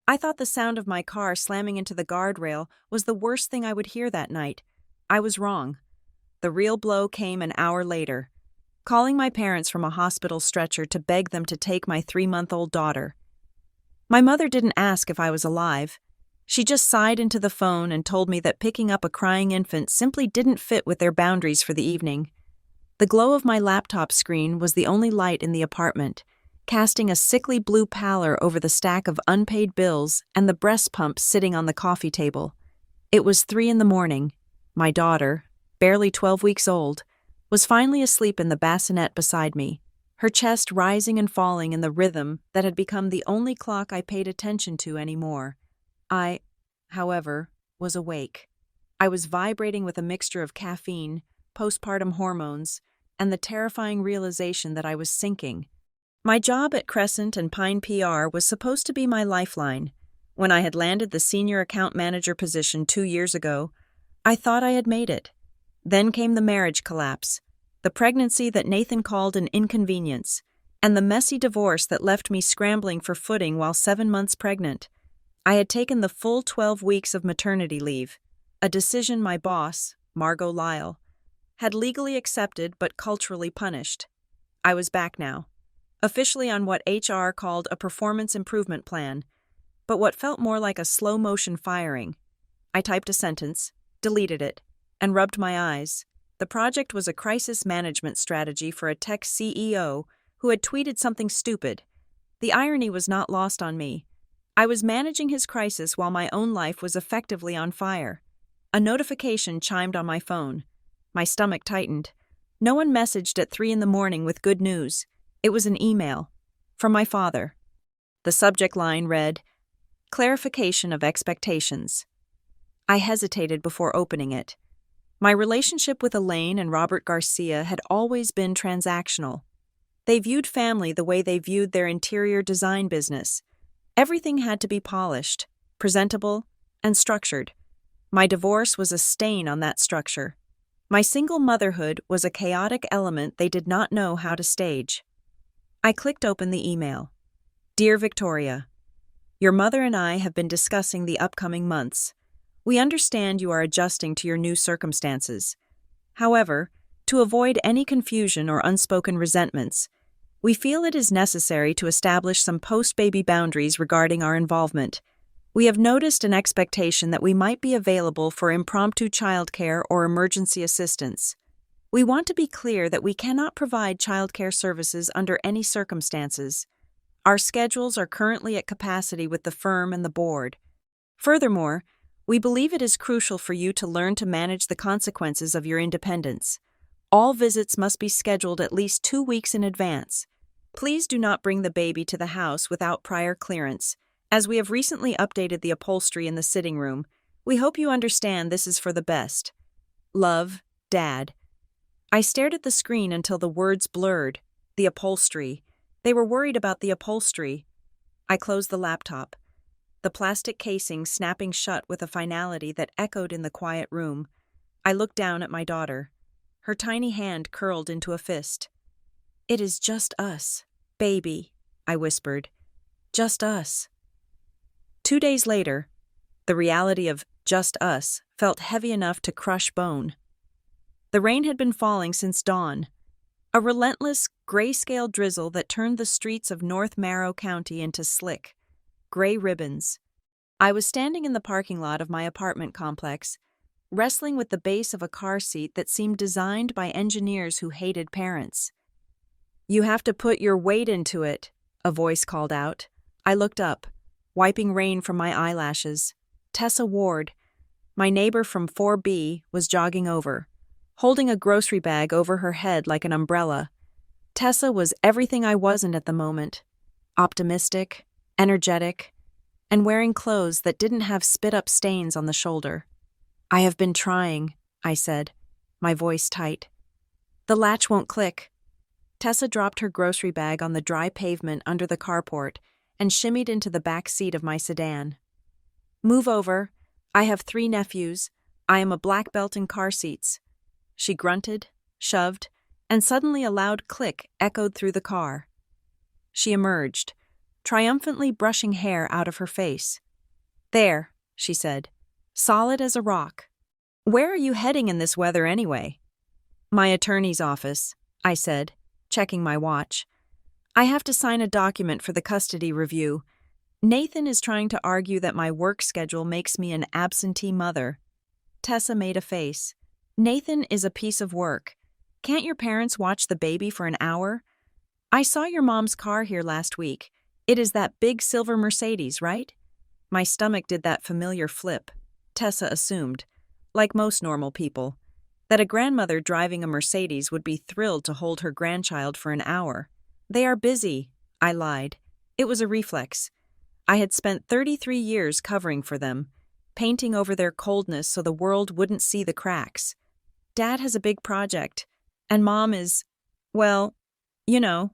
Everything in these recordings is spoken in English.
I thought the sound of my car slamming into the guardrail was the worst thing I would hear that night. I was wrong. The real blow came an hour later, calling my parents from a hospital stretcher to beg them to take my 3-month-old daughter. My mother didn't ask if I was alive. She just sighed into the phone and told me that picking up a crying infant simply didn't fit with their boundaries for the evening. The glow of my laptop screen was the only light in the apartment, casting a sickly blue pallor over the stack of unpaid bills and the breast pump sitting on the coffee table. It was 3 a.m. My daughter, barely 12 weeks old, was finally asleep in the bassinet beside me, her chest rising and falling in the rhythm that had become the only clock I paid attention to anymore. I, however, was awake. I was vibrating with a mixture of caffeine, postpartum hormones, and the terrifying realization that I was sinking. My job at Crescent and Pine PR was supposed to be my lifeline. When I had landed the senior account manager position 2 years ago, I thought I had made it. Then came the marriage collapse, the pregnancy that Nathan called an inconvenience, and the messy divorce that left me scrambling for footing while 7 months pregnant. I had taken the full 12 weeks of maternity leave, a decision my boss, Margot Lyle, had legally accepted but culturally punished. I was back now, officially on what HR called a performance improvement plan, but what felt more like a slow-motion firing. I typed a sentence, deleted it, and rubbed my eyes. The project was a crisis management strategy for a tech CEO who had tweeted something stupid. The irony was not lost on me. I was managing his crisis while my own life was effectively on fire. A notification chimed on my phone. My stomach tightened. No one messaged at 3 a.m. with good news. It was an email. From my father. The subject line read, "Clarification of expectations." I hesitated before opening it. My relationship with Elaine and Robert Garcia had always been transactional. They viewed family the way they viewed their interior design business. Everything had to be polished, presentable, and structured. My divorce was a stain on that structure. My single motherhood was a chaotic element they did not know how to stage. I clicked open the email. Dear Victoria, your mother and I have been discussing the upcoming months. We understand you are adjusting to your new circumstances. However, to avoid any confusion or unspoken resentments, we feel it is necessary to establish some post-baby boundaries regarding our involvement. We have noticed an expectation that we might be available for impromptu childcare or emergency assistance. We want to be clear that we cannot provide childcare services under any circumstances. Our schedules are currently at capacity with the firm and the board. Furthermore, we believe it is crucial for you to learn to manage the consequences of your independence. All visits must be scheduled at least 2 weeks in advance. Please do not bring the baby to the house without prior clearance. As we have recently updated the upholstery in the sitting room, we hope you understand this is for the best. Love, Dad. I stared at the screen until the words blurred. The upholstery. They were worried about the upholstery. I closed the laptop, the plastic casing snapping shut with a finality that echoed in the quiet room. I looked down at my daughter. Her tiny hand curled into a fist. "It is just us, baby," I whispered. "Just us." 2 days later, the reality of just us felt heavy enough to crush bone. The rain had been falling since dawn, a relentless, grayscale drizzle that turned the streets of North Marrow County into slick, gray ribbons. I was standing in the parking lot of my apartment complex, wrestling with the base of a car seat that seemed designed by engineers who hated parents. "You have to put your weight into it," a voice called out. I looked up, wiping rain from my eyelashes. Tessa Ward, my neighbor from 4B, was jogging over, holding a grocery bag over her head like an umbrella. Tessa was everything I wasn't at the moment. Optimistic, energetic, and wearing clothes that didn't have spit-up stains on the shoulder. "I have been trying," I said, my voice tight. "The latch won't click." Tessa dropped her grocery bag on the dry pavement under the carport and shimmied into the back seat of my sedan. "Move over. I have 3 nephews. I am a black belt in car seats." She grunted, shoved, and suddenly a loud click echoed through the car. She emerged, triumphantly brushing hair out of her face. "There," she said, "solid as a rock. Where are you heading in this weather anyway?" "My attorney's office," I said, checking my watch. "I have to sign a document for the custody review. Nathan is trying to argue that my work schedule makes me an absentee mother." Tessa made a face. "Nathan is a piece of work. Can't your parents watch the baby for an hour? I saw your mom's car here last week. It is that big silver Mercedes, right?" My stomach did that familiar flip. Tessa assumed, like most normal people, that a grandmother driving a Mercedes would be thrilled to hold her grandchild for an hour. "They are busy," I lied. It was a reflex. I had spent 33 years covering for them, painting over their coldness so the world wouldn't see the cracks. Dad has a big project, and Mom is, well, you know.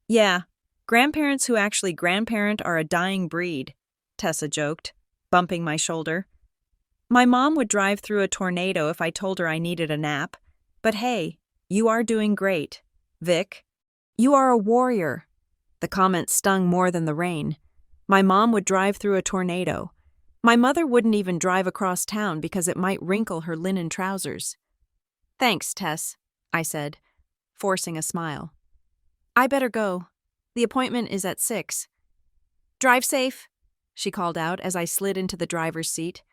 "Yeah, grandparents who actually grandparent are a dying breed," Tessa joked, bumping my shoulder. "My mom would drive through a tornado if I told her I needed a nap. But hey, you are doing great, Vic. You are a warrior." The comment stung more than the rain. My mom would drive through a tornado. My mother wouldn't even drive across town because it might wrinkle her linen trousers. "Thanks, Tess," I said, forcing a smile. "I better go. The appointment is at 6. "Drive safe," she called out as I slid into the driver's seat.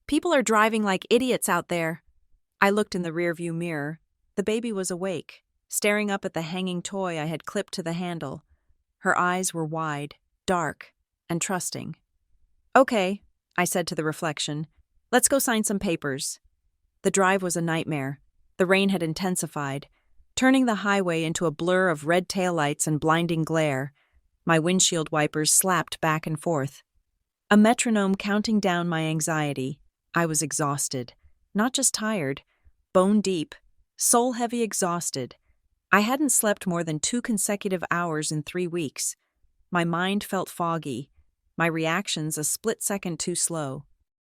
"People are driving like idiots out there." I looked in the rearview mirror. The baby was awake, staring up at the hanging toy I had clipped to the handle. Her eyes were wide, dark, and trusting. "Okay," I said to the reflection. "Let's go sign some papers." The drive was a nightmare. The rain had intensified, turning the highway into a blur of red taillights and blinding glare. My windshield wipers slapped back and forth. A metronome counting down my anxiety. I was exhausted. Not just tired, bone deep, soul-heavy exhausted. I hadn't slept more than 2 consecutive hours in 3 weeks. My mind felt foggy, my reactions a split second too slow.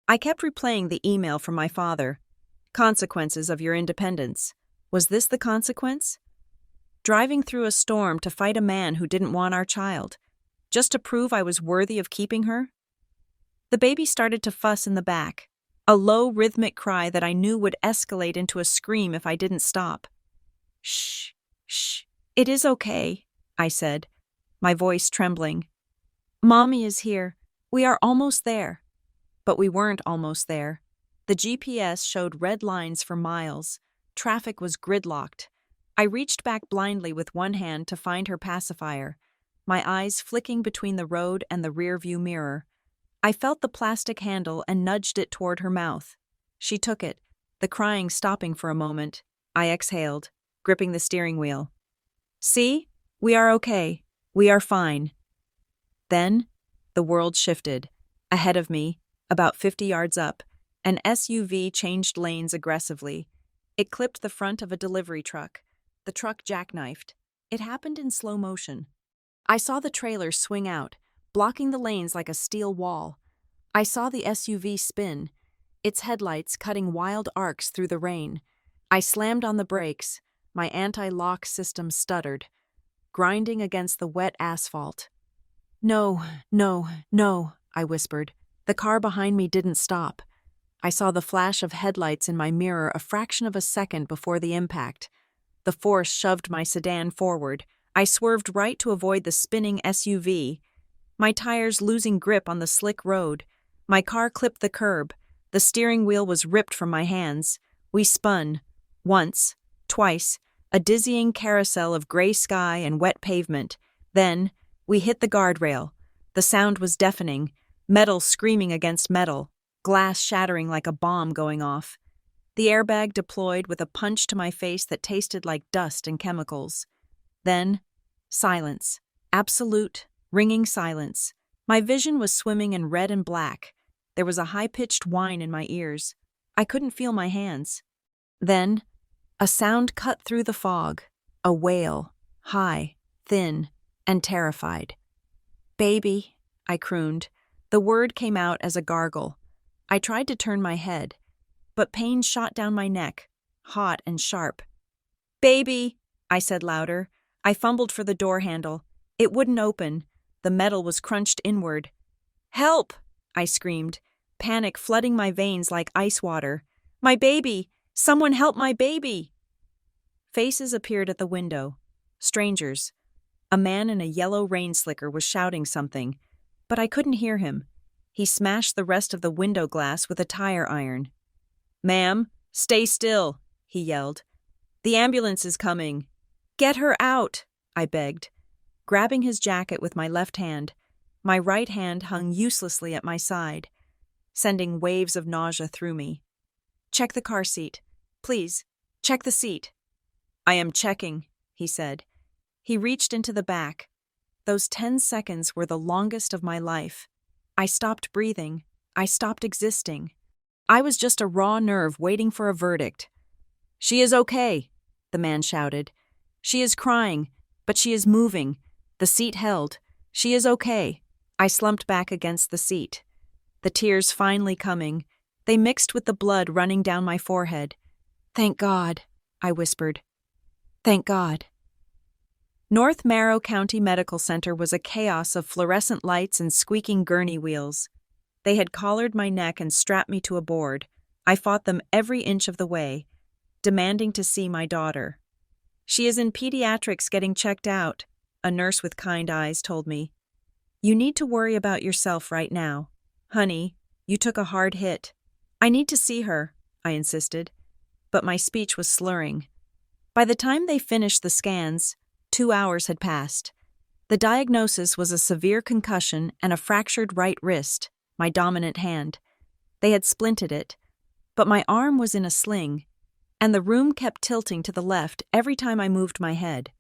I kept replaying the email from my father. "Consequences of your independence." Was this the consequence? Driving through a storm to fight a man who didn't want our child, just to prove I was worthy of keeping her? The baby started to fuss in the back, a low rhythmic cry that I knew would escalate into a scream if I didn't stop. "Shh, shh, it is okay," I said, my voice trembling. "Mommy is here. We are almost there." But we weren't almost there. The GPS showed red lines for miles. Traffic was gridlocked. I reached back blindly with one hand to find her pacifier, my eyes flicking between the road and the rearview mirror. I felt the plastic handle and nudged it toward her mouth. She took it, the crying stopping for a moment. I exhaled, gripping the steering wheel. "See? We are okay. We are fine." Then, the world shifted. Ahead of me, about 50 yards up, an SUV changed lanes aggressively. It clipped the front of a delivery truck. The truck jackknifed. It happened in slow motion. I saw the trailer swing out, blocking the lanes like a steel wall. I saw the SUV spin, its headlights cutting wild arcs through the rain. I slammed on the brakes. My anti-lock system stuttered, grinding against the wet asphalt. "No, no, no," I whispered. The car behind me didn't stop. I saw the flash of headlights in my mirror a fraction of a second before the impact. The force shoved my sedan forward. I swerved right to avoid the spinning SUV, my tires losing grip on the slick road. My car clipped the curb. The steering wheel was ripped from my hands. We spun. Once, twice, a dizzying carousel of gray sky and wet pavement. Then, we hit the guardrail. The sound was deafening, metal screaming against metal, glass shattering like a bomb going off. The airbag deployed with a punch to my face that tasted like dust and chemicals. Then, silence. Absolute, ringing silence. My vision was swimming in red and black. There was a high-pitched whine in my ears. I couldn't feel my hands. Then, a sound cut through the fog. A wail, high, thin, and terrified. "Baby," I crooned. The word came out as a gargle. I tried to turn my head, but pain shot down my neck, hot and sharp. "Baby," I said louder. I fumbled for the door handle. It wouldn't open. The metal was crunched inward. "Help!" I screamed, panic flooding my veins like ice water. "My baby! Someone help my baby!" Faces appeared at the window. Strangers. A man in a yellow rain slicker was shouting something, but I couldn't hear him. He smashed the rest of the window glass with a tire iron. "Ma'am, stay still," he yelled. "The ambulance is coming." "Get her out," I begged, grabbing his jacket with my left hand. My right hand hung uselessly at my side, sending waves of nausea through me. "Check the car seat. Please, check the seat." "I am checking," he said. He reached into the back. Those 10 seconds were the longest of my life. I stopped breathing. I stopped existing. I was just a raw nerve waiting for a verdict. "She is okay," the man shouted. "She is crying, but she is moving. The seat held. She is okay." I slumped back against the seat. The tears finally coming. They mixed with the blood running down my forehead. "Thank God," I whispered. "Thank God." North Marrow County Medical Center was a chaos of fluorescent lights and squeaking gurney wheels. They had collared my neck and strapped me to a board. I fought them every inch of the way, demanding to see my daughter. "She is in pediatrics getting checked out," a nurse with kind eyes told me. "You need to worry about yourself right now. Honey, you took a hard hit." "I need to see her," I insisted, but my speech was slurring. By the time they finished the scans, 2 hours had passed. The diagnosis was a severe concussion and a fractured right wrist, my dominant hand. They had splinted it, but my arm was in a sling, and the room kept tilting to the left every time I moved my head.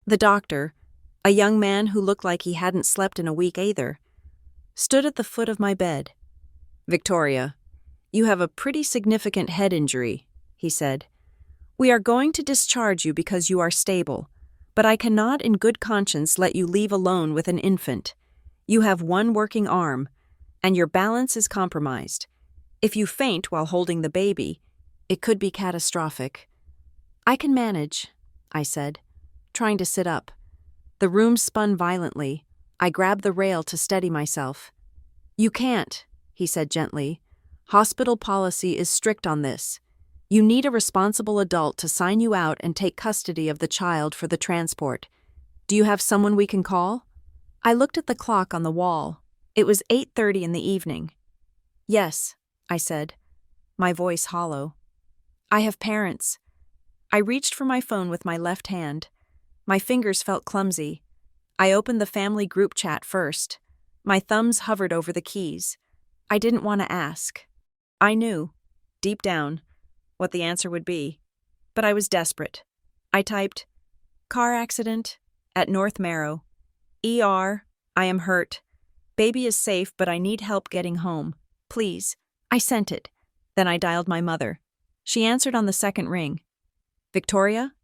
The doctor, a young man who looked like he hadn't slept in a week either, stood at the foot of my bed. "Victoria, you have a pretty significant head injury," he said. "We are going to discharge you because you are stable, but I cannot in good conscience let you leave alone with an infant. You have one working arm, and your balance is compromised. If you faint while holding the baby, it could be catastrophic." "I can manage," I said, trying to sit up. The room spun violently. I grabbed the rail to steady myself. "You can't," he said gently. "Hospital policy is strict on this. You need a responsible adult to sign you out and take custody of the child for the transport. Do you have someone we can call?" I looked at the clock on the wall. It was 8:30 in the evening. "Yes," I said, my voice hollow. "I have parents." I reached for my phone with my left hand. My fingers felt clumsy. I opened the family group chat first. My thumbs hovered over the keys. I didn't want to ask. I knew, deep down, what the answer would be, but I was desperate. I typed, "Car accident at North Marrow. ER, I am hurt. Baby is safe, but I need help getting home. Please." I sent it. Then I dialed my mother. She answered on the second ring. "Victoria?"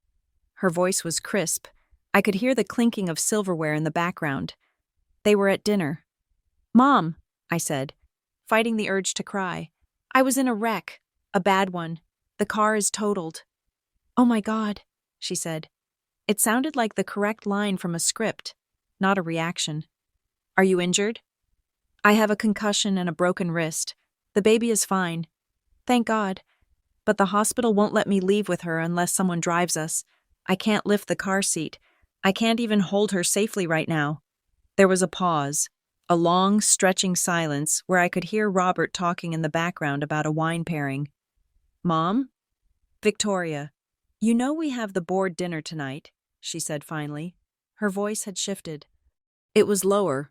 Her voice was crisp. I could hear the clinking of silverware in the background. They were at dinner. "Mom," I said, fighting the urge to cry. "I was in a wreck, a bad one. The car is totaled." "Oh my God," she said. It sounded like the correct line from a script, not a reaction. "Are you injured?" "I have a concussion and a broken wrist. The baby is fine. Thank God. But the hospital won't let me leave with her unless someone drives us. I can't lift the car seat. I can't even hold her safely right now." There was a pause, a long, stretching silence where I could hear Robert talking in the background about a wine pairing. "Mom?" "Victoria, you know we have the board dinner tonight," she said finally. Her voice had shifted. It was lower,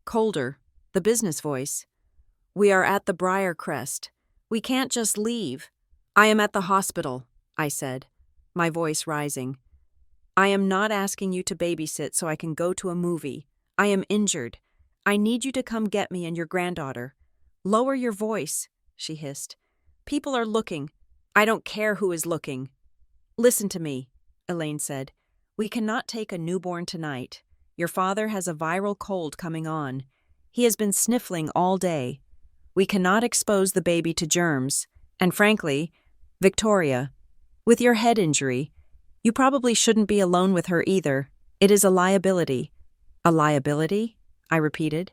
colder, the business voice. "We are at the Briarcrest. We can't just leave." "I am at the hospital," I said, my voice rising. "I am not asking you to babysit so I can go to a movie. I am injured. I need you to come get me and your granddaughter." "Lower your voice," she hissed. "People are looking. I don't care who is looking." "Listen to me," Elaine said. "We cannot take a newborn tonight. Your father has a viral cold coming on. He has been sniffling all day. We cannot expose the baby to germs. And frankly, Victoria, with your head injury, you probably shouldn't be alone with her either. It is a liability." "A liability?" I repeated.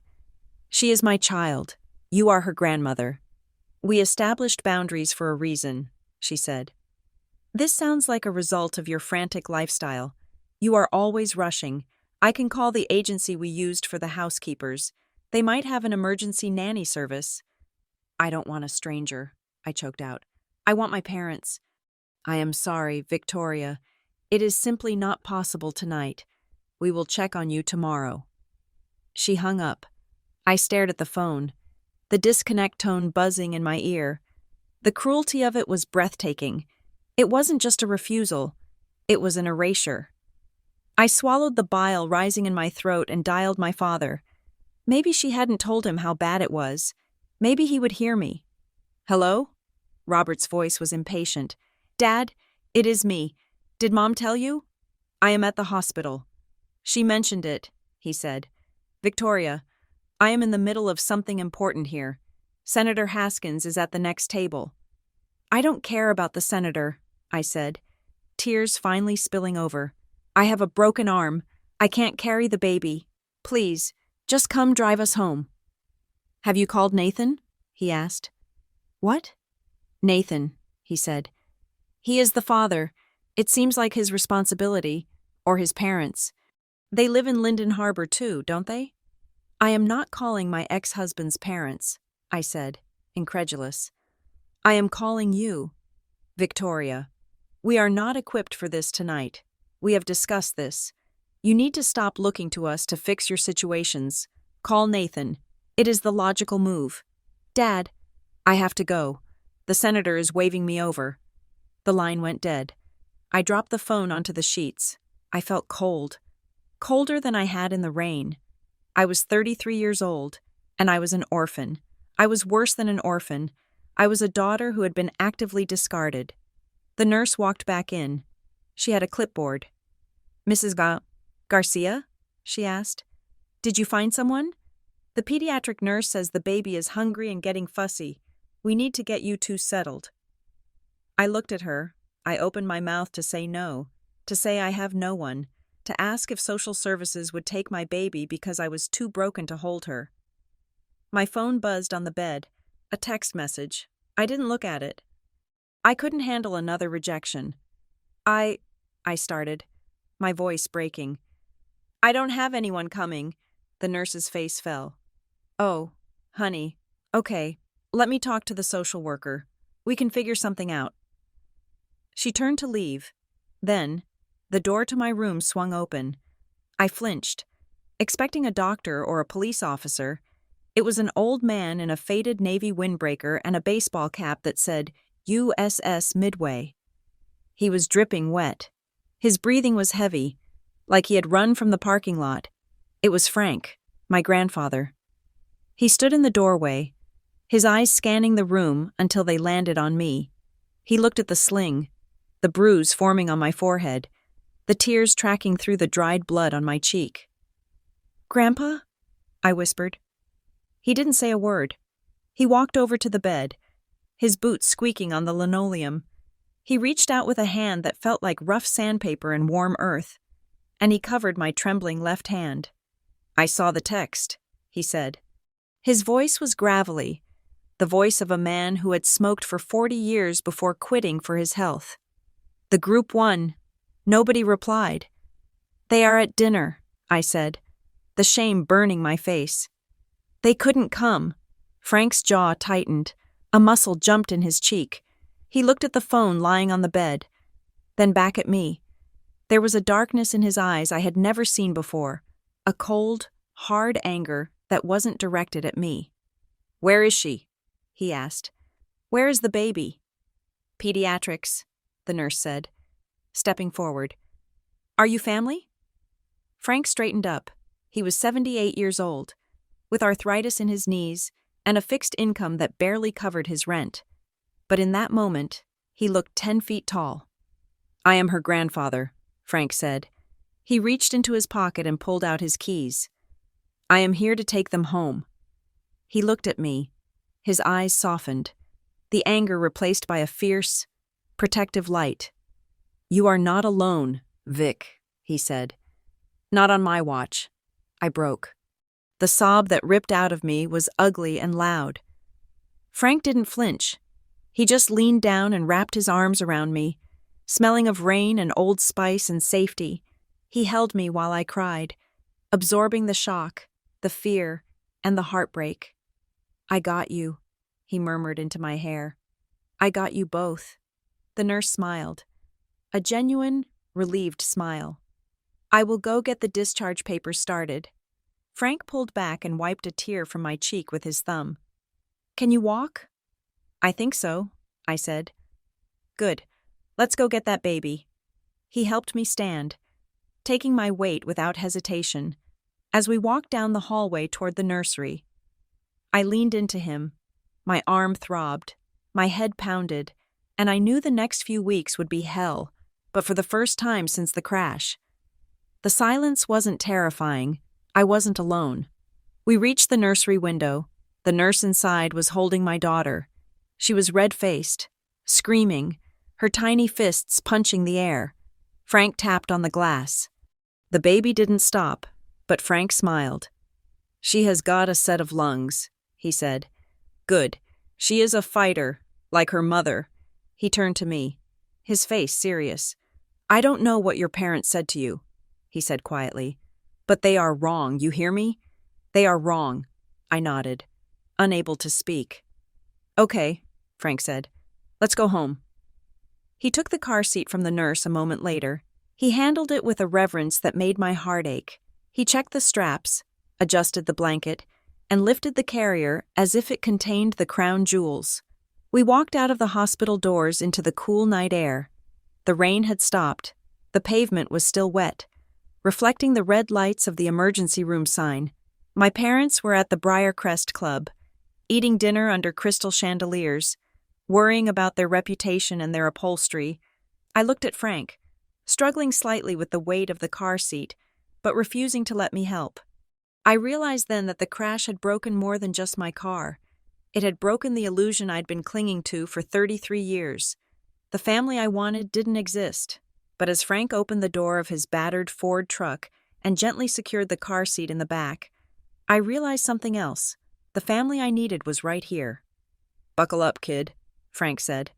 She is my child. You are her grandmother. We established boundaries for a reason, she said. This sounds like a result of your frantic lifestyle. You are always rushing. I can call the agency we used for the housekeepers. They might have an emergency nanny service. I don't want a stranger, I choked out. I want my parents. I am sorry, Victoria. It is simply not possible tonight. We will check on you tomorrow. She hung up. I stared at the phone, the disconnect tone buzzing in my ear. The cruelty of it was breathtaking. It wasn't just a refusal. It was an erasure. I swallowed the bile rising in my throat and dialed my father. Maybe she hadn't told him how bad it was. Maybe he would hear me. Hello? Robert's voice was impatient. Dad, it is me. Did Mom tell you? I am at the hospital. She mentioned it, he said. Victoria, I am in the middle of something important here. Senator Haskins is at the next table. I don't care about the senator, I said, tears finally spilling over. I have a broken arm. I can't carry the baby. Please, just come drive us home. Have you called Nathan? He asked. What? Nathan, he said. He is the father. It seems like his responsibility, or his parents'. They live in Linden Harbor too, don't they? I am not calling my ex-husband's parents, I said, incredulous. I am calling you. Victoria, we are not equipped for this tonight. We have discussed this. You need to stop looking to us to fix your situations. Call Nathan. It is the logical move. Dad, I have to go. The senator is waving me over. The line went dead. I dropped the phone onto the sheets. I felt cold. Colder than I had in the rain. I was 33 years old, and I was an orphan. I was worse than an orphan. I was a daughter who had been actively discarded. The nurse walked back in. She had a clipboard. Mrs. Garcia? She asked. Did you find someone? The pediatric nurse says the baby is hungry and getting fussy. We need to get you two settled. I looked at her. I opened my mouth to say no, to say I have no one, to ask if social services would take my baby because I was too broken to hold her. My phone buzzed on the bed, a text message. I didn't look at it. I couldn't handle another rejection. I started, my voice breaking. I don't have anyone coming. The nurse's face fell. Oh, honey, okay, let me talk to the social worker. We can figure something out. She turned to leave. Then, the door to my room swung open. I flinched, expecting a doctor or a police officer. It was an old man in a faded navy windbreaker and a baseball cap that said USS Midway. He was dripping wet. His breathing was heavy, like he had run from the parking lot. It was Frank, my grandfather. He stood in the doorway, his eyes scanning the room until they landed on me. He looked at the sling, the bruise forming on my forehead, the tears tracking through the dried blood on my cheek. Grandpa? I whispered. He didn't say a word. He walked over to the bed, his boots squeaking on the linoleum. He reached out with a hand that felt like rough sandpaper and warm earth, and he covered my trembling left hand. I saw the text, he said. His voice was gravelly, the voice of a man who had smoked for 40 years before quitting for his health. The group won. Nobody replied. They are at dinner, I said, the shame burning my face. They couldn't come. Frank's jaw tightened. A muscle jumped in his cheek. He looked at the phone lying on the bed, then back at me. There was a darkness in his eyes I had never seen before, a cold, hard anger that wasn't directed at me. Where is she? He asked. Where is the baby? Pediatrics, the nurse said, stepping forward. Are you family? Frank straightened up. He was 78 years old, with arthritis in his knees and a fixed income that barely covered his rent. But in that moment, he looked 10 feet tall. I am her grandfather, Frank said. He reached into his pocket and pulled out his keys. I am here to take them home. He looked at me. His eyes softened, the anger replaced by a fierce, protective light. You are not alone, Vic, he said. Not on my watch. I broke. The sob that ripped out of me was ugly and loud. Frank didn't flinch. He just leaned down and wrapped his arms around me, smelling of rain and Old Spice and safety. He held me while I cried, absorbing the shock, the fear, and the heartbreak. "I got you," he murmured into my hair. "I got you both." The nurse smiled. A genuine, relieved smile. "I will go get the discharge papers started." Frank pulled back and wiped a tear from my cheek with his thumb. "Can you walk?" "I think so," I said. "Good. Let's go get that baby." He helped me stand, taking my weight without hesitation, as we walked down the hallway toward the nursery. I leaned into him. My arm throbbed, my head pounded, and I knew the next few weeks would be hell, but for the first time since the crash. The silence wasn't terrifying. I wasn't alone. We reached the nursery window. The nurse inside was holding my daughter. She was red-faced, screaming, her tiny fists punching the air. Frank tapped on the glass. The baby didn't stop, but Frank smiled. "She has got a set of lungs," he said. "Good. She is a fighter, like her mother." He turned to me, his face serious. "I don't know what your parents said to you," he said quietly, "but they are wrong, you hear me? They are wrong." I nodded, unable to speak. "Okay," Frank said. "Let's go home." He took the car seat from the nurse a moment later. He handled it with a reverence that made my heart ache. He checked the straps, adjusted the blanket, and lifted the carrier as if it contained the crown jewels. We walked out of the hospital doors into the cool night air. The rain had stopped. The pavement was still wet, reflecting the red lights of the emergency room sign. My parents were at the Briarcrest Club, eating dinner under crystal chandeliers, worrying about their reputation and their upholstery. I looked at Frank, struggling slightly with the weight of the car seat, but refusing to let me help. I realized then that the crash had broken more than just my car. It had broken the illusion I'd been clinging to for 33 years. The family I wanted didn't exist. But as Frank opened the door of his battered Ford truck and gently secured the car seat in the back, I realized something else. The family I needed was right here. "Buckle up, kid," Frank said.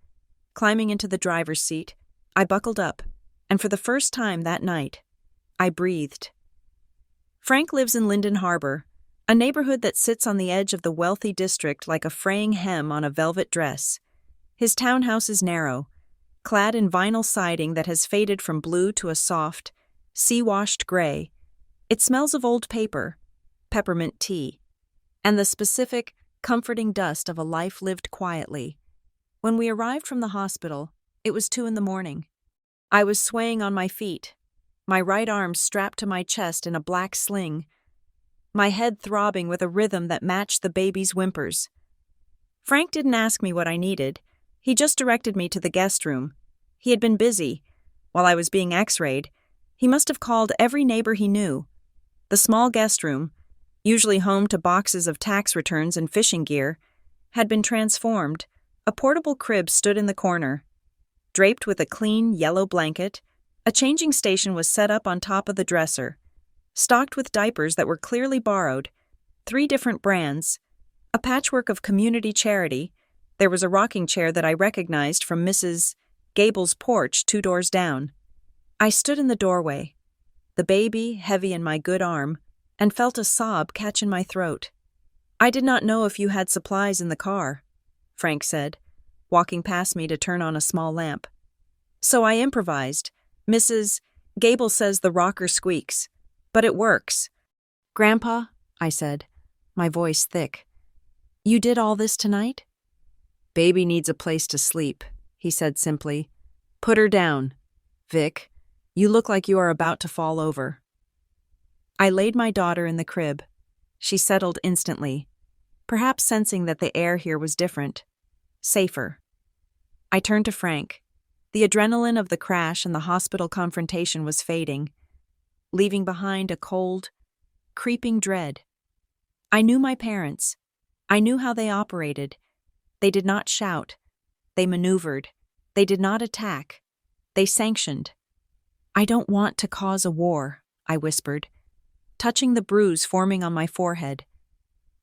Climbing into the driver's seat, I buckled up, and for the first time that night, I breathed. Frank lives in Linden Harbor, a neighborhood that sits on the edge of the wealthy district like a fraying hem on a velvet dress. His townhouse is narrow, clad in vinyl siding that has faded from blue to a soft, sea-washed gray. It smells of old paper, peppermint tea, and the specific, comforting dust of a life lived quietly. When we arrived from the hospital, it was 2 a.m. I was swaying on my feet, my right arm strapped to my chest in a black sling, my head throbbing with a rhythm that matched the baby's whimpers. Frank didn't ask me what I needed. He just directed me to the guest room. He had been busy. While I was being x-rayed, he must have called every neighbor he knew. The small guest room, usually home to boxes of tax returns and fishing gear, had been transformed. A portable crib stood in the corner. Draped with a clean, yellow blanket, a changing station was set up on top of the dresser, stocked with diapers that were clearly borrowed, 3 different brands, a patchwork of community charity. There was a rocking chair that I recognized from Mrs. Gable's porch 2 doors down. I stood in the doorway, the baby heavy in my good arm, and felt a sob catch in my throat. "I did not know if you had supplies in the car," Frank said, walking past me to turn on a small lamp. "So I improvised. Mrs. Gable says the rocker squeaks, but it works." "Grandpa," I said, my voice thick, "you did all this tonight?" "Baby needs a place to sleep," he said simply. "Put her down. Vic, you look like you are about to fall over." I laid my daughter in the crib. She settled instantly, perhaps sensing that the air here was different, safer. I turned to Frank. The adrenaline of the crash and the hospital confrontation was fading, leaving behind a cold, creeping dread. I knew my parents. I knew how they operated. They did not shout. They maneuvered. They did not attack. They sanctioned. "I don't want to cause a war," I whispered, touching the bruise forming on my forehead.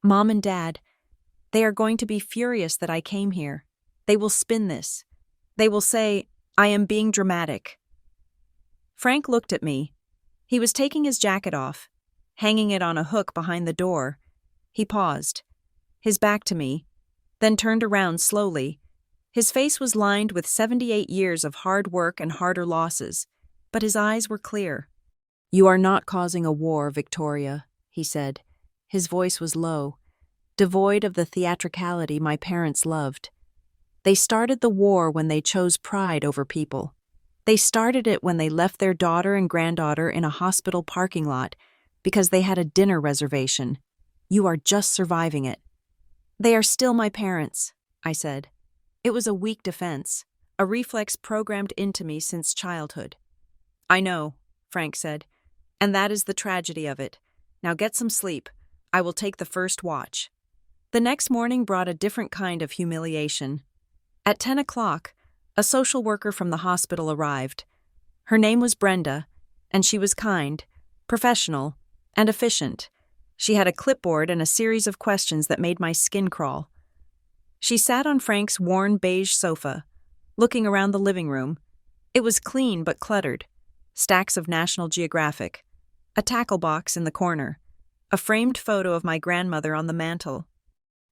Mom and Dad, they are going to be furious that I came here. They will spin this. They will say, I am being dramatic. Frank looked at me. He was taking his jacket off, hanging it on a hook behind the door. He paused, his back to me, then turned around slowly. His face was lined with 78 years of hard work and harder losses, but his eyes were clear. You are not causing a war, Victoria, he said. His voice was low, devoid of the theatricality my parents loved. They started the war when they chose pride over people. They started it when they left their daughter and granddaughter in a hospital parking lot because they had a dinner reservation. You are just surviving it. They are still my parents, I said. It was a weak defense, a reflex programmed into me since childhood. I know, Frank said, and that is the tragedy of it. Now get some sleep. I will take the first watch. The next morning brought a different kind of humiliation. At 10 o'clock, a social worker from the hospital arrived. Her name was Brenda, and she was kind, professional, and efficient. She had a clipboard and a series of questions that made my skin crawl. She sat on Frank's worn beige sofa, looking around the living room. It was clean but cluttered. Stacks of National Geographic, a tackle box in the corner, a framed photo of my grandmother on the mantel.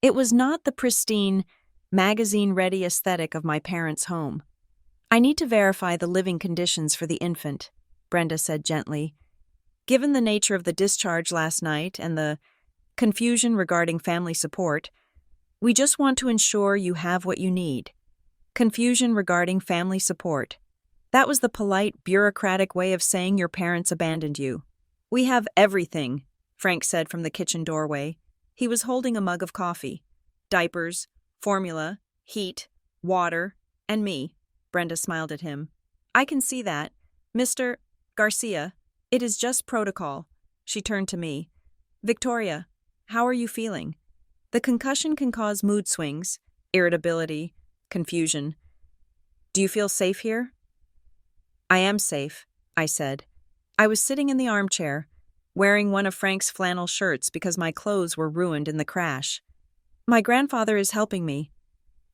It was not the pristine, magazine-ready aesthetic of my parents' home. I need to verify the living conditions for the infant, Brenda said gently. Given the nature of the discharge last night and the confusion regarding family support, we just want to ensure you have what you need. Confusion regarding family support. That was the polite, bureaucratic way of saying your parents abandoned you. We have everything, Frank said from the kitchen doorway. He was holding a mug of coffee. Diapers, formula, heat, water, and me. Brenda smiled at him. I can see that. Mr. Garcia, it is just protocol. She turned to me. Victoria, how are you feeling? The concussion can cause mood swings, irritability, confusion. Do you feel safe here? I am safe, I said. I was sitting in the armchair, wearing one of Frank's flannel shirts because my clothes were ruined in the crash. My grandfather is helping me.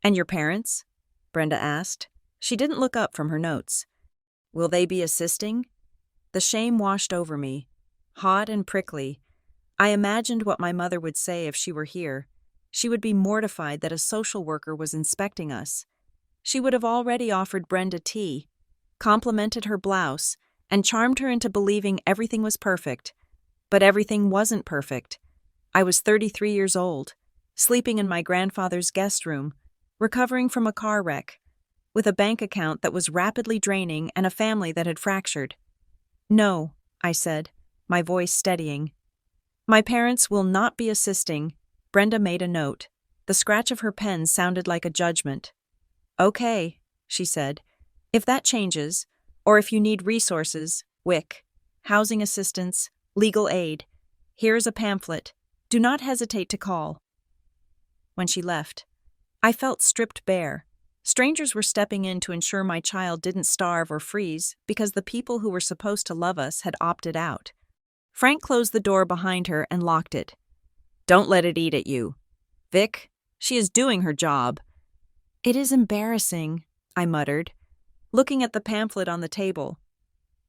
And your parents? Brenda asked. She didn't look up from her notes. Will they be assisting? The shame washed over me, hot and prickly. I imagined what my mother would say if she were here. She would be mortified that a social worker was inspecting us. She would have already offered Brenda tea, complimented her blouse, and charmed her into believing everything was perfect. But everything wasn't perfect. I was 33 years old, sleeping in my grandfather's guest room, recovering from a car wreck, with a bank account that was rapidly draining and a family that had fractured. No, I said, my voice steadying. My parents will not be assisting. Brenda made a note. The scratch of her pen sounded like a judgment. Okay, she said. If that changes, or if you need resources, WIC, housing assistance, legal aid, here is a pamphlet. Do not hesitate to call. When she left, I felt stripped bare. Strangers were stepping in to ensure my child didn't starve or freeze because the people who were supposed to love us had opted out. Frank closed the door behind her and locked it. Don't let it eat at you. Vic, she is doing her job. It is embarrassing, I muttered, looking at the pamphlet on the table.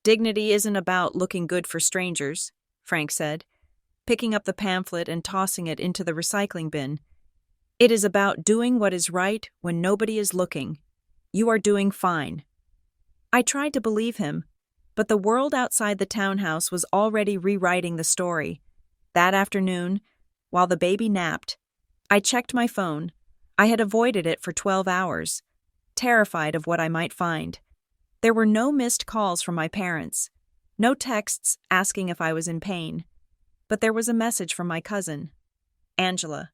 Dignity isn't about looking good for strangers, Frank said, picking up the pamphlet and tossing it into the recycling bin. It is about doing what is right when nobody is looking. You are doing fine. I tried to believe him, but the world outside the townhouse was already rewriting the story. That afternoon, while the baby napped, I checked my phone. I had avoided it for 12 hours, terrified of what I might find. There were no missed calls from my parents, no texts asking if I was in pain, but there was a message from my cousin, Angela.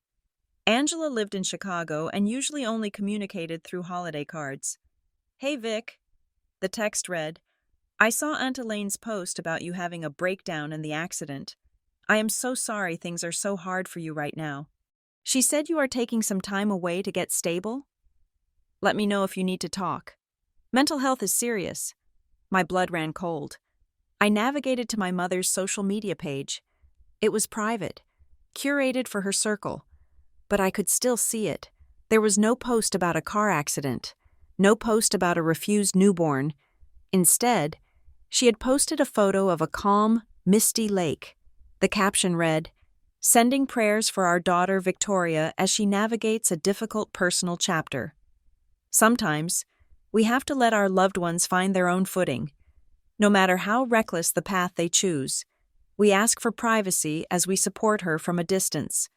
Angela lived in Chicago and usually only communicated through holiday cards. Hey Vic, the text read, I saw Aunt Elaine's post about you having a breakdown in the accident. I am so sorry things are so hard for you right now. She said you are taking some time away to get stable? Let me know if you need to talk. Mental health is serious. My blood ran cold. I navigated to my mother's social media page. It was private, curated for her circle, but I could still see it. There was no post about a car accident, no post about a refused newborn. Instead, she had posted a photo of a calm, misty lake. The caption read, "Sending prayers for our daughter Victoria as she navigates a difficult personal chapter." Sometimes, we have to let our loved ones find their own footing. No matter how reckless the path they choose, we ask for privacy as we support her from a distance.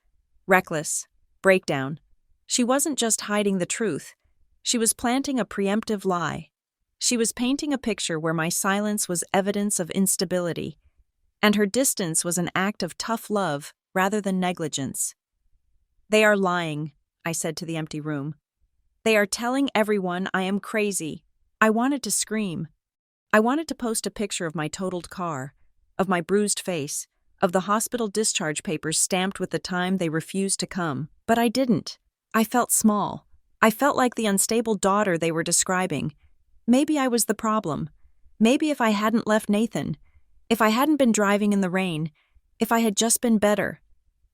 Reckless, breakdown. She wasn't just hiding the truth. She was planting a preemptive lie. She was painting a picture where my silence was evidence of instability, and her distance was an act of tough love rather than negligence. "They are lying," I said to the empty room. "They are telling everyone I am crazy." I wanted to scream. I wanted to post a picture of my totaled car, of my bruised face, of the hospital discharge papers stamped with the time they refused to come, but I didn't. I felt small. I felt like the unstable daughter they were describing. Maybe I was the problem. Maybe if I hadn't left Nathan, if I hadn't been driving in the rain, if I had just been better,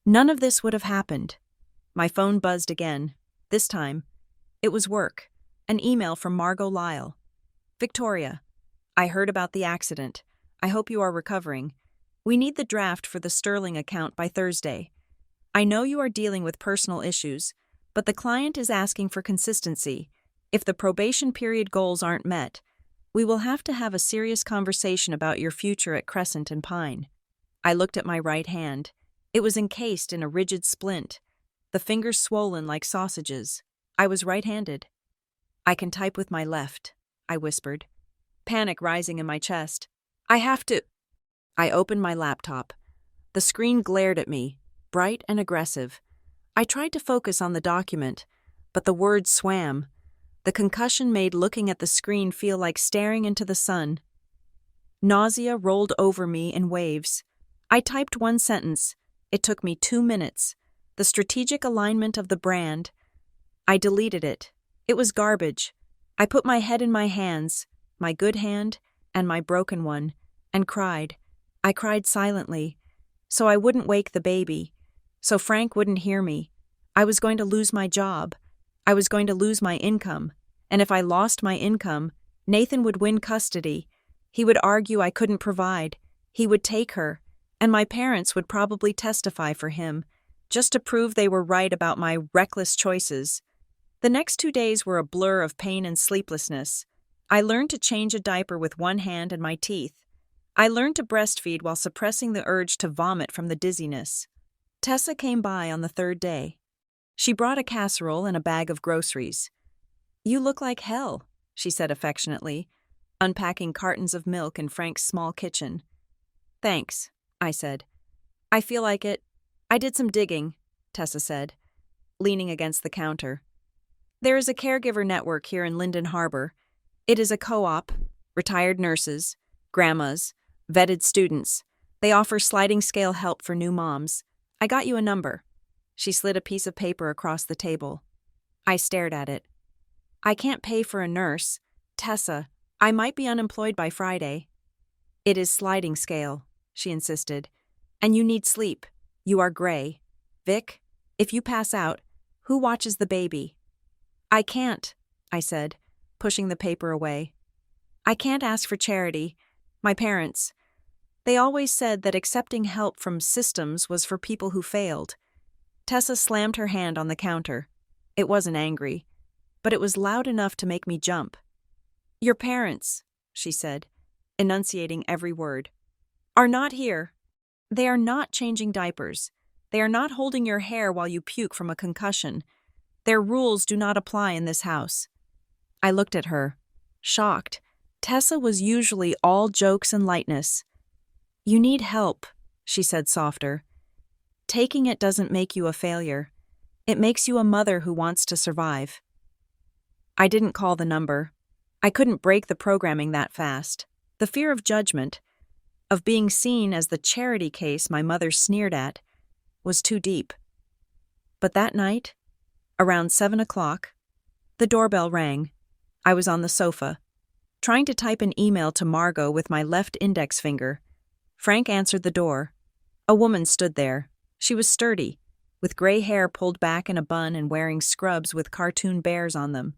none of this would have happened. My phone buzzed again. This time, it was work. An email from Margot Lyle. "Victoria, I heard about the accident. I hope you are recovering. We need the draft for the Sterling account by Thursday. I know you are dealing with personal issues, but the client is asking for consistency. If the probation period goals aren't met, we will have to have a serious conversation about your future at Crescent and Pine." I looked at my right hand. It was encased in a rigid splint, the fingers swollen like sausages. I was right-handed. "I can type with my left," I whispered, panic rising in my chest. "I have to—" I opened my laptop. The screen glared at me, bright and aggressive. I tried to focus on the document, but the words swam. The concussion made looking at the screen feel like staring into the sun. Nausea rolled over me in waves. I typed one sentence. It took me 2 minutes. The strategic alignment of the brand. I deleted it. It was garbage. I put my head in my hands, my good hand and my broken one, and cried. I cried silently, so I wouldn't wake the baby, so Frank wouldn't hear me. I was going to lose my job. I was going to lose my income, and if I lost my income, Nathan would win custody. He would argue I couldn't provide. He would take her, and my parents would probably testify for him, just to prove they were right about my reckless choices. The next 2 days were a blur of pain and sleeplessness. I learned to change a diaper with one hand and my teeth. I learned to breastfeed while suppressing the urge to vomit from the dizziness. Tessa came by on the 3rd day. She brought a casserole and a bag of groceries. "You look like hell," she said affectionately, unpacking cartons of milk in Frank's small kitchen. "Thanks," I said. "I feel like it. I did some digging," Tessa said, leaning against the counter. "There is a caregiver network here in Linden Harbor. It is a co-op, retired nurses, grandmas, vetted students. They offer sliding scale help for new moms. I got you a number." She slid a piece of paper across the table. I stared at it. "I can't pay for a nurse. Tessa, I might be unemployed by Friday." "It is sliding scale," she insisted. "And you need sleep. You are gray. Vic, if you pass out, who watches the baby?" "I can't," I said, pushing the paper away. "I can't ask for charity. My parents, they always said that accepting help from systems was for people who failed." Tessa slammed her hand on the counter. It wasn't angry, but it was loud enough to make me jump. "Your parents," she said, enunciating every word, "are not here. They are not changing diapers. They are not holding your hair while you puke from a concussion. Their rules do not apply in this house." I looked at her, shocked. Tessa was usually all jokes and lightness. "You need help," she said softer. "Taking it doesn't make you a failure. It makes you a mother who wants to survive." I didn't call the number. I couldn't break the programming that fast. The fear of judgment, of being seen as the charity case my mother sneered at, was too deep. But that night, around 7 o'clock, the doorbell rang. I was on the sofa, trying to type an email to Margot with my left index finger. Frank answered the door. A woman stood there. She was sturdy, with gray hair pulled back in a bun and wearing scrubs with cartoon bears on them.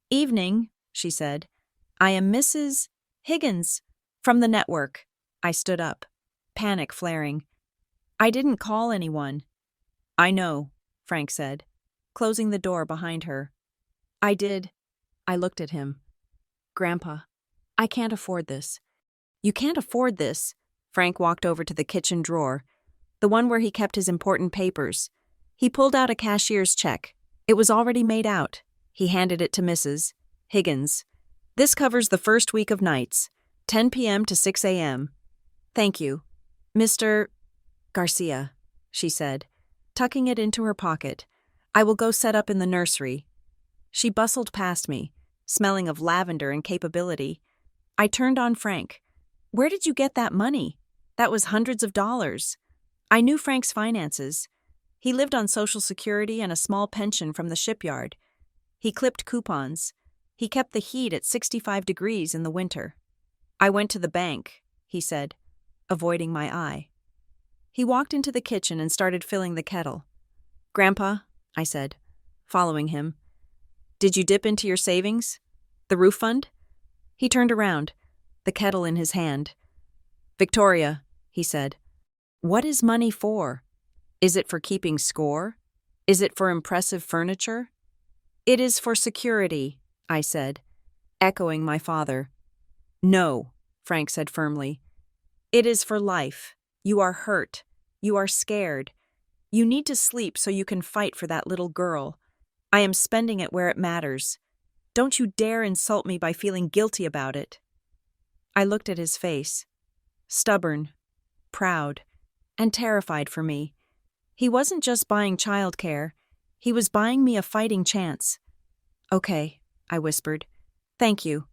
"Evening," she said. "I am Mrs. Higgins, from the network." I stood up, panic flaring. "I didn't call anyone." "I know," Frank said, closing the door behind her. "I did." I looked at him. "Grandpa, I can't afford this." "You can't afford this?" Frank walked over to the kitchen drawer, the one where he kept his important papers. He pulled out a cashier's check. It was already made out. He handed it to Mrs. Higgins. "This covers the first week of nights, 10 p.m. to 6 a.m. "Thank you. Mr. Garcia," she said, tucking it into her pocket. "I will go set up in the nursery." She bustled past me, smelling of lavender and capability. I turned on Frank. "Where did you get that money? That was hundreds of dollars." I knew Frank's finances. He lived on Social Security and a small pension from the shipyard. He clipped coupons. He kept the heat at 65 degrees in the winter. "I went to the bank," he said, avoiding my eye. He walked into the kitchen and started filling the kettle. "Grandpa," I said, following him, "did you dip into your savings? The roof fund?" He turned around, the kettle in his hand. "Victoria," he said, "what is money for? Is it for keeping score? Is it for impressive furniture?" "It is for security," I said, echoing my father. "No," Frank said firmly. "It is for life. You are hurt. You are scared. You need to sleep so you can fight for that little girl. I am spending it where it matters. Don't you dare insult me by feeling guilty about it." I looked at his face. Stubborn, proud, and terrified for me. He wasn't just buying childcare. He was buying me a fighting chance. "Okay," I whispered. "Thank you."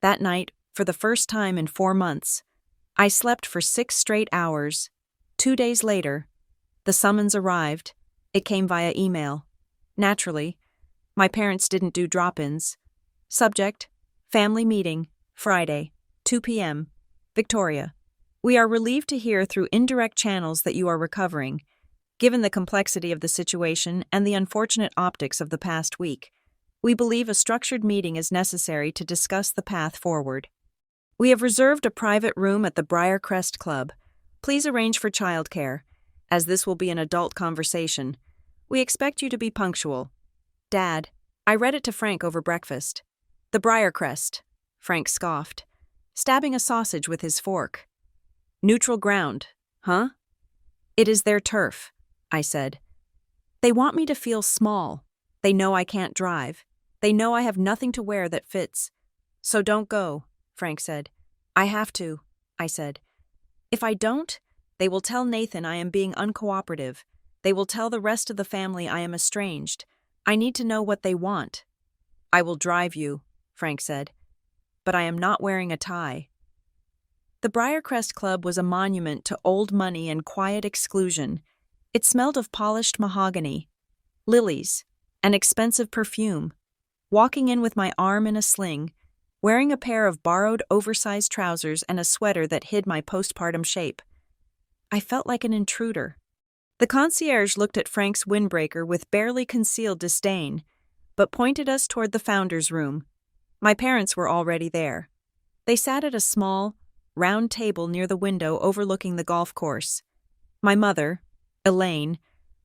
That night, for the first time in 4 months, I slept for 6 straight hours. 2 days later, the summons arrived. It came via email. Naturally, my parents didn't do drop-ins. Subject: family meeting, Friday, 2 p.m. Victoria. "We are relieved to hear through indirect channels that you are recovering. Given the complexity of the situation and the unfortunate optics of the past week, we believe a structured meeting is necessary to discuss the path forward. We have reserved a private room at the Briarcrest Club. Please arrange for childcare, as this will be an adult conversation. We expect you to be punctual." "Dad," I read it to Frank over breakfast. "The Briarcrest," Frank scoffed, stabbing a sausage with his fork. "Neutral ground, huh?" "It is their turf," I said. "They want me to feel small. They know I can't drive. They know I have nothing to wear that fits. So don't go," Frank said. "I have to," I said. "If I don't, they will tell Nathan I am being uncooperative. They will tell the rest of the family I am estranged. I need to know what they want." "I will drive you," Frank said. "But I am not wearing a tie." The Briarcrest Club was a monument to old money and quiet exclusion. It smelled of polished mahogany, lilies, and expensive perfume. Walking in with my arm in a sling, wearing a pair of borrowed oversized trousers and a sweater that hid my postpartum shape, I felt like an intruder. The concierge looked at Frank's windbreaker with barely concealed disdain, but pointed us toward the founder's room. My parents were already there. They sat at a small, round table near the window overlooking the golf course. My mother, Elaine,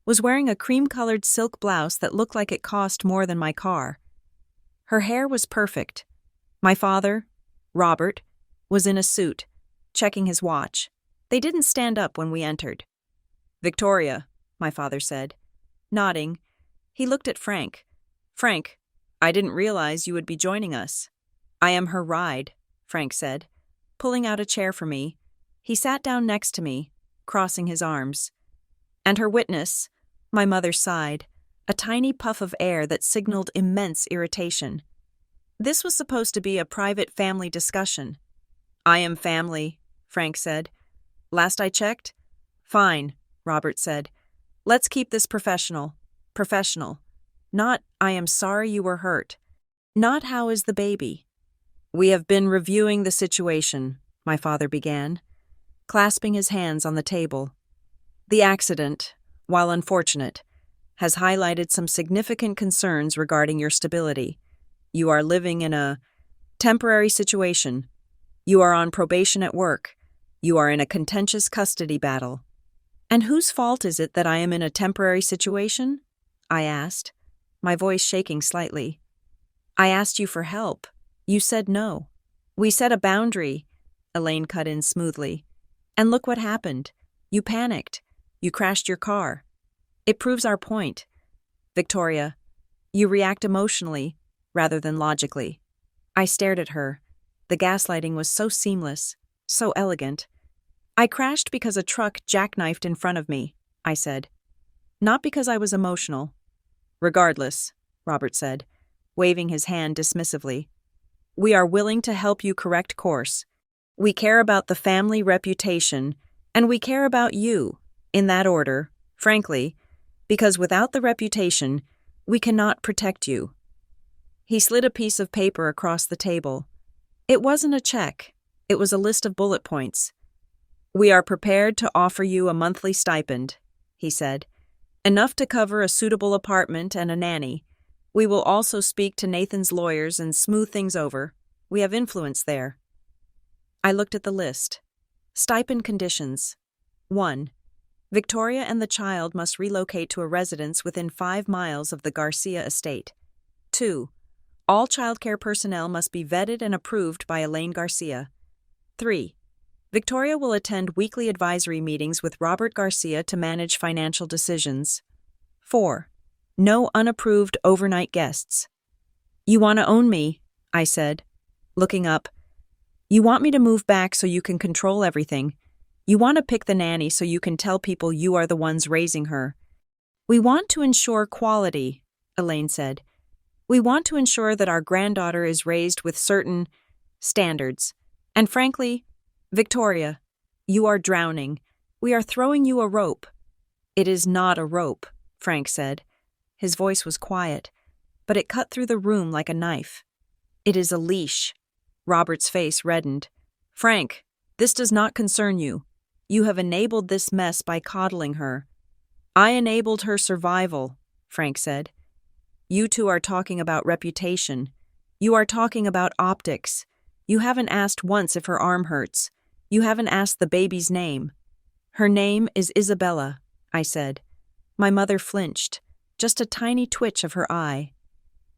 was wearing a cream-colored silk blouse that looked like it cost more than my car. Her hair was perfect. My father, Robert, was in a suit, checking his watch. They didn't stand up when we entered. "Victoria," my father said. Nodding, he looked at Frank. "Frank, I didn't realize you would be joining us." "I am her ride," Frank said, pulling out a chair for me. He sat down next to me, crossing his arms. "And her witness," my mother sighed, a tiny puff of air that signaled immense irritation. This was supposed to be a private family discussion. "I am family," Frank said. "Last I checked?" "Fine," Robert said. "Let's keep this professional. Professional. Not, 'I am sorry you were hurt.' Not, 'How is the baby?'" "We have been reviewing the situation," my father began, clasping his hands on the table. The accident, while unfortunate, has highlighted some significant concerns regarding your stability. You are living in a temporary situation. You are on probation at work. You are in a contentious custody battle. And whose fault is it that I am in a temporary situation? I asked, my voice shaking slightly. I asked you for help. You said no. We set a boundary, Elaine cut in smoothly. And look what happened. You panicked. You crashed your car. It proves our point. Victoria, you react emotionally rather than logically. I stared at her. The gaslighting was so seamless, so elegant. I crashed because a truck jackknifed in front of me, I said. Not because I was emotional. Regardless, Robert said, waving his hand dismissively. We are willing to help you correct course. We care about the family reputation, and we care about you, in that order, frankly, because without the reputation, we cannot protect you. He slid a piece of paper across the table. It wasn't a check. It was a list of bullet points. We are prepared to offer you a monthly stipend, he said, enough to cover a suitable apartment and a nanny. We will also speak to Nathan's lawyers and smooth things over. We have influence there. I looked at the list. Stipend conditions. 1. Victoria and the child must relocate to a residence within 5 miles of the Garcia estate. 2. All childcare personnel must be vetted and approved by Elaine Garcia. 3. Victoria will attend weekly advisory meetings with Robert Garcia to manage financial decisions. 4. No unapproved overnight guests. You want to own me, I said, looking up. You want me to move back so you can control everything. You want to pick the nanny so you can tell people you are the ones raising her. We want to ensure quality, Elaine said. We want to ensure that our granddaughter is raised with certain standards. And frankly, Victoria, you are drowning. We are throwing you a rope. It is not a rope, Frank said. His voice was quiet, but it cut through the room like a knife. It is a leash. Robert's face reddened. Frank, this does not concern you. You have enabled this mess by coddling her. I enabled her survival, Frank said. You two are talking about reputation. You are talking about optics. You haven't asked once if her arm hurts. You haven't asked the baby's name. Her name is Isabella, I said. My mother flinched, just a tiny twitch of her eye.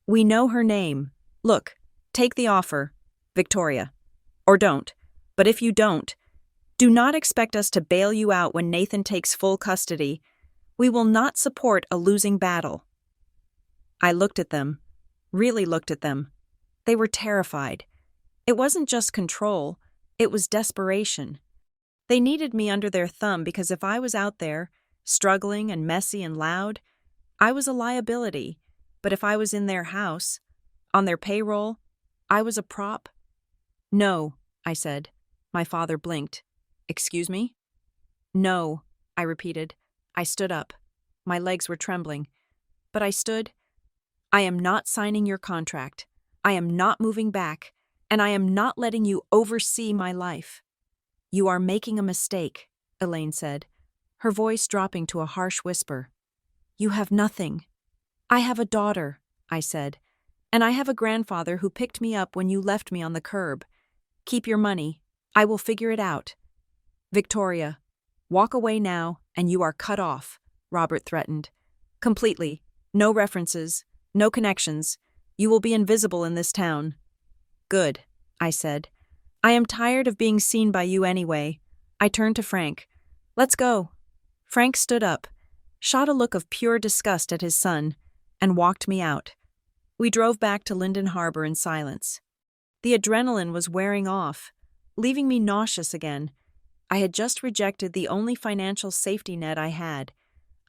We know her name. Look, take the offer, Victoria. Or don't. But if you don't, do not expect us to bail you out when Nathan takes full custody. We will not support a losing battle. I looked at them, really looked at them. They were terrified. It wasn't just control, it was desperation. They needed me under their thumb because if I was out there, struggling and messy and loud, I was a liability. But if I was in their house, on their payroll, I was a prop. No, I said. My father blinked. Excuse me? No, I repeated. I stood up. My legs were trembling. But I stood. I am not signing your contract. I am not moving back. And I am not letting you oversee my life. You are making a mistake, Elaine said, her voice dropping to a harsh whisper. You have nothing. I have a daughter, I said, and I have a grandfather who picked me up when you left me on the curb. Keep your money. I will figure it out. Victoria, walk away now and you are cut off, Robert threatened. Completely. No references. No connections. You will be invisible in this town. Good, I said. I am tired of being seen by you anyway. I turned to Frank. Let's go. Frank stood up, shot a look of pure disgust at his son, and walked me out. We drove back to Linden Harbor in silence. The adrenaline was wearing off, leaving me nauseous again. I had just rejected the only financial safety net I had.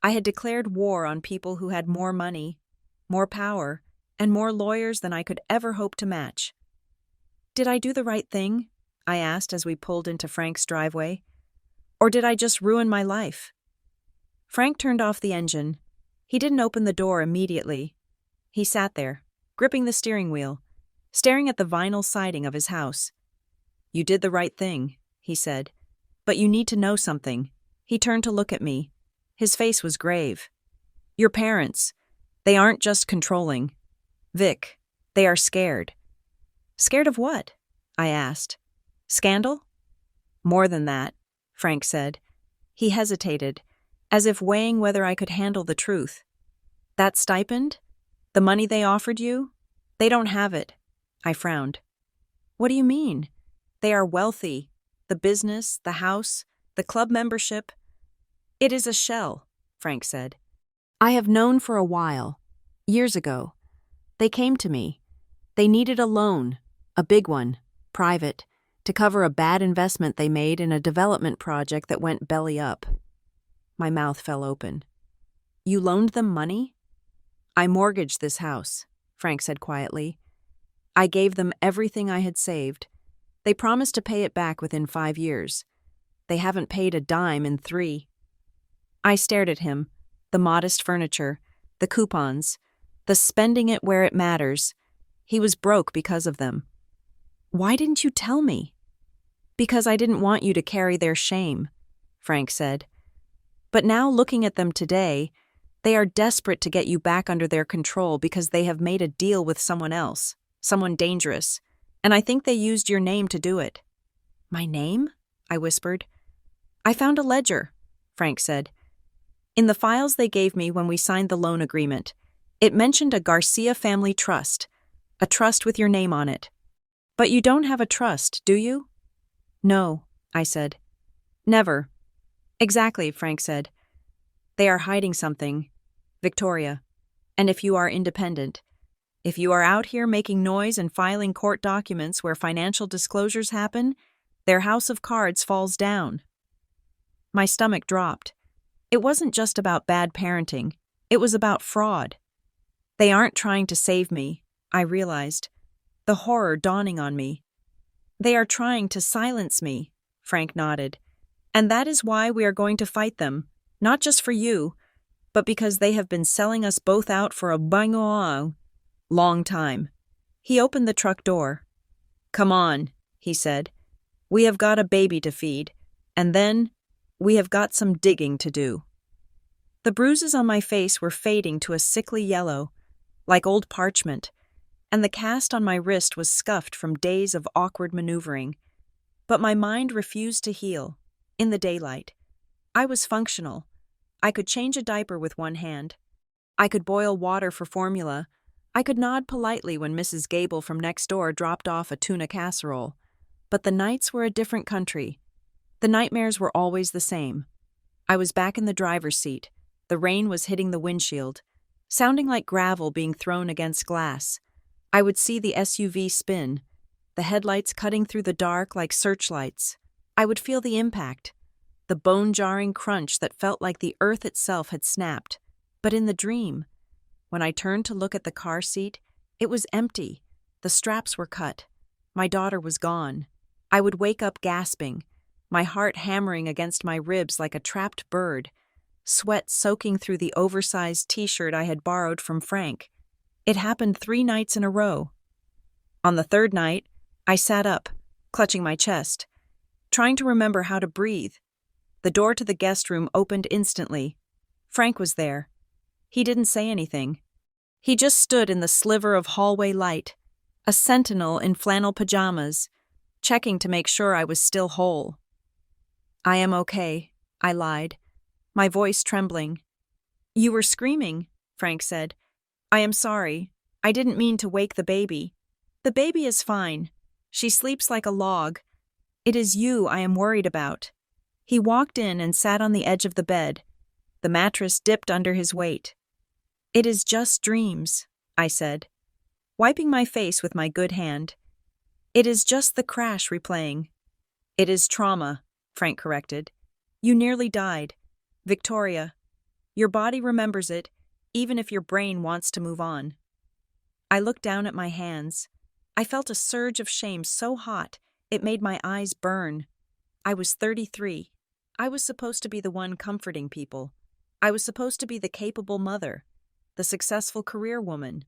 I had declared war on people who had more money, more power, and more lawyers than I could ever hope to match. Did I do the right thing? I asked as we pulled into Frank's driveway. Or did I just ruin my life? Frank turned off the engine. He didn't open the door immediately. He sat there, gripping the steering wheel, staring at the vinyl siding of his house. You did the right thing, he said. But you need to know something. He turned to look at me. His face was grave. Your parents, they aren't just controlling. Vic, they are scared. Scared of what? I asked. Scandal? More than that, Frank said. He hesitated, as if weighing whether I could handle the truth. That stipend? The money they offered you? They don't have it. I frowned. What do you mean? They are wealthy. The business, the house, the club membership. It is a shell, Frank said. I have known for a while. Years ago. They came to me. They needed a loan, a big one, private, to cover a bad investment they made in a development project that went belly up. My mouth fell open. You loaned them money? I mortgaged this house, Frank said quietly. I gave them everything I had saved. They promised to pay it back within 5 years. They haven't paid a dime in 3. I stared at him, the modest furniture, the coupons, the spending it where it matters. He was broke because of them. Why didn't you tell me? Because I didn't want you to carry their shame, Frank said. But now looking at them today, they are desperate to get you back under their control because they have made a deal with someone else, someone dangerous, and I think they used your name to do it. My name? I whispered. I found a ledger, Frank said. In the files they gave me when we signed the loan agreement, it mentioned a Garcia family trust, a trust with your name on it. But you don't have a trust, do you? No, I said. Never. Exactly, Frank said. They are hiding something, Victoria. And if you are independent, if you are out here making noise and filing court documents where financial disclosures happen, their house of cards falls down. My stomach dropped. It wasn't just about bad parenting. It was about fraud. They aren't trying to save me, I realized, the horror dawning on me. They are trying to silence me, Frank nodded. And that is why we are going to fight them, not just for you, but because they have been selling us both out for a long time. He opened the truck door. Come on, he said. We have got a baby to feed, and then we have got some digging to do. The bruises on my face were fading to a sickly yellow, like old parchment, and the cast on my wrist was scuffed from days of awkward maneuvering. But my mind refused to heal. In the daylight, I was functional. I could change a diaper with one hand. I could boil water for formula. I could nod politely when Mrs. Gable from next door dropped off a tuna casserole. But the nights were a different country. The nightmares were always the same. I was back in the driver's seat. The rain was hitting the windshield, sounding like gravel being thrown against glass. I would see the SUV spin, the headlights cutting through the dark like searchlights. I would feel the impact, the bone-jarring crunch that felt like the earth itself had snapped. But in the dream, when I turned to look at the car seat, it was empty. The straps were cut. My daughter was gone. I would wake up gasping, my heart hammering against my ribs like a trapped bird, sweat soaking through the oversized t-shirt I had borrowed from Frank. It happened 3 nights in a row. On the 3rd night, I sat up, clutching my chest, trying to remember how to breathe. The door to the guest room opened instantly. Frank was there. He didn't say anything. He just stood in the sliver of hallway light, a sentinel in flannel pajamas, checking to make sure I was still whole. I am okay, I lied, my voice trembling. You were screaming, Frank said. I am sorry. I didn't mean to wake the baby. The baby is fine. She sleeps like a log. It is you I am worried about. He walked in and sat on the edge of the bed. The mattress dipped under his weight. It is just dreams, I said, wiping my face with my good hand. It is just the crash replaying. It is trauma, Frank corrected. You nearly died. Victoria, your body remembers it, even if your brain wants to move on. I looked down at my hands. I felt a surge of shame so hot, it made my eyes burn. I was 33. I was supposed to be the one comforting people. I was supposed to be the capable mother, the successful career woman.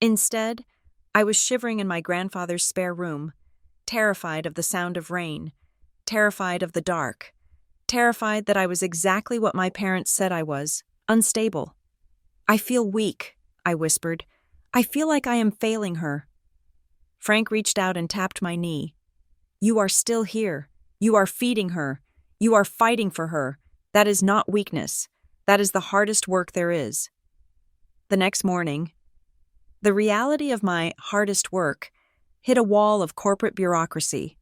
Instead, I was shivering in my grandfather's spare room, terrified of the sound of rain, terrified of the dark, terrified that I was exactly what my parents said I was, unstable. I feel weak, I whispered. I feel like I am failing her. Frank reached out and tapped my knee. You are still here. You are feeding her. You are fighting for her. That is not weakness. That is the hardest work there is. The next morning, the reality of my hardest work hit a wall of corporate bureaucracy.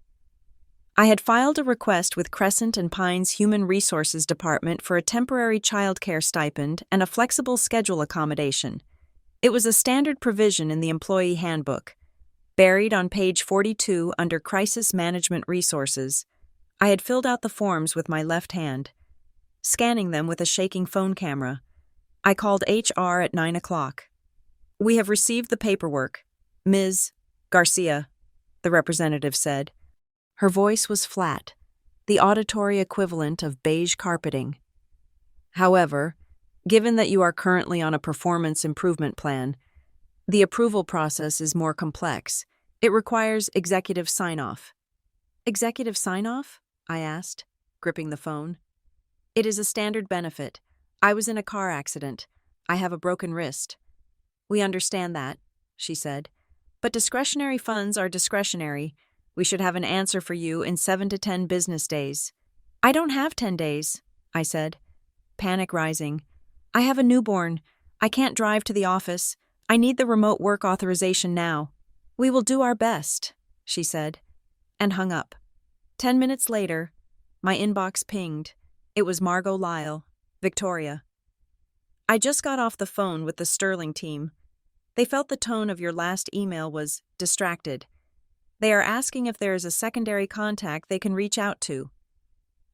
I had filed a request with Crescent and Pine's Human Resources Department for a temporary childcare stipend and a flexible schedule accommodation. It was a standard provision in the employee handbook. Buried on page 42 under Crisis Management Resources, I had filled out the forms with my left hand, scanning them with a shaking phone camera. I called HR at 9 o'clock. We have received the paperwork, Ms. Garcia, the representative said. Her voice was flat, the auditory equivalent of beige carpeting. However, given that you are currently on a performance improvement plan, the approval process is more complex. It requires executive sign-off. Executive sign-off? I asked, gripping the phone. It is a standard benefit. I was in a car accident. I have a broken wrist. We understand that, she said. But discretionary funds are discretionary. We should have an answer for you in 7 to 10 business days. I don't have 10 days, I said, panic rising. I have a newborn. I can't drive to the office. I need the remote work authorization now. We will do our best, she said, and hung up. 10 minutes later, my inbox pinged. It was Margot Lyle, Victoria. I just got off the phone with the Sterling team. They felt the tone of your last email was distracted. They are asking if there is a secondary contact they can reach out to.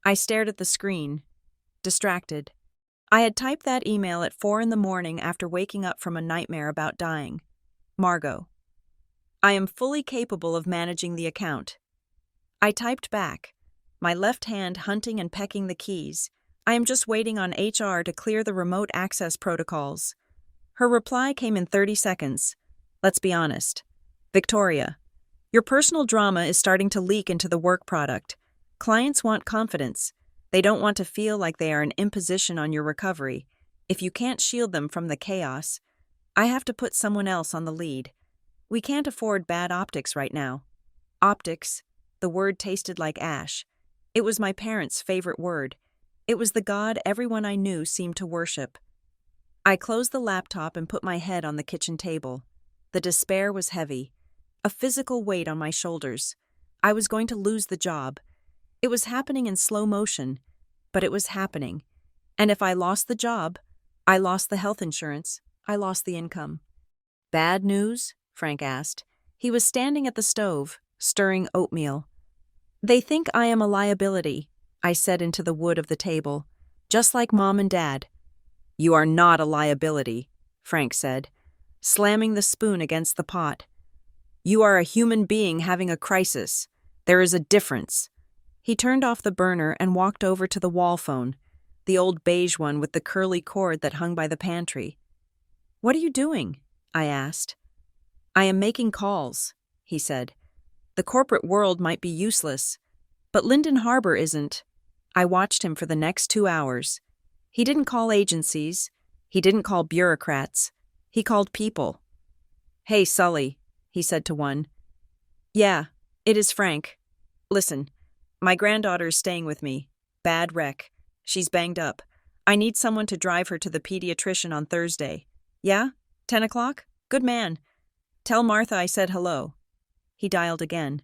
I stared at the screen, distracted. I had typed that email at 4 a.m. after waking up from a nightmare about dying. Margot. I am fully capable of managing the account. I typed back, my left hand hunting and pecking the keys. I am just waiting on HR to clear the remote access protocols. Her reply came in 30 seconds. Let's be honest. Victoria. Your personal drama is starting to leak into the work product. Clients want confidence. They don't want to feel like they are an imposition on your recovery. If you can't shield them from the chaos, I have to put someone else on the lead. We can't afford bad optics right now. Optics, the word tasted like ash. It was my parents' favorite word. It was the god everyone I knew seemed to worship. I closed the laptop and put my head on the kitchen table. The despair was heavy, a physical weight on my shoulders. I was going to lose the job. It was happening in slow motion, but it was happening. And if I lost the job, I lost the health insurance, I lost the income. Bad news? Frank asked. He was standing at the stove, stirring oatmeal. They think I am a liability, I said into the wood of the table, just like Mom and Dad. You are not a liability, Frank said, slamming the spoon against the pot. You are a human being having a crisis. There is a difference. He turned off the burner and walked over to the wall phone, the old beige one with the curly cord that hung by the pantry. What are you doing? I asked. I am making calls, he said. The corporate world might be useless, but Linden Harbor isn't. I watched him for the next 2 hours. He didn't call agencies. He didn't call bureaucrats. He called people. Hey, Sully, he said to one. Yeah, it is Frank. Listen, my granddaughter's staying with me. Bad wreck. She's banged up. I need someone to drive her to the pediatrician on Thursday. Yeah? 10 o'clock? Good man. Tell Martha I said hello. He dialed again.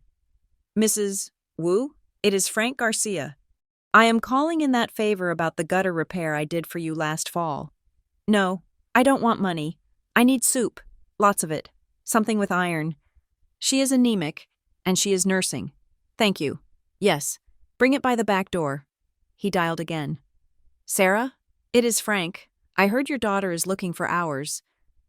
Mrs. Wu? It is Frank Garcia. I am calling in that favor about the gutter repair I did for you last fall. No, I don't want money. I need soup. Lots of it. Something with iron. She is anemic, and she is nursing. Thank you. Yes. Bring it by the back door. He dialed again. Sarah? It is Frank. I heard your daughter is looking for hours.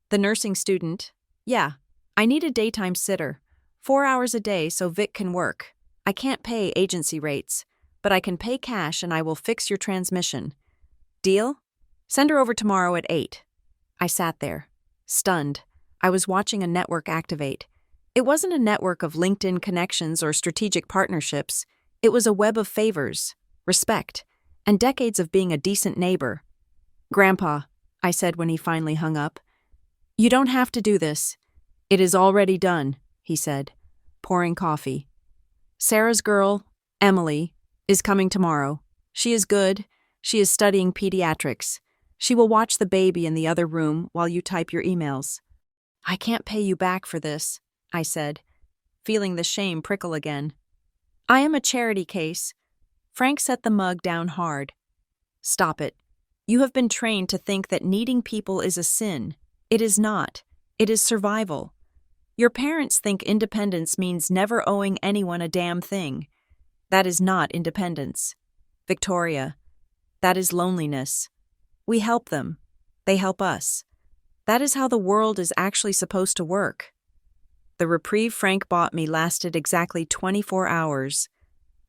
The nursing student? Yeah. I need a daytime sitter. 4 hours a day so Vic can work. I can't pay agency rates, but I can pay cash and I will fix your transmission. Deal? Send her over tomorrow at 8. I sat there, stunned. I was watching a network activate. It wasn't a network of LinkedIn connections or strategic partnerships. It was a web of favors, respect, and decades of being a decent neighbor. "Grandpa," I said when he finally hung up, "you don't have to do this. It is already done," he said, pouring coffee. "Sarah's girl, Emily, is coming tomorrow. She is good. She is studying pediatrics. She will watch the baby in the other room while you type your emails." "I can't pay you back for this," I said, feeling the shame prickle again. "I am a charity case." Frank set the mug down hard. "Stop it. You have been trained to think that needing people is a sin. It is not. It is survival. Your parents think independence means never owing anyone a damn thing. That is not independence. Victoria, that is loneliness. We help them. They help us. That is how the world is actually supposed to work." The reprieve Frank bought me lasted exactly 24 hours.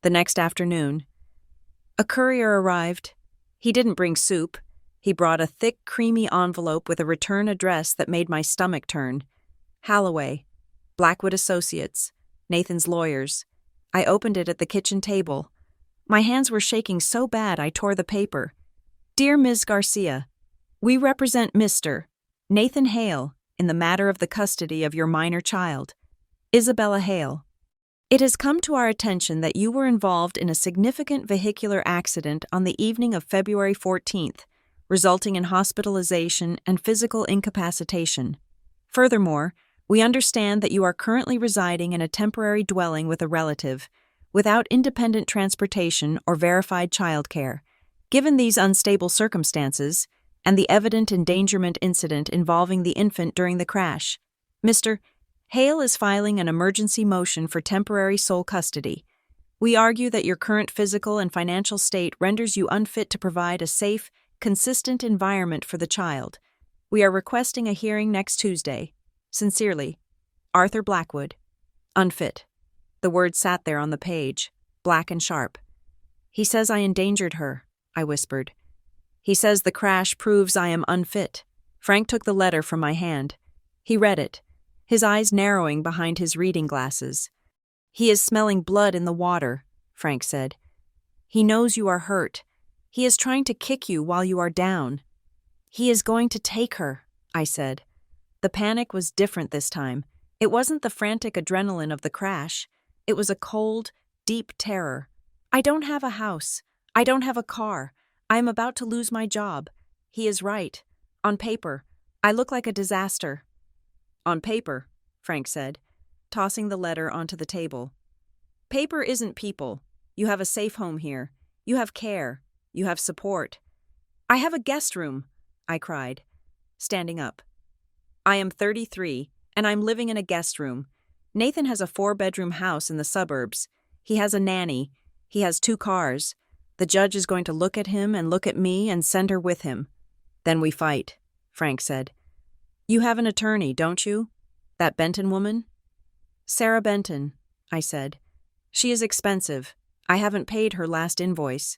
The next afternoon, a courier arrived. He didn't bring soup. He brought a thick, creamy envelope with a return address that made my stomach turn. Holloway, Blackwood Associates, Nathan's lawyers. I opened it at the kitchen table. My hands were shaking so bad I tore the paper. "Dear Ms. Garcia, we represent Mr. Nathan Hale in the matter of the custody of your minor child, Isabella Hale. It has come to our attention that you were involved in a significant vehicular accident on the evening of February 14th, resulting in hospitalization and physical incapacitation. Furthermore, we understand that you are currently residing in a temporary dwelling with a relative, without independent transportation or verified childcare. Given these unstable circumstances, and the evident endangerment incident involving the infant during the crash, Mr. Hale is filing an emergency motion for temporary sole custody. We argue that your current physical and financial state renders you unfit to provide a safe, consistent environment for the child. We are requesting a hearing next Tuesday. Sincerely, Arthur Blackwood. Unfit." The word sat there on the page, black and sharp. "He says I endangered her," I whispered. "He says the crash proves I am unfit." Frank took the letter from my hand. He read it, his eyes narrowing behind his reading glasses. "He is smelling blood in the water," Frank said. "He knows you are hurt. He is trying to kick you while you are down." "He is going to take her," I said. The panic was different this time. It wasn't the frantic adrenaline of the crash. It was a cold, deep terror. "I don't have a house. I don't have a car. I am about to lose my job. He is right. On paper, I look like a disaster." "On paper," Frank said, tossing the letter onto the table. "Paper isn't people. You have a safe home here. You have care. You have support." "I have a guest room," I cried, standing up. "I am 33, and I'm living in a guest room. Nathan has a 4-bedroom house in the suburbs. He has a nanny. He has 2 cars. The judge is going to look at him and look at me and send her with him. Then we fight," Frank said. "You have an attorney, don't you? That Benton woman?" "Sarah Benton," I said. "She is expensive. I haven't paid her last invoice."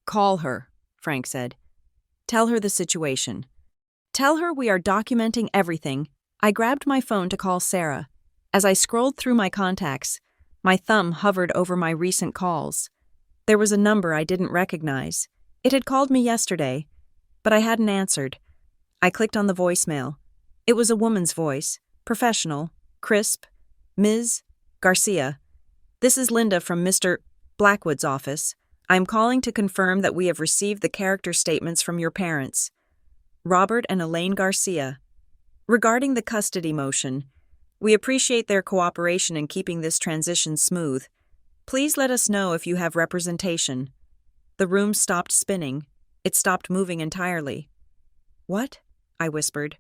"Call her," Frank said. "Tell her the situation. Tell her we are documenting everything." I grabbed my phone to call Sarah. As I scrolled through my contacts, my thumb hovered over my recent calls. There was a number I didn't recognize. It had called me yesterday, but I hadn't answered. I clicked on the voicemail. It was a woman's voice, professional, crisp. "Ms. Garcia, this is Linda from Mr. Blackwood's office. I'm calling to confirm that we have received the character statements from your parents, Robert and Elaine Garcia, regarding the custody motion. We appreciate their cooperation in keeping this transition smooth. Please let us know if you have representation." The room stopped spinning. It stopped moving entirely. "What?" I whispered.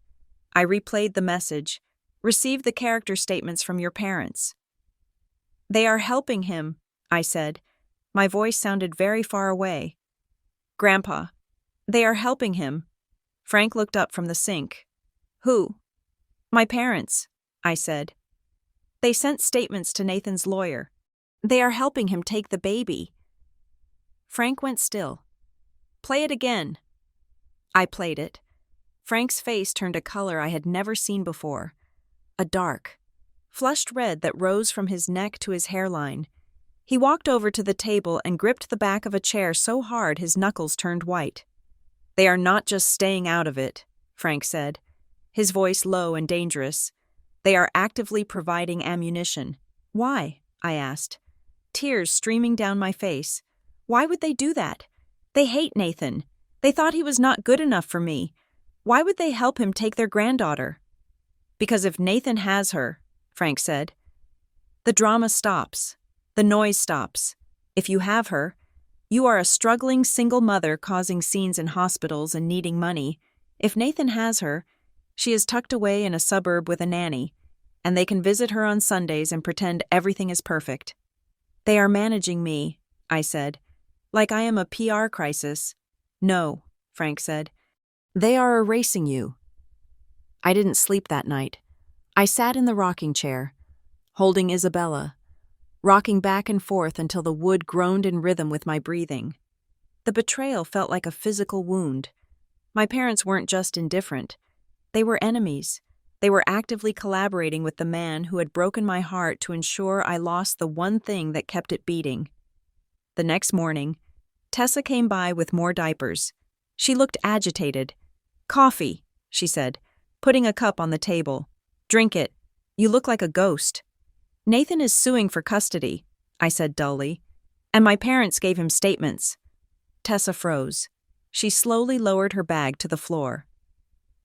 I replayed the message. "Received the character statements from your parents." "They are helping him," I said. My voice sounded very far away. "Grandpa, they are helping him." Frank looked up from the sink. "Who?" "My parents," I said. "They sent statements to Nathan's lawyer. They are helping him take the baby." Frank went still. "Play it again." I played it. Frank's face turned a color I had never seen before. A dark, flushed red that rose from his neck to his hairline. He walked over to the table and gripped the back of a chair so hard his knuckles turned white. "They are not just staying out of it," Frank said, his voice low and dangerous. "They are actively providing ammunition." "Why?" I asked, tears streaming down my face. "Why would they do that? They hate Nathan. They thought he was not good enough for me. Why would they help him take their granddaughter?" "Because if Nathan has her," Frank said, "the drama stops. The noise stops. If you have her, you are a struggling single mother causing scenes in hospitals and needing money. If Nathan has her, she is tucked away in a suburb with a nanny, and they can visit her on Sundays and pretend everything is perfect." "They are managing me," I said, "like I am a PR crisis." "No," Frank said. "They are erasing you." I didn't sleep that night. I sat in the rocking chair, holding Isabella, rocking back and forth until the wood groaned in rhythm with my breathing. The betrayal felt like a physical wound. My parents weren't just indifferent. They were enemies. They were actively collaborating with the man who had broken my heart to ensure I lost the one thing that kept it beating. The next morning, Tessa came by with more diapers. She looked agitated. "Coffee," she said, putting a cup on the table. "Drink it. You look like a ghost." "Nathan is suing for custody," I said dully, "and my parents gave him statements." Tessa froze. She slowly lowered her bag to the floor.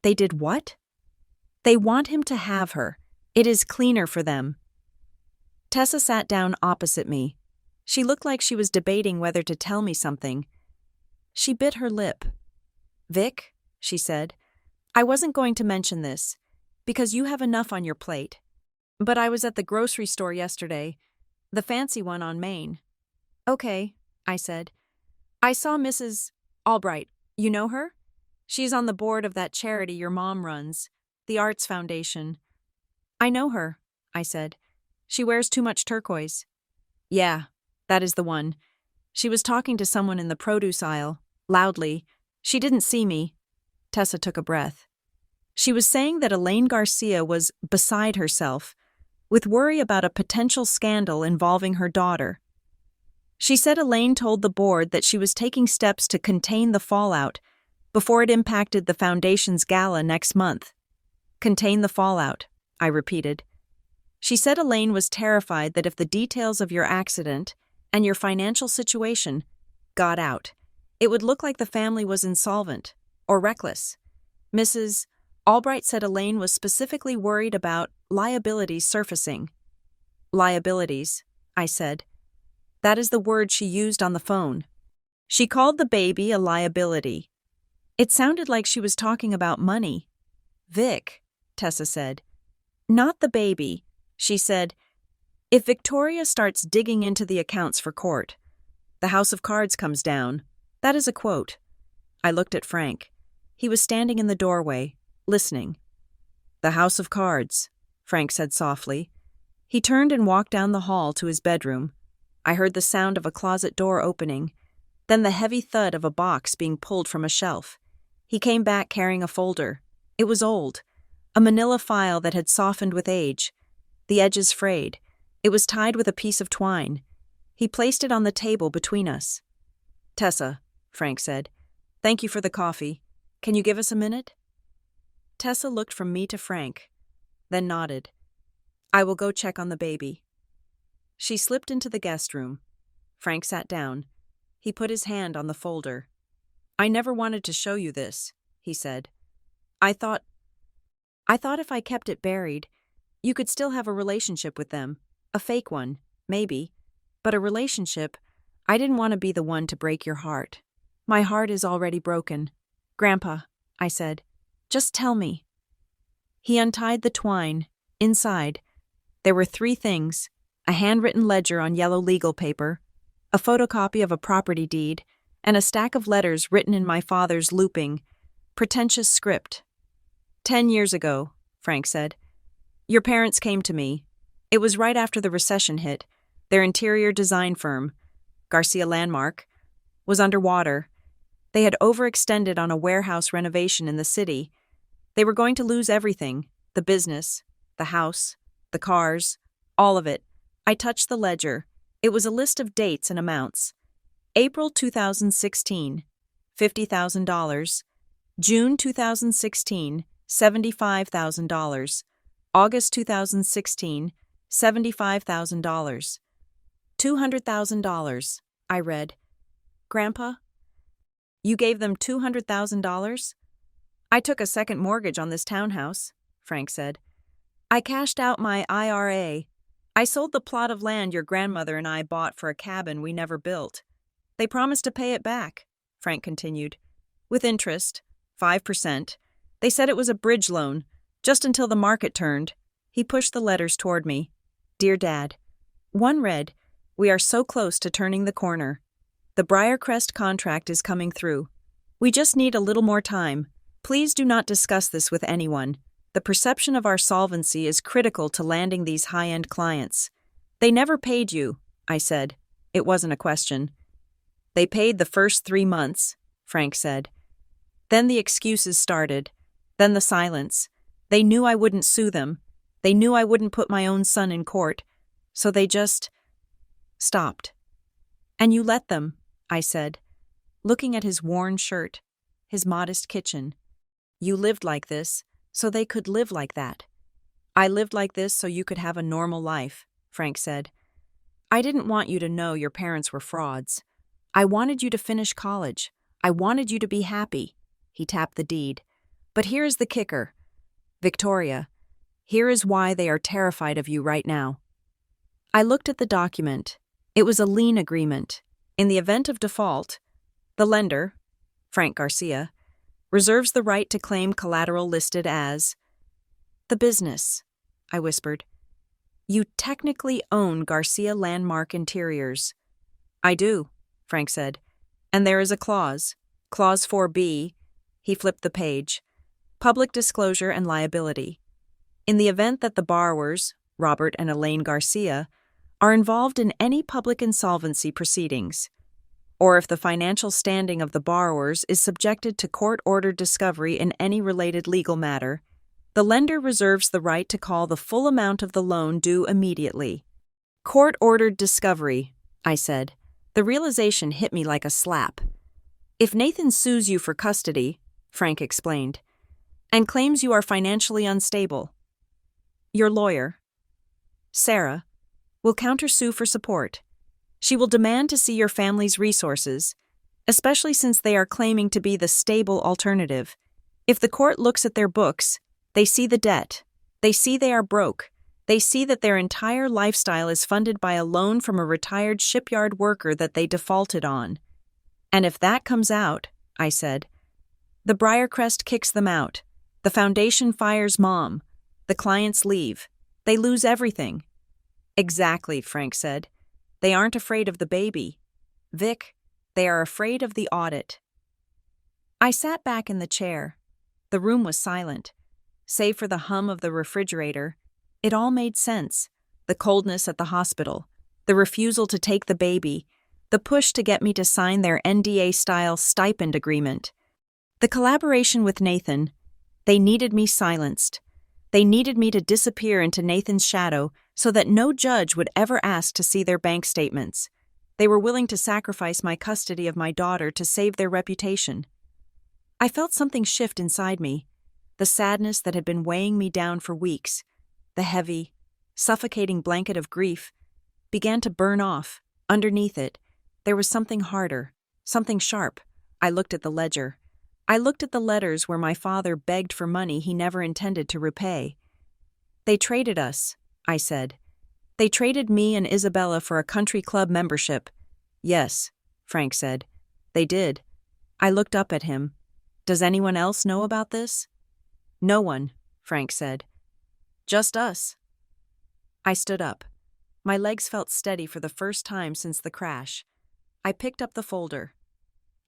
"They did what?" "They want him to have her. It is cleaner for them." Tessa sat down opposite me. She looked like she was debating whether to tell me something. She bit her lip. "Vic," she said, "I wasn't going to mention this, because you have enough on your plate. But I was at the grocery store yesterday, the fancy one on Main." "Okay," I said. "I saw Mrs. Albright. You know her? She's on the board of that charity your mom runs, the Arts Foundation." "I know her," I said. "She wears too much turquoise." "Yeah, that is the one. She was talking to someone in the produce aisle, loudly. She didn't see me." Tessa took a breath. "She was saying that Elaine Garcia was beside herself, with worry about a potential scandal involving her daughter. She said Elaine told the board that she was taking steps to contain the fallout before it impacted the foundation's gala next month." "Contain the fallout," I repeated. "She said Elaine was terrified that if the details of your accident and your financial situation got out, it would look like the family was insolvent or reckless. Mrs. Albright said Elaine was specifically worried about liabilities surfacing." "Liabilities," I said. "That is the word she used on the phone. She called the baby a liability. It sounded like she was talking about money." "Vic," Tessa said. "Not the baby." She said, "If Victoria starts digging into the accounts for court, the house of cards comes down." That is a quote. I looked at Frank. He was standing in the doorway, listening. "The house of cards," Frank said softly. He turned and walked down the hall to his bedroom. I heard the sound of a closet door opening, then the heavy thud of a box being pulled from a shelf. He came back carrying a folder. It was old, a manila file that had softened with age. The edges frayed. It was tied with a piece of twine. He placed it on the table between us. "Tessa," Frank said, "thank you for the coffee. Can you give us a minute?" Tessa looked from me to Frank, then nodded. "I will go check on the baby." She slipped into the guest room. Frank sat down. He put his hand on the folder. "I never wanted to show you this," he said. I thought if I kept it buried, you could still have a relationship with them. A fake one, maybe. But a relationship, I didn't want to be the one to break your heart. My heart is already broken." "Grandpa," I said, "just tell me." He untied the twine. Inside, there were 3 things: a handwritten ledger on yellow legal paper, a photocopy of a property deed, and a stack of letters written in my father's looping, pretentious script. 10 years ago, Frank said. Your parents came to me. It was right after the recession hit. Their interior design firm, Garcia Landmark, was underwater. They had overextended on a warehouse renovation in the city. They were going to lose everything, the business, the house, the cars, all of it. I touched the ledger. It was a list of dates and amounts. April 2016, $50,000. June 2016, $75,000. August 2016, $75,000. $200,000, I read. Grandpa? You gave them $200,000? I took a second mortgage on this townhouse, Frank said. I cashed out my IRA. I sold the plot of land your grandmother and I bought for a cabin we never built. They promised to pay it back, Frank continued. With interest, 5%. They said it was a bridge loan, just until the market turned. He pushed the letters toward me. Dear Dad. One read, We are so close to turning the corner. The Briarcrest contract is coming through. We just need a little more time. Please do not discuss this with anyone. The perception of our solvency is critical to landing these high-end clients. They never paid you, I said. It wasn't a question. They paid the first 3 months, Frank said. Then the excuses started. Then the silence. They knew I wouldn't sue them. They knew I wouldn't put my own son in court. So they just stopped. And you let them, I said, looking at his worn shirt, his modest kitchen. You lived like this, so they could live like that. I lived like this so you could have a normal life, Frank said. I didn't want you to know your parents were frauds. I wanted you to finish college. I wanted you to be happy. He tapped the deed. But here is the kicker. Victoria, here is why they are terrified of you right now. I looked at the document. It was a lien agreement. In the event of default, the lender, Frank Garcia, reserves the right to claim collateral listed as the business, I whispered. You technically own Garcia Landmark Interiors. I do, Frank said. And there is a clause, Clause 4B, he flipped the page, public disclosure and liability. In the event that the borrowers, Robert and Elaine Garcia, are involved in any public insolvency proceedings, or if the financial standing of the borrowers is subjected to court-ordered discovery in any related legal matter, the lender reserves the right to call the full amount of the loan due immediately. Court-ordered discovery, I said. The realization hit me like a slap. If Nathan sues you for custody, Frank explained, and claims you are financially unstable, your lawyer, Sarah, will countersue for support. She will demand to see your family's resources, especially since they are claiming to be the stable alternative. If the court looks at their books, they see the debt. They see they are broke. They see that their entire lifestyle is funded by a loan from a retired shipyard worker that they defaulted on. And if that comes out, I said, the Briarcrest kicks them out. The foundation fires Mom. The clients leave. They lose everything. Exactly, Frank said. They aren't afraid of the baby. Vic, they are afraid of the audit. I sat back in the chair. The room was silent. Save for the hum of the refrigerator, it all made sense. The coldness at the hospital, the refusal to take the baby, the push to get me to sign their NDA-style stipend agreement. The collaboration with Nathan. They needed me silenced. They needed me to disappear into Nathan's shadow so that no judge would ever ask to see their bank statements. They were willing to sacrifice my custody of my daughter to save their reputation. I felt something shift inside me. The sadness that had been weighing me down for weeks, the heavy, suffocating blanket of grief, began to burn off. Underneath it, there was something harder, something sharp. I looked at the ledger. I looked at the letters where my father begged for money he never intended to repay. They traded us, I said. They traded me and Isabella for a country club membership. Yes, Frank said. They did. I looked up at him. Does anyone else know about this? No one, Frank said. Just us. I stood up. My legs felt steady for the first time since the crash. I picked up the folder.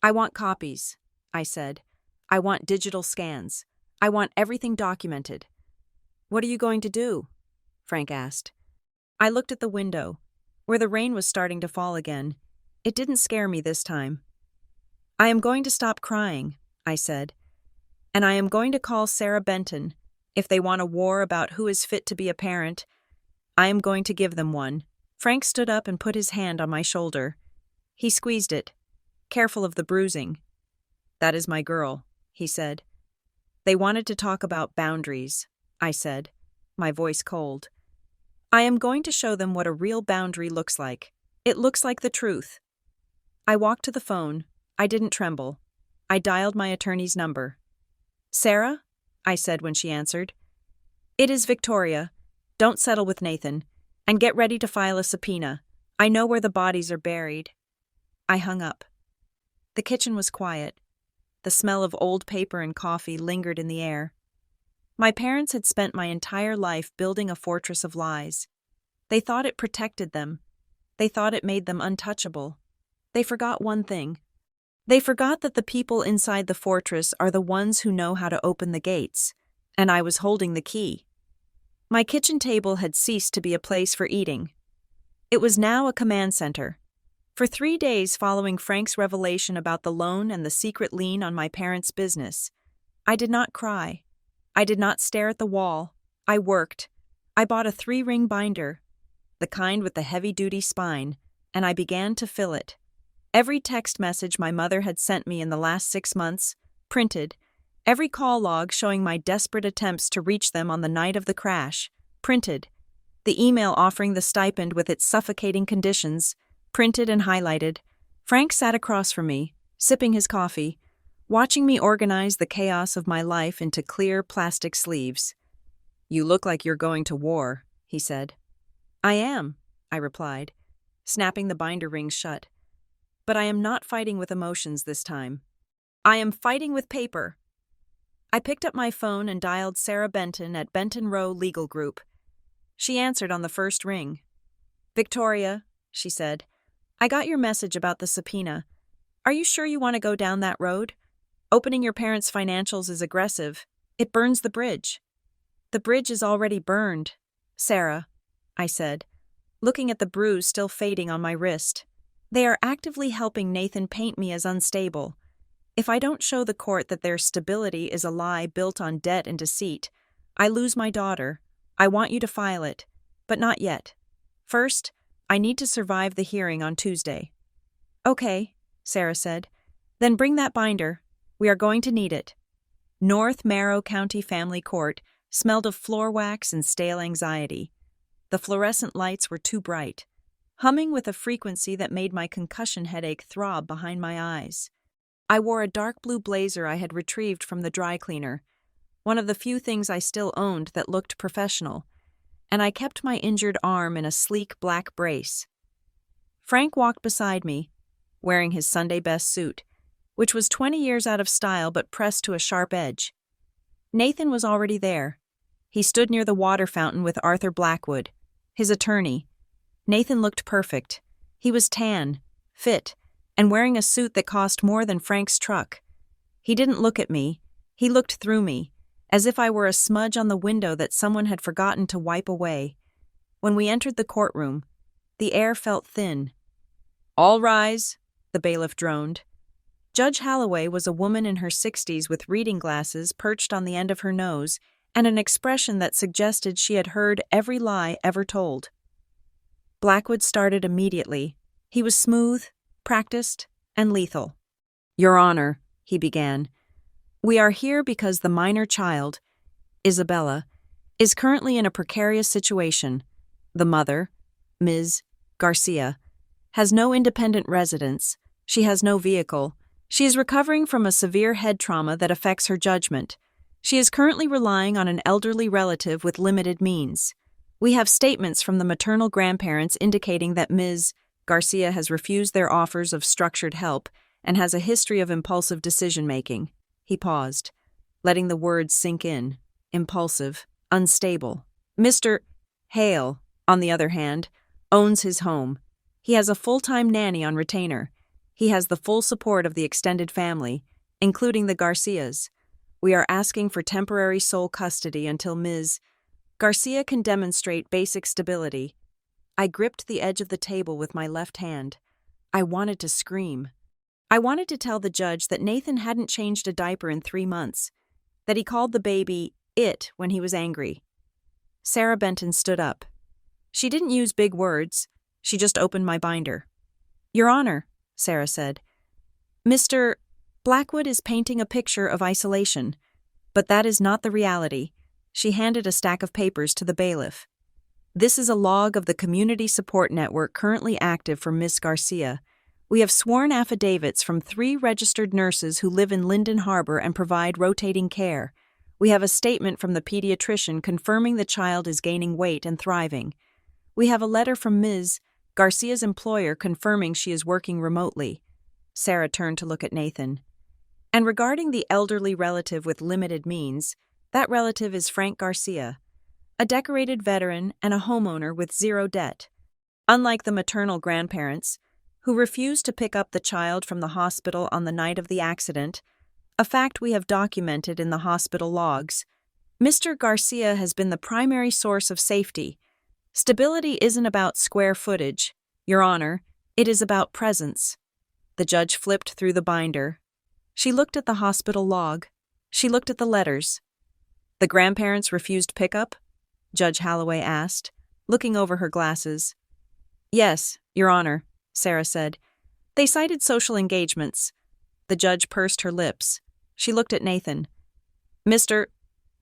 I want copies, I said. I want digital scans. I want everything documented. What are you going to do? Frank asked. I looked at the window, where the rain was starting to fall again. It didn't scare me this time. I am going to stop crying, I said. And I am going to call Sarah Benton. If they want a war about who is fit to be a parent, I am going to give them one. Frank stood up and put his hand on my shoulder. He squeezed it, careful of the bruising. "That is my girl," he said. "They wanted to talk about boundaries," I said, my voice cold. "I am going to show them what a real boundary looks like. It looks like the truth." I walked to the phone. I didn't tremble. I dialed my attorney's number. "Sarah?" I said when she answered. "It is Victoria. Don't settle with Nathan. And get ready to file a subpoena. I know where the bodies are buried." I hung up. The kitchen was quiet. The smell of old paper and coffee lingered in the air. My parents had spent my entire life building a fortress of lies. They thought it protected them. They thought it made them untouchable. They forgot one thing. They forgot that the people inside the fortress are the ones who know how to open the gates, and I was holding the key. My kitchen table had ceased to be a place for eating. It was now a command center. For 3 days following Frank's revelation about the loan and the secret lien on my parents' business, I did not cry. I did not stare at the wall. I worked. I bought a 3-ring binder, the kind with the heavy-duty spine, and I began to fill it. Every text message my mother had sent me in the last 6 months, printed. Every call log showing my desperate attempts to reach them on the night of the crash, printed. The email offering the stipend with its suffocating conditions, printed and highlighted. Frank sat across from me, sipping his coffee, watching me organize the chaos of my life into clear plastic sleeves. "You look like you're going to war," he said. "I am," I replied, snapping the binder rings shut. "But I am not fighting with emotions this time. I am fighting with paper." I picked up my phone and dialed Sarah Benton at Benton Row Legal Group. She answered on the first ring. "Victoria," she said, "I got your message about the subpoena. Are you sure you want to go down that road? Opening your parents' financials is aggressive. It burns the bridge." "The bridge is already burned, Sarah," I said, looking at the bruise still fading on my wrist. "They are actively helping Nathan paint me as unstable. If I don't show the court that their stability is a lie built on debt and deceit, I lose my daughter. I want you to file it, but not yet. First, I need to survive the hearing on Tuesday." "Okay," Sarah said. "Then bring that binder. We are going to need it." North Marrow County Family Court smelled of floor wax and stale anxiety. The fluorescent lights were too bright, humming with a frequency that made my concussion headache throb behind my eyes. I wore a dark blue blazer I had retrieved from the dry cleaner, one of the few things I still owned that looked professional, and I kept my injured arm in a sleek black brace. Frank walked beside me, wearing his Sunday best suit, which was 20 years out of style but pressed to a sharp edge. Nathan was already there. He stood near the water fountain with Arthur Blackwood, his attorney. Nathan looked perfect. He was tan, fit, and wearing a suit that cost more than Frank's truck. He didn't look at me. He looked through me, as if I were a smudge on the window that someone had forgotten to wipe away. When we entered the courtroom, the air felt thin. "All rise," the bailiff droned. Judge Holloway was a woman in her 60s with reading glasses perched on the end of her nose and an expression that suggested she had heard every lie ever told. Blackwood started immediately. He was smooth, practiced, and lethal. "Your Honor," he began, "we are here because the minor child, Isabella, is currently in a precarious situation. The mother, Ms. Garcia, has no independent residence. She has no vehicle. She is recovering from a severe head trauma that affects her judgment. She is currently relying on an elderly relative with limited means. We have statements from the maternal grandparents indicating that Ms. Garcia has refused their offers of structured help and has a history of impulsive decision-making." He paused, letting the words sink in. Impulsive, unstable. Mr. Hale, on the other hand, owns his home. He has a full-time nanny on retainer. He has the full support of the extended family, including the Garcias. We are asking for temporary sole custody until Ms. Garcia can demonstrate basic stability. I gripped the edge of the table with my left hand. I wanted to scream. I wanted to tell the judge that Nathan hadn't changed a diaper in 3 months, that he called the baby it when he was angry. Sarah Benton stood up. She didn't use big words. She just opened my binder. Your Honor, Sarah said, Mr. Blackwood is painting a picture of isolation, but that is not the reality. She handed a stack of papers to the bailiff. This is a log of the community support network currently active for Miss Garcia. We have sworn affidavits from 3 registered nurses who live in Linden Harbor and provide rotating care. We have a statement from the pediatrician confirming the child is gaining weight and thriving. We have a letter from Ms. Garcia's employer confirming she is working remotely. Sarah turned to look at Nathan. And regarding the elderly relative with limited means, that relative is Frank Garcia, a decorated veteran and a homeowner with 0 debt. Unlike the maternal grandparents, who refused to pick up the child from the hospital on the night of the accident, a fact we have documented in the hospital logs, Mr. Garcia has been the primary source of safety. Stability isn't about square footage, Your Honor, it is about presence. The judge flipped through the binder. She looked at the hospital log. She looked at the letters. The grandparents refused pickup? Judge Holloway asked, looking over her glasses. Yes, Your Honor, Sarah said. They cited social engagements. The judge pursed her lips. She looked at Nathan. Mr.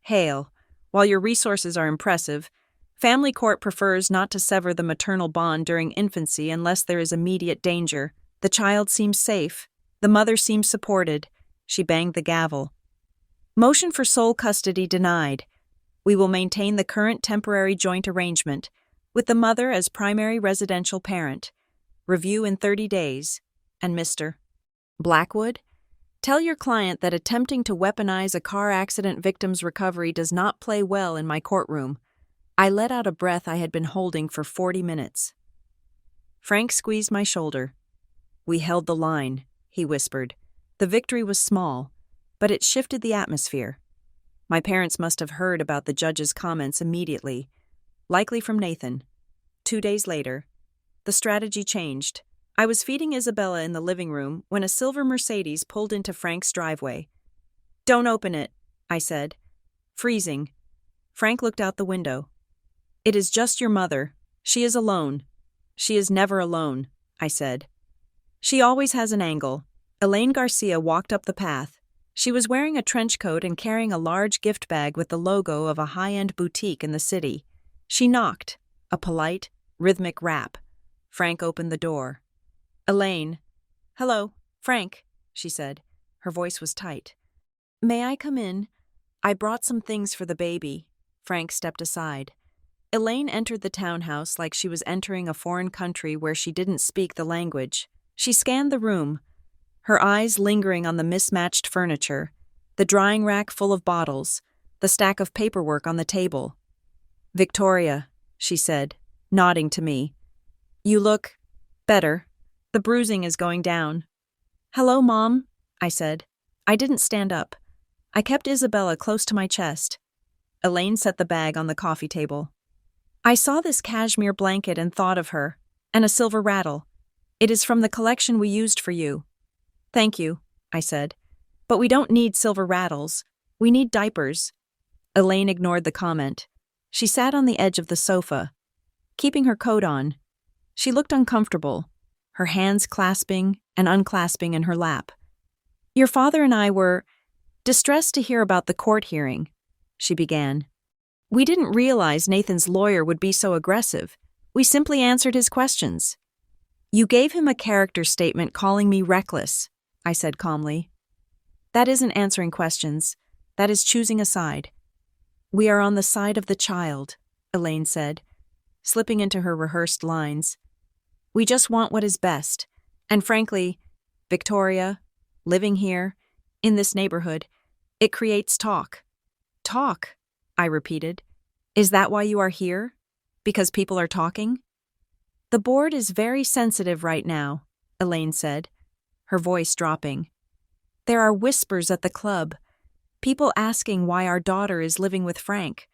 Hale, while your resources are impressive, family court prefers not to sever the maternal bond during infancy unless there is immediate danger. The child seems safe. The mother seems supported. She banged the gavel. Motion for sole custody denied. We will maintain the current temporary joint arrangement, with the mother as primary residential parent. Review in 30 days. And Mr. Blackwood, tell your client that attempting to weaponize a car accident victim's recovery does not play well in my courtroom. I let out a breath I had been holding for 40 minutes. Frank squeezed my shoulder. We held the line, he whispered. The victory was small, but it shifted the atmosphere. My parents must have heard about the judge's comments immediately, likely from Nathan. 2 days later, the strategy changed. I was feeding Isabella in the living room when a silver Mercedes pulled into Frank's driveway. Don't open it, I said. Freezing. Frank looked out the window. It is just your mother. She is alone. She is never alone, I said. She always has an angle. Elaine Garcia walked up the path. She was wearing a trench coat and carrying a large gift bag with the logo of a high-end boutique in the city. She knocked. A polite, rhythmic rap. Frank opened the door. Elaine. Hello, Frank, she said. Her voice was tight. May I come in? I brought some things for the baby. Frank stepped aside. Elaine entered the townhouse like she was entering a foreign country where she didn't speak the language. She scanned the room, her eyes lingering on the mismatched furniture, the drying rack full of bottles, the stack of paperwork on the table. Victoria, she said, nodding to me. You look better. The bruising is going down. Hello, Mom, I said. I didn't stand up. I kept Isabella close to my chest. Elaine set the bag on the coffee table. I saw this cashmere blanket and thought of her, and a silver rattle. It is from the collection we used for you. Thank you, I said. But we don't need silver rattles. We need diapers. Elaine ignored the comment. She sat on the edge of the sofa, keeping her coat on. She looked uncomfortable, her hands clasping and unclasping in her lap. Your father and I were distressed to hear about the court hearing, she began. We didn't realize Nathan's lawyer would be so aggressive. We simply answered his questions. You gave him a character statement calling me reckless, I said calmly. That isn't answering questions. That is choosing a side. We are on the side of the child, Elaine said, slipping into her rehearsed lines. We just want what is best. And frankly, Victoria, living here, in this neighborhood, it creates talk. Talk, I repeated. Is that why you are here? Because people are talking? The board is very sensitive right now, Elaine said, her voice dropping. There are whispers at the club, people asking why our daughter is living with Frank,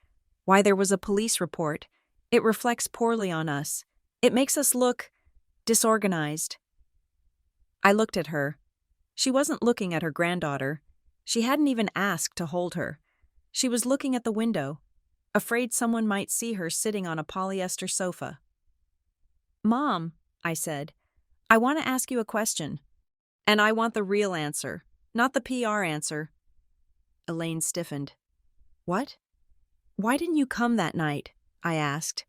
why there was a police report. It reflects poorly on us. It makes us look disorganized. I looked at her. She wasn't looking at her granddaughter. She hadn't even asked to hold her. She was looking at the window, afraid someone might see her sitting on a polyester sofa. Mom, I said, I want to ask you a question. And I want the real answer, not the PR answer. Elaine stiffened. What? Why didn't you come that night? I asked.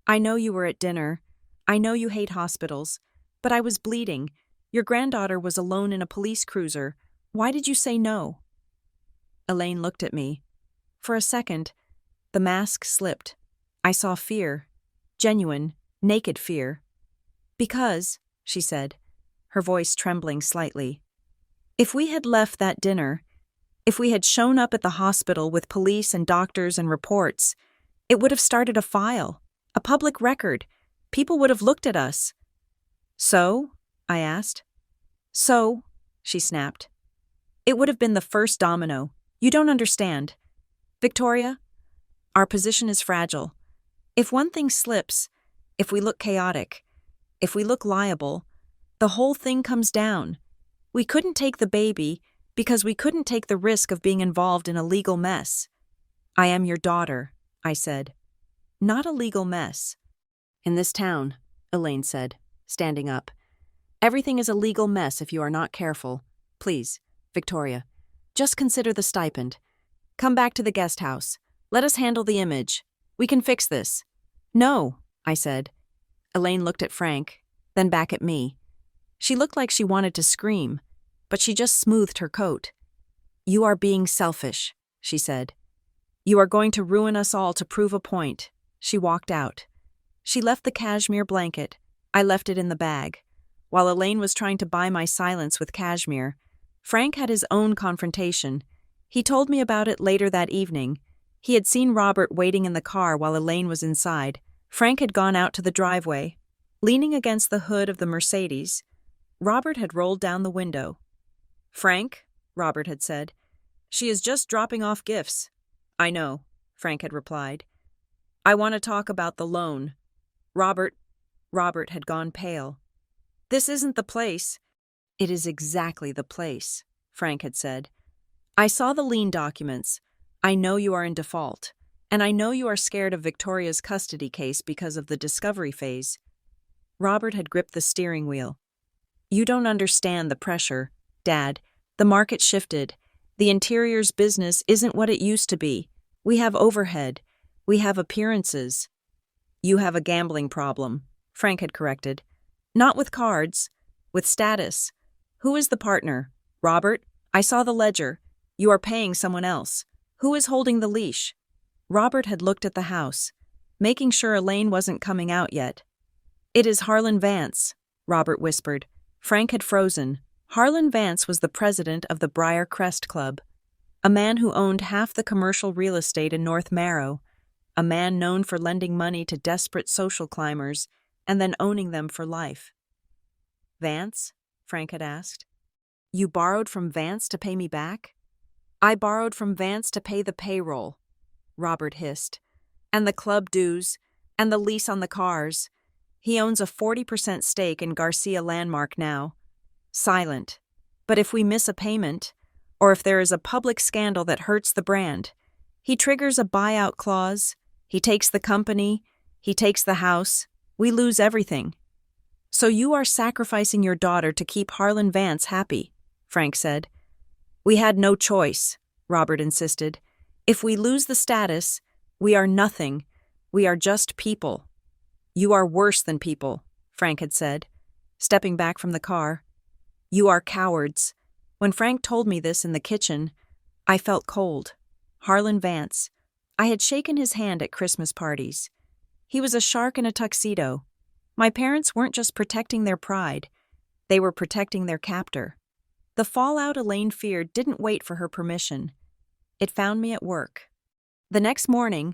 I know you were at dinner. I know you hate hospitals. But I was bleeding. Your granddaughter was alone in a police cruiser. Why did you say no? Elaine looked at me. For a second, the mask slipped. I saw fear. Genuine, naked fear. Because, she said, her voice trembling slightly, if we had left that dinner, if we had shown up at the hospital with police and doctors and reports, it would have started a file, a public record. People would have looked at us. So? I asked. So, she snapped. It would have been the first domino. You don't understand. Victoria, our position is fragile. If one thing slips, if we look chaotic, if we look liable, the whole thing comes down. We couldn't take the baby because we couldn't take the risk of being involved in a legal mess. I am your daughter, I said. Not a legal mess. In this town, Elaine said, standing up. Everything is a legal mess if you are not careful. Please, Victoria, just consider the stipend. Come back to the guest house. Let us handle the image. We can fix this. No, I said. Elaine looked at Frank, then back at me. She looked like she wanted to scream, but she just smoothed her coat. You are being selfish, she said. You are going to ruin us all to prove a point. She walked out. She left the cashmere blanket. I left it in the bag. While Elaine was trying to buy my silence with cashmere, Frank had his own confrontation. He told me about it later that evening. He had seen Robert waiting in the car while Elaine was inside. Frank had gone out to the driveway. Leaning against the hood of the Mercedes, Robert had rolled down the window. Frank, Robert had said, she is just dropping off gifts. I know, Frank had replied. I want to talk about the loan. Robert had gone pale. This isn't the place. It is exactly the place, Frank had said. I saw the lien documents. I know you are in default, and I know you are scared of Victoria's custody case because of the discovery phase. Robert had gripped the steering wheel. You don't understand the pressure, Dad. The market shifted. The interiors business isn't what it used to be. We have overhead. We have appearances. You have a gambling problem, Frank had corrected. Not with cards, with status. Who is the partner? Robert? I saw the ledger. You are paying someone else. Who is holding the leash? Robert had looked at the house, making sure Elaine wasn't coming out yet. It is Harlan Vance, Robert whispered. Frank had frozen. Harlan Vance was the president of the Briar Crest Club, a man who owned half the commercial real estate in North Marrow, a man known for lending money to desperate social climbers and then owning them for life. Vance? Frank had asked. You borrowed from Vance to pay me back? I borrowed from Vance to pay the payroll, Robert hissed, and the club dues, and the lease on the cars. He owns a 40% stake in Garcia Landmark now. Silent. But if we miss a payment, or if there is a public scandal that hurts the brand, he triggers a buyout clause, he takes the company, he takes the house, we lose everything. So you are sacrificing your daughter to keep Harlan Vance happy, Frank said. We had no choice, Robert insisted. If we lose the status, we are nothing. We are just people. You are worse than people, Frank had said, stepping back from the car. You are cowards. When Frank told me this in the kitchen, I felt cold. Harlan Vance. I had shaken his hand at Christmas parties. He was a shark in a tuxedo. My parents weren't just protecting their pride. They were protecting their captor. The fallout Elaine feared didn't wait for her permission. It found me at work. The next morning,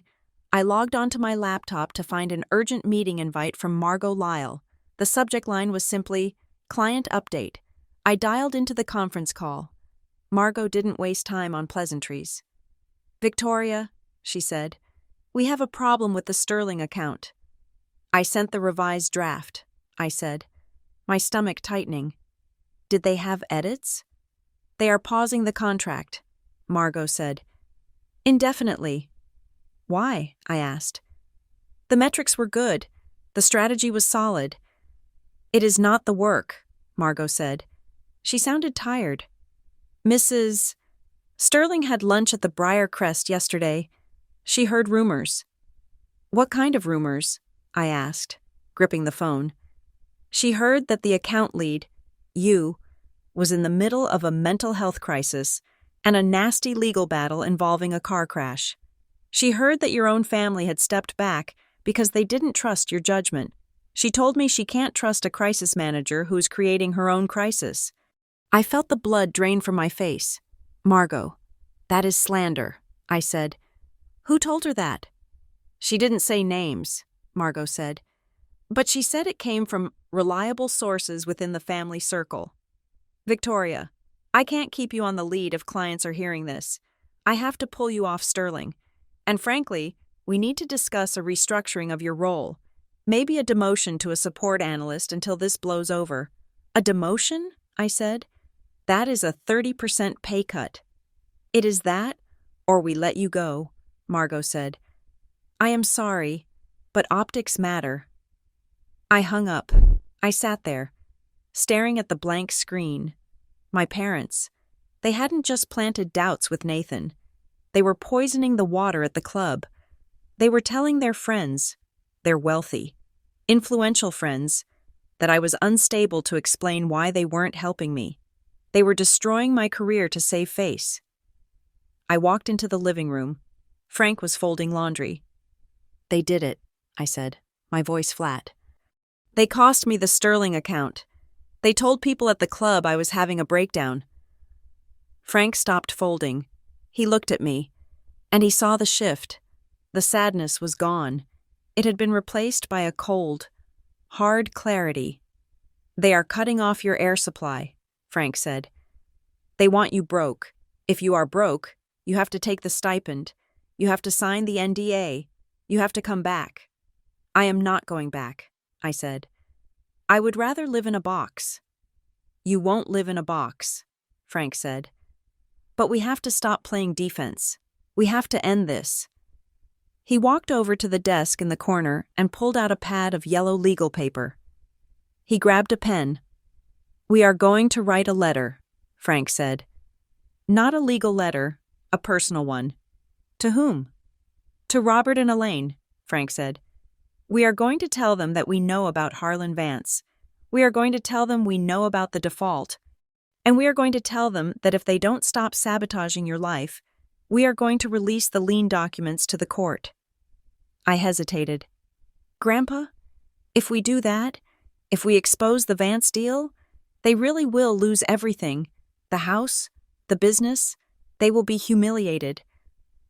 I logged onto my laptop to find an urgent meeting invite from Margot Lyle. The subject line was simply, Client Update. I dialed into the conference call. Margot didn't waste time on pleasantries. Victoria, she said, we have a problem with the Sterling account. I sent the revised draft, I said, my stomach tightening. Did they have edits? They are pausing the contract, Margot said. Indefinitely. Why? I asked. The metrics were good. The strategy was solid. "It is not the work," Margot said. She sounded tired. "Mrs. Sterling had lunch at the Briarcrest yesterday. She heard rumors." "What kind of rumors?" I asked, gripping the phone. "She heard that the account lead, you, was in the middle of a mental health crisis and a nasty legal battle involving a car crash. She heard that your own family had stepped back because they didn't trust your judgment. She told me she can't trust a crisis manager who's creating her own crisis." I felt the blood drain from my face. "Margot, that is slander," I said. "Who told her that?" "She didn't say names," Margot said. "But she said it came from reliable sources within the family circle." "Victoria, I can't keep you on the lead if clients are hearing this. I have to pull you off Sterling. And frankly, we need to discuss a restructuring of your role. Maybe a demotion to a support analyst until this blows over." "A demotion?" I said. "That is a 30% pay cut." "It is that, or we let you go," Margot said. "I am sorry, but optics matter." I hung up. I sat there, staring at the blank screen. My parents. They hadn't just planted doubts with Nathan. They were poisoning the water at the club. They were telling their friends, their wealthy, influential friends, that I was unstable to explain why they weren't helping me. They were destroying my career to save face. I walked into the living room. Frank was folding laundry. "They did it," I said, my voice flat. "They cost me the Sterling account. They told people at the club I was having a breakdown." Frank stopped folding. He looked at me, and he saw the shift. The sadness was gone. It had been replaced by a cold, hard clarity. "They are cutting off your air supply," Frank said. "They want you broke. If you are broke, you have to take the stipend. You have to sign the NDA. You have to come back." "I am not going back," I said. "I would rather live in a box." "You won't live in a box," Frank said. "But we have to stop playing defense. We have to end this." He walked over to the desk in the corner and pulled out a pad of yellow legal paper. He grabbed a pen. "We are going to write a letter," Frank said. "Not a legal letter, a personal one." "To whom?" "To Robert and Elaine," Frank said. "We are going to tell them that we know about Harlan Vance. We are going to tell them we know about the default. And we are going to tell them that if they don't stop sabotaging your life, we are going to release the lien documents to the court." I hesitated. "Grandpa, if we do that, if we expose the Vance deal, they really will lose everything. The house, the business, they will be humiliated."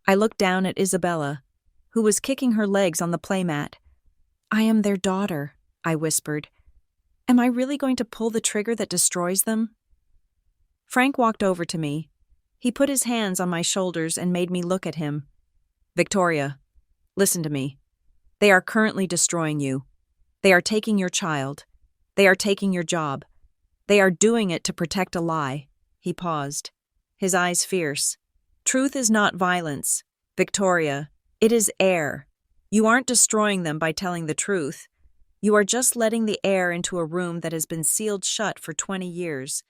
I looked down at Isabella, who was kicking her legs on the playmat. "I am their daughter," I whispered. "Am I really going to pull the trigger that destroys them?" Frank walked over to me. He put his hands on my shoulders and made me look at him. "Victoria, listen to me. They are currently destroying you. They are taking your child. They are taking your job. They are doing it to protect a lie." He paused, his eyes fierce. "Truth is not violence, Victoria. It is air. You aren't destroying them by telling the truth. You are just letting the air into a room that has been sealed shut for 20 years.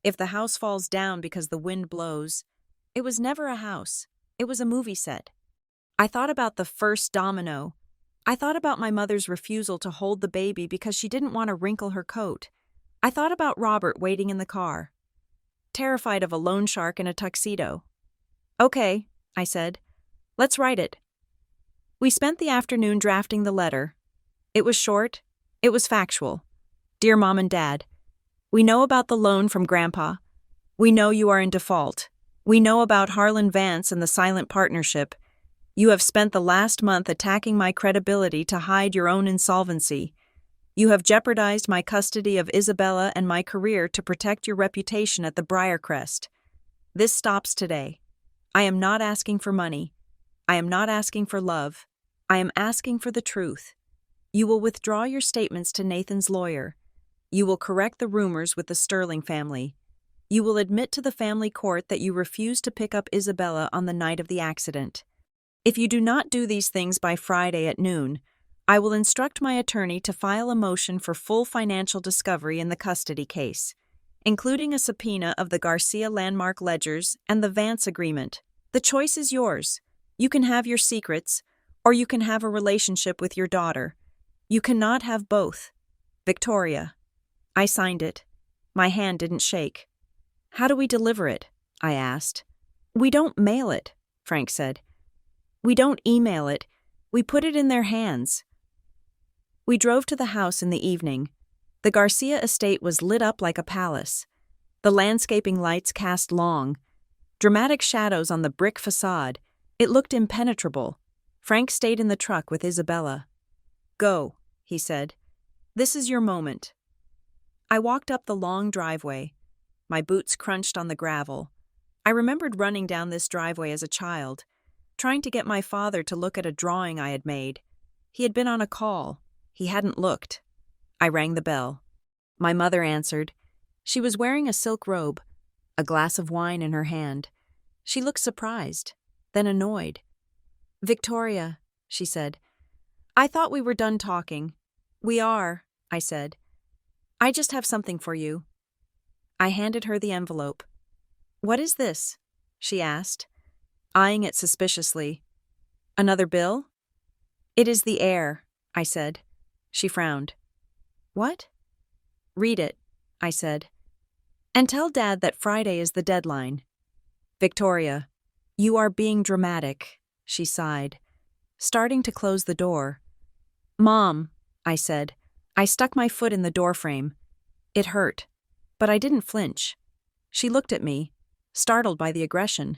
If the house falls down because the wind blows, it was never a house. It was a movie set." I thought about the first domino. I thought about my mother's refusal to hold the baby because she didn't want to wrinkle her coat. I thought about Robert waiting in the car, terrified of a loan shark in a tuxedo. "Okay," I said. "Let's write it." We spent the afternoon drafting the letter. It was short. It was factual. "Dear Mom and Dad, we know about the loan from Grandpa. We know you are in default. We know about Harlan Vance and the silent partnership. You have spent the last month attacking my credibility to hide your own insolvency. You have jeopardized my custody of Isabella and my career to protect your reputation at the Briarcrest. This stops today. I am not asking for money. I am not asking for love. I am asking for the truth. You will withdraw your statements to Nathan's lawyer. You will correct the rumors with the Sterling family. You will admit to the family court that you refused to pick up Isabella on the night of the accident. If you do not do these things by Friday at noon, I will instruct my attorney to file a motion for full financial discovery in the custody case, including a subpoena of the Garcia landmark ledgers and the Vance agreement. The choice is yours. You can have your secrets, or you can have a relationship with your daughter. You cannot have both. Victoria. I signed it. My hand didn't shake. How do we deliver it? I asked. We don't mail it, Frank said. We don't email it. We put it in their hands. We drove to the house in the evening. The Garcia estate was lit up like a palace. The landscaping lights cast long, dramatic shadows on the brick facade. It looked impenetrable. Frank stayed in the truck with Isabella. Go, he said. This is your moment. I walked up the long driveway. My boots crunched on the gravel. I remembered running down this driveway as a child, trying to get my father to look at a drawing I had made. He had been on a call. He hadn't looked. I rang the bell. My mother answered. She was wearing a silk robe, a glass of wine in her hand. She looked surprised, then annoyed. Victoria, she said. I thought we were done talking. We are, I said. I just have something for you. I handed her the envelope. What is this? She asked, eyeing it suspiciously. Another bill? It is the heir, I said. She frowned. What? Read it, I said. And tell Dad that Friday is the deadline. Victoria, you are being dramatic, she sighed, starting to close the door. Mom, I said. I stuck my foot in the doorframe. It hurt, but I didn't flinch. She looked at me, startled by the aggression.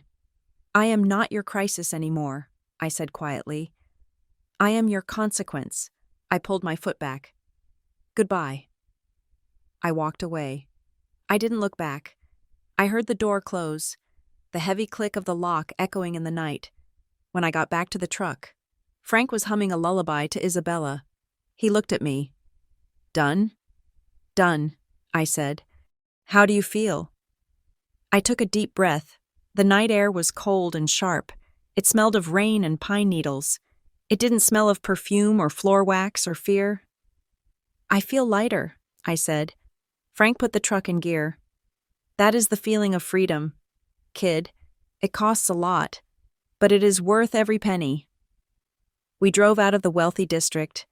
I am not your crisis anymore, I said quietly. I am your consequence. I pulled my foot back. Goodbye. I walked away. I didn't look back. I heard the door close, the heavy click of the lock echoing in the night. When I got back to the truck, Frank was humming a lullaby to Isabella. He looked at me. Done? Done, I said. How do you feel? I took a deep breath. The night air was cold and sharp. It smelled of rain and pine needles. It didn't smell of perfume or floor wax or fear. I feel lighter, I said. Frank put the truck in gear. That is the feeling of freedom. Kid, it costs a lot, but it is worth every penny. We drove out of the wealthy district,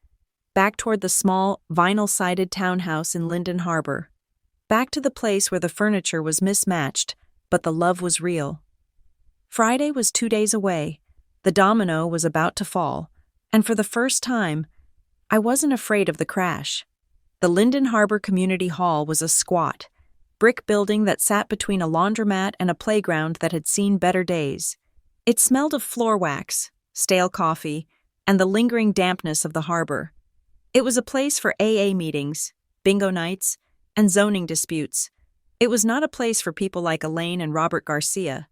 back toward the small, vinyl-sided townhouse in Linden Harbor, back to the place where the furniture was mismatched, but the love was real. Friday was 2 days away. The domino was about to fall, and for the first time, I wasn't afraid of the crash. The Linden Harbor Community Hall was a squat, brick building that sat between a laundromat and a playground that had seen better days. It smelled of floor wax, stale coffee, and the lingering dampness of the harbor. It was a place for AA meetings, bingo nights, and zoning disputes. It was not a place for people like Elaine and Robert Garcia.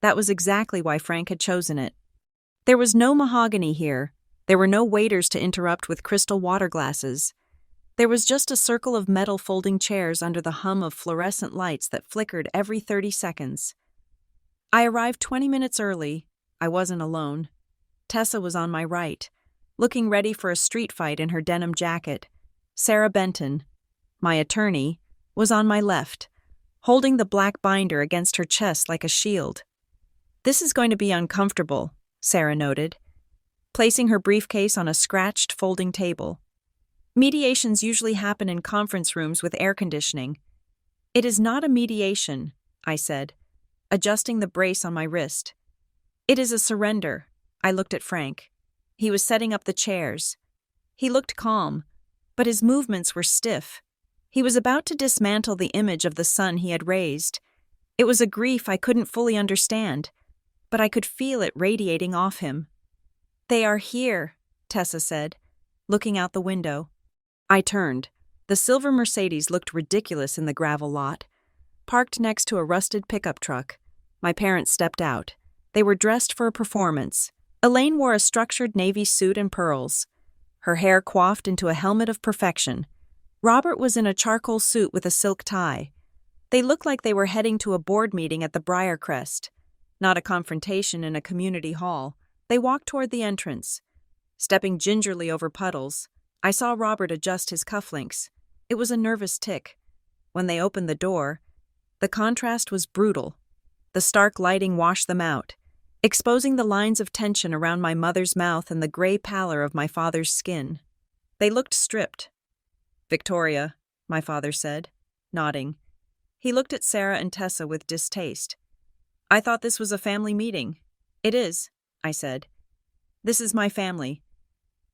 That was exactly why Frank had chosen it. There was no mahogany here. There were no waiters to interrupt with crystal water glasses. There was just a circle of metal folding chairs under the hum of fluorescent lights that flickered every 30 seconds. I arrived 20 minutes early. I wasn't alone. Tessa was on my right, looking ready for a street fight in her denim jacket. Sarah Benton, my attorney, was on my left, holding the black binder against her chest like a shield. This is going to be uncomfortable, Sarah noted, placing her briefcase on a scratched folding table. Mediations usually happen in conference rooms with air conditioning. It is not a mediation, I said, adjusting the brace on my wrist. It is a surrender. I looked at Frank. He was setting up the chairs. He looked calm, but his movements were stiff. He was about to dismantle the image of the son he had raised. It was a grief I couldn't fully understand, but I could feel it radiating off him. They are here, Tessa said, looking out the window. I turned. The silver Mercedes looked ridiculous in the gravel lot, parked next to a rusted pickup truck. My parents stepped out. They were dressed for a performance. Elaine wore a structured navy suit and pearls, her hair coiffed into a helmet of perfection. Robert was in a charcoal suit with a silk tie. They looked like they were heading to a board meeting at the Briarcrest, not a confrontation in a community hall. They walked toward the entrance. stepping gingerly over puddles. I saw Robert adjust his cufflinks. It was a nervous tick. When they opened the door, the contrast was brutal. The stark lighting washed them out, exposing the lines of tension around my mother's mouth and the gray pallor of my father's skin. They looked stripped. "Victoria," my father said, nodding. He looked at Sarah and Tessa with distaste. "I thought this was a family meeting." "It is," I said. "This is my family."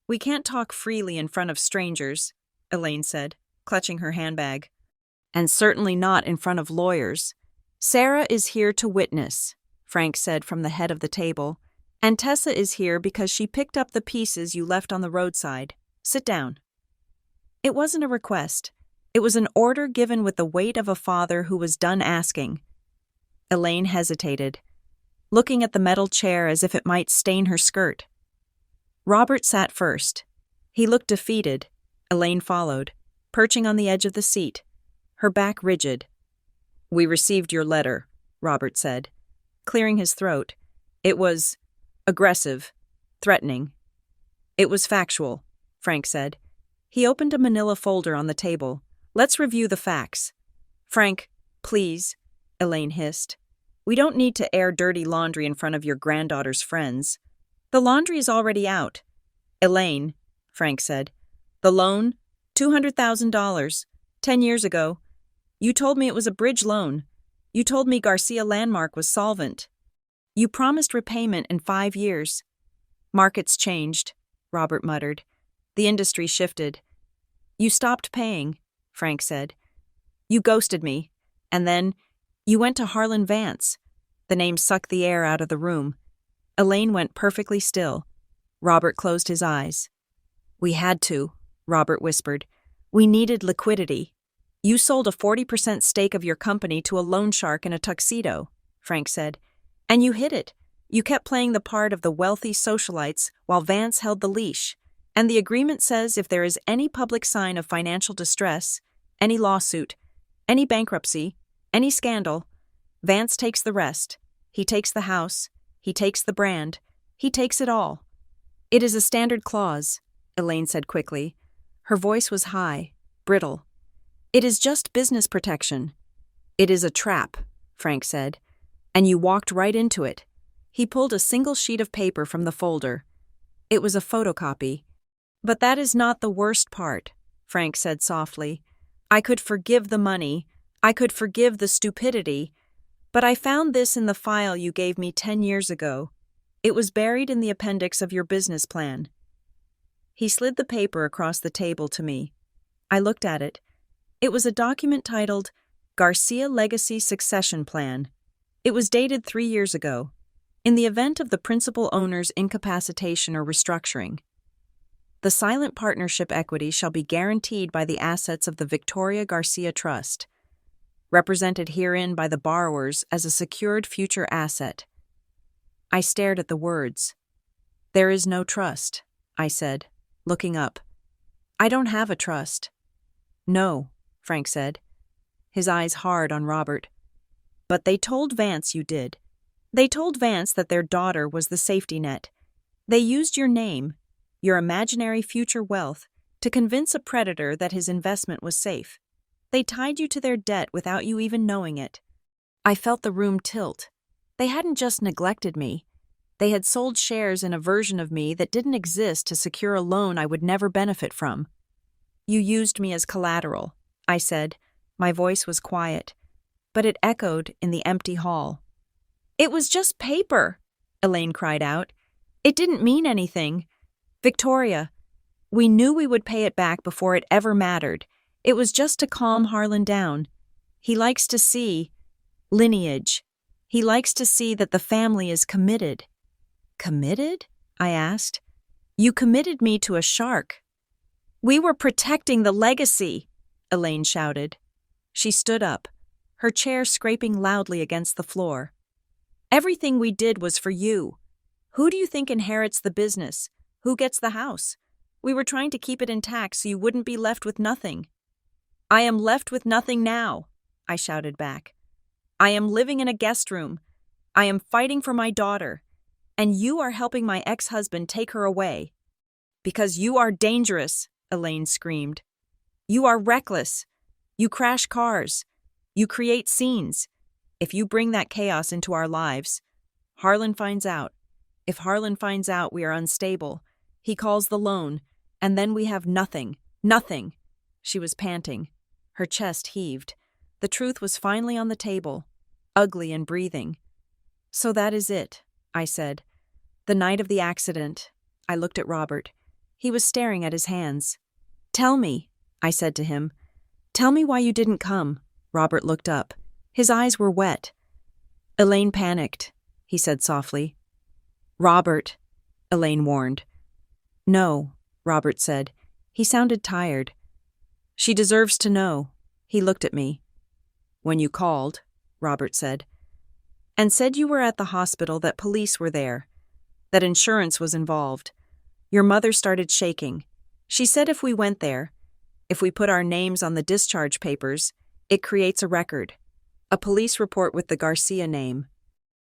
"We can't talk freely in front of strangers," Elaine said, clutching her handbag. "And certainly not in front of lawyers." "Sarah is here to witness," Frank said from the head of the table, "and Tessa is here because she picked up the pieces you left on the roadside. Sit down." It wasn't a request. It was an order given with the weight of a father who was done asking. Elaine hesitated, looking at the metal chair as if it might stain her skirt. Robert sat first. He looked defeated. Elaine followed, perching on the edge of the seat, her back rigid. "We received your letter," Robert said, clearing his throat. "It was aggressive, threatening. It was factual," Frank said. He opened a manila folder on the table. "Let's review the facts." "Frank, please," Elaine hissed. "We don't need to air dirty laundry in front of your granddaughter's friends." "The laundry is already out." "Elaine," Frank said. "The loan, $200,000, 10 years ago. You told me it was a bridge loan. You told me Garcia Landmark was solvent. You promised repayment in 5 years. Markets changed," Robert muttered. "The industry shifted. You stopped paying," Frank said. "You ghosted me, and then you went to Harlan Vance." The name sucked the air out of the room. Elaine went perfectly still. Robert closed his eyes. "We had to," Robert whispered. "We needed liquidity." "You sold a 40% stake of your company to a loan shark in a tuxedo," Frank said. "And you hid it. You kept playing the part of the wealthy socialites while Vance held the leash. And the agreement says if there is any public sign of financial distress, any lawsuit, any bankruptcy, any scandal, Vance takes the rest. He takes the house. He takes the brand. He takes it all." "It is a standard clause," Elaine said quickly. Her voice was high, brittle. "It is just business protection." "It is a trap," Frank said. "And you walked right into it." He pulled a single sheet of paper from the folder. It was a photocopy. "But that is not the worst part," Frank said softly. "I could forgive the money. I could forgive the stupidity. But I found this in the file you gave me 10 years ago. It was buried in the appendix of your business plan." He slid the paper across the table to me. I looked at it. It was a document titled Garcia Legacy Succession Plan. It was dated 3 years ago, in the event of the principal owner's incapacitation or restructuring. The silent partnership equity shall be guaranteed by the assets of the Victoria Garcia Trust, represented herein by the borrowers as a secured future asset. I stared at the words. "There is no trust," I said, looking up. "I don't have a trust." "No," Frank said, his eyes hard on Robert. "But they told Vance you did. They told Vance that their daughter was the safety net. They used your name, your imaginary future wealth, to convince a predator that his investment was safe. They tied you to their debt without you even knowing it." I felt the room tilt. They hadn't just neglected me. They had sold shares in a version of me that didn't exist to secure a loan I would never benefit from. "You used me as collateral," I said. My voice was quiet, but it echoed in the empty hall. "It was just paper," Elaine cried out. "It didn't mean anything. Victoria, we knew we would pay it back before it ever mattered. It was just to calm Harlan down. He likes to see lineage. He likes to see that the family is committed." "Committed?" I asked. "You committed me to a shark." "We were protecting the legacy," Elaine shouted. She stood up, her chair scraping loudly against the floor. "Everything we did was for you. Who do you think inherits the business? Who gets the house? We were trying to keep it intact so you wouldn't be left with nothing." "I am left with nothing now," I shouted back. "I am living in a guest room. I am fighting for my daughter. And you are helping my ex-husband take her away." Because you are dangerous, Elaine screamed. You are reckless. You crash cars. You create scenes. If you bring that chaos into our lives, Harlan finds out. If Harlan finds out we are unstable, he calls the loan, and then we have nothing. Nothing. She was panting. Her chest heaved. The truth was finally on the table, ugly and breathing. So that is it, I said. The night of the accident, I looked at Robert. He was staring at his hands. Tell me, I said to him. Tell me why you didn't come. Robert looked up. His eyes were wet. Elaine panicked, he said softly. Robert, Elaine warned. No, Robert said. He sounded tired. She deserves to know. He looked at me. When you called, Robert said, and said you were at the hospital, that police were there, that insurance was involved. Your mother started shaking. She said if we went there, if we put our names on the discharge papers, it creates a record, a police report with the Garcia name,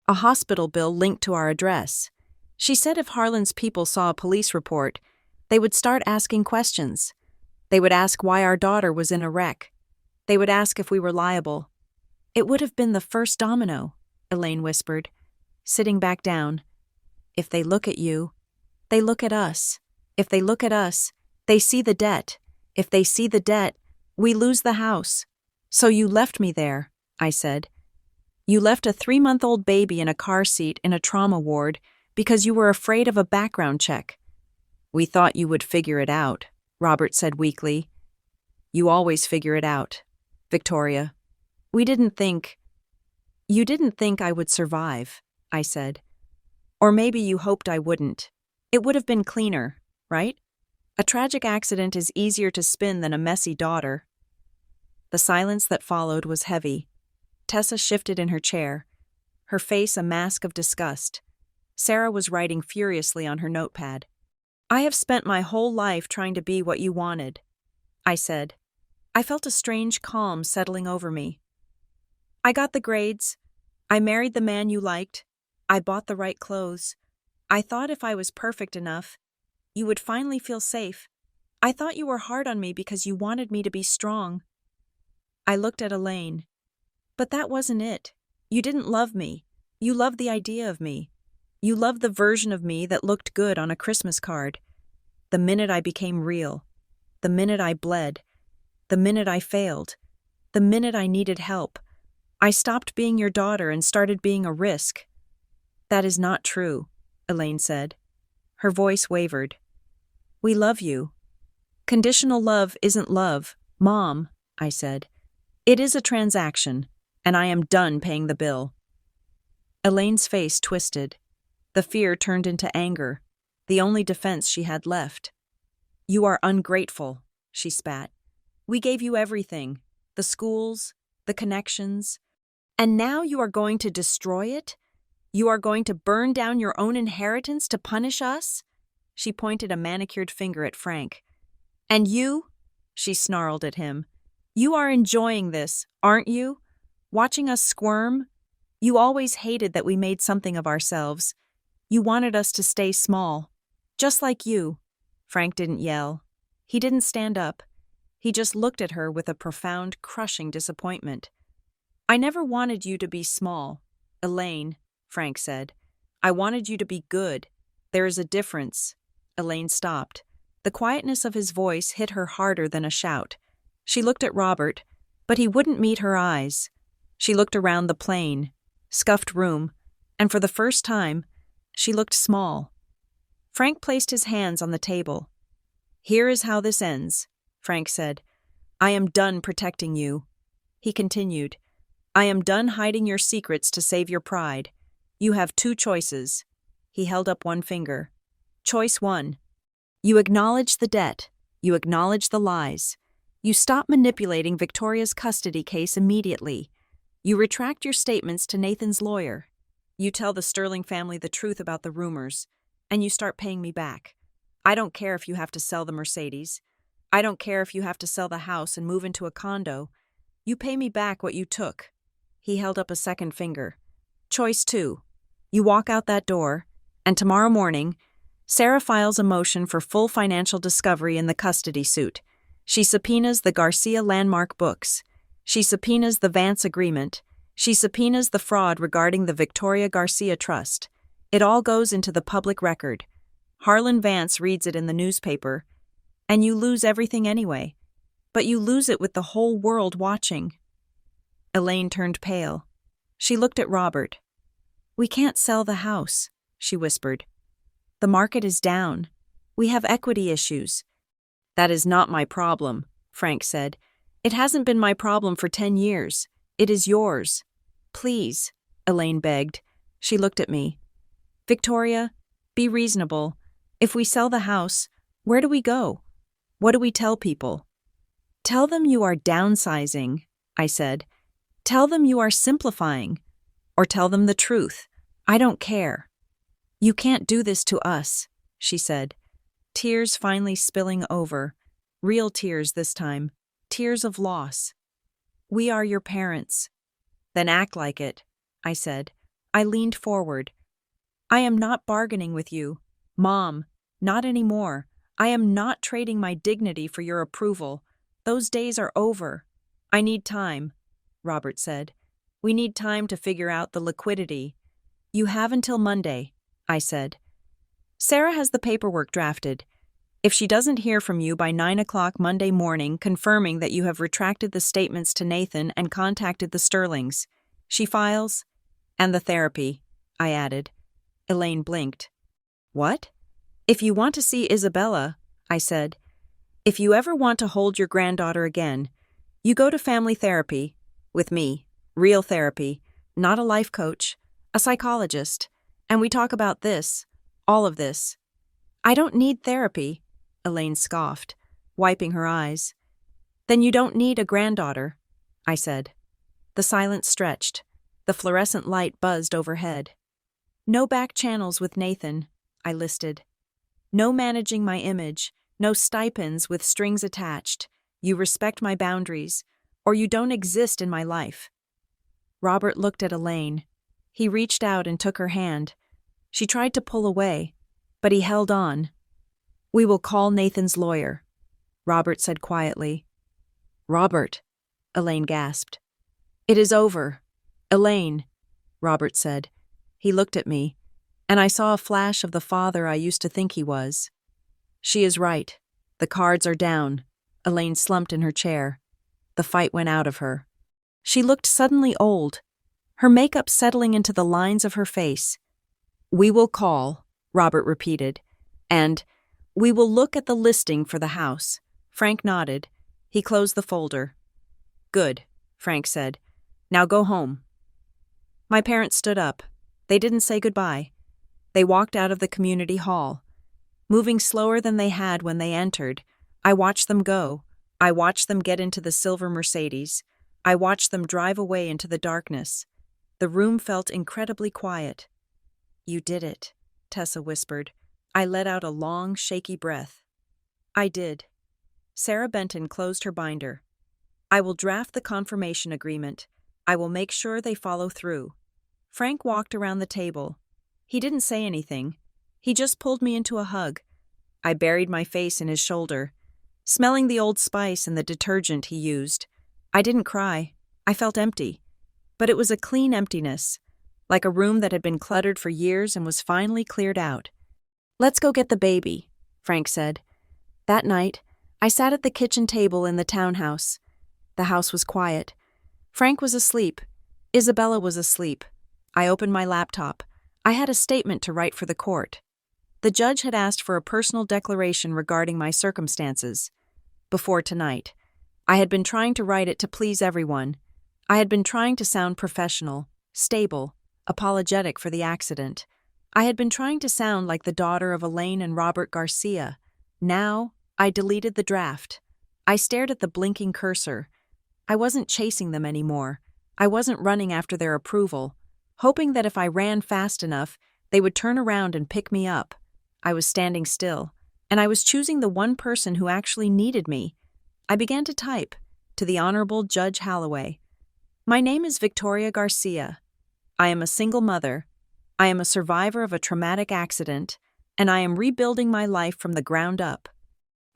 a hospital bill linked to our address. She said if Harlan's people saw a police report, they would start asking questions. They would ask why our daughter was in a wreck. They would ask if we were liable. It would have been the first domino, Elaine whispered, sitting back down. If they look at you, they look at us. If they look at us, they see the debt. If they see the debt, we lose the house. So you left me there, I said. You left a 3-month-old baby in a car seat in a trauma ward because you were afraid of a background check. We thought you would figure it out, Robert said weakly. You always figure it out, Victoria. We didn't think... You didn't think I would survive, I said. Or maybe you hoped I wouldn't. It would have been cleaner, right? A tragic accident is easier to spin than a messy daughter. The silence that followed was heavy. Tessa shifted in her chair, her face a mask of disgust. Sarah was writing furiously on her notepad. I have spent my whole life trying to be what you wanted, I said. I felt a strange calm settling over me. I got the grades. I married the man you liked. I bought the right clothes. I thought if I was perfect enough, you would finally feel safe. I thought you were hard on me because you wanted me to be strong. I looked at Elaine. But that wasn't it. You didn't love me. You loved the idea of me. You loved the version of me that looked good on a Christmas card. The minute I became real, the minute I bled, the minute I failed, the minute I needed help, I stopped being your daughter and started being a risk. That is not true, Elaine said. Her voice wavered. We love you. Conditional love isn't love, Mom, I said. It is a transaction, and I am done paying the bill. Elaine's face twisted. The fear turned into anger, the only defense she had left. You are ungrateful, she spat. We gave you everything, the schools, the connections, and now you are going to destroy it? You are going to burn down your own inheritance to punish us? She pointed a manicured finger at Frank. And you? She snarled at him. You are enjoying this, aren't you? Watching us squirm? You always hated that we made something of ourselves. You wanted us to stay small. Just like you. Frank didn't yell. He didn't stand up. He just looked at her with a profound, crushing disappointment. I never wanted you to be small, Elaine, Frank said. I wanted you to be good. There is a difference. Elaine stopped. The quietness of his voice hit her harder than a shout. She looked at Robert, but he wouldn't meet her eyes. She looked around the plain, scuffed room, and for the first time, she looked small. Frank placed his hands on the table. Here is how this ends, Frank said. I am done protecting you. He continued. I am done hiding your secrets to save your pride. You have 2 choices. He held up one finger. Choice 1. You acknowledge the debt. You acknowledge the lies. You stop manipulating Victoria's custody case immediately. You retract your statements to Nathan's lawyer. You tell the Sterling family the truth about the rumors, and you start paying me back. I don't care if you have to sell the Mercedes. I don't care if you have to sell the house and move into a condo. You pay me back what you took. He held up a second finger. Choice 2. You walk out that door, and tomorrow morning, Sarah files a motion for full financial discovery in the custody suit. She subpoenas the Garcia landmark books. She subpoenas the Vance agreement. She subpoenas the fraud regarding the Victoria Garcia Trust. It all goes into the public record. Harlan Vance reads it in the newspaper. And you lose everything anyway. But you lose it with the whole world watching. Elaine turned pale. She looked at Robert. "We can't sell the house," she whispered. "The market is down. We have equity issues." "That is not my problem," Frank said. "It hasn't been my problem for 10 years. It is yours." "Please," Elaine begged. She looked at me. "Victoria, be reasonable. If we sell the house, where do we go? What do we tell people?" "Tell them you are downsizing," I said. "Tell them you are simplifying. Or tell them the truth. I don't care." "You can't do this to us," she said. Tears finally spilling over. Real tears this time. Tears of loss. "We are your parents." "Then act like it," I said. I leaned forward. "I am not bargaining with you. Mom, not anymore. I am not trading my dignity for your approval. Those days are over." "I need time," Robert said. "We need time to figure out the liquidity." "You have until Monday," I said. "Sarah has the paperwork drafted. If she doesn't hear from you by 9 o'clock Monday morning confirming that you have retracted the statements to Nathan and contacted the Sterlings, she files, and the therapy," I added. Elaine blinked. "What?" "If you want to see Isabella," I said, "if you ever want to hold your granddaughter again, you go to family therapy, with me, real therapy, not a life coach, a psychologist, and we talk about this, all of this." "I don't need therapy," Elaine scoffed, wiping her eyes. "Then you don't need a granddaughter," I said. The silence stretched. The fluorescent light buzzed overhead. "No back channels with Nathan," I listed. "No managing my image, no stipends with strings attached. You respect my boundaries, or you don't exist in my life." Robert looked at Elaine. He reached out and took her hand. She tried to pull away, but he held on. "We will call Nathan's lawyer," Robert said quietly. "Robert," Elaine gasped. "It is over. Elaine," Robert said. He looked at me, and I saw a flash of the father I used to think he was. "She is right. The cards are down." Elaine slumped in her chair. The fight went out of her. She looked suddenly old, her makeup settling into the lines of her face. "We will call," Robert repeated, "and we will look at the listing for the house." Frank nodded. He closed the folder. "Good," Frank said. "Now go home." My parents stood up. They didn't say goodbye. They walked out of the community hall. Moving slower than they had when they entered, I watched them go. I watched them get into the silver Mercedes. I watched them drive away into the darkness. The room felt incredibly quiet. "You did it," Tessa whispered. I let out a long, shaky breath. "I did." Sarah Benton closed her binder. "I will draft the confirmation agreement. I will make sure they follow through." Frank walked around the table. He didn't say anything. He just pulled me into a hug. I buried my face in his shoulder, smelling the Old Spice and the detergent he used. I didn't cry. I felt empty. But it was a clean emptiness, like a room that had been cluttered for years and was finally cleared out. "Let's go get the baby," Frank said. That night, I sat at the kitchen table in the townhouse. The house was quiet. Frank was asleep. Isabella was asleep. I opened my laptop. I had a statement to write for the court. The judge had asked for a personal declaration regarding my circumstances. Before tonight, I had been trying to write it to please everyone. I had been trying to sound professional, stable, apologetic for the accident. I had been trying to sound like the daughter of Elaine and Robert Garcia. Now, I deleted the draft. I stared at the blinking cursor. I wasn't chasing them anymore. I wasn't running after their approval, hoping that if I ran fast enough, they would turn around and pick me up. I was standing still, and I was choosing the one person who actually needed me. I began to type, to the Honorable Judge Holloway. "My name is Victoria Garcia. I am a single mother. I am a survivor of a traumatic accident. and I am rebuilding my life from the ground up.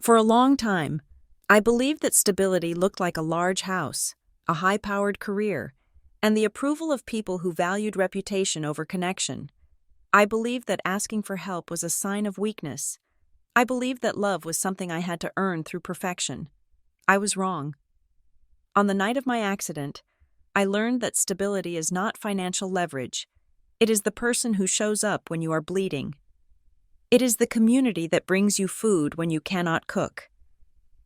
For a long time, I believed that stability looked like a large house, a high-powered career, and the approval of people who valued reputation over connection. I believed that asking for help was a sign of weakness. I believed that love was something I had to earn through perfection. I was wrong. On the night of my accident, I learned that stability is not financial leverage. It is the person who shows up when you are bleeding. It is the community that brings you food when you cannot cook.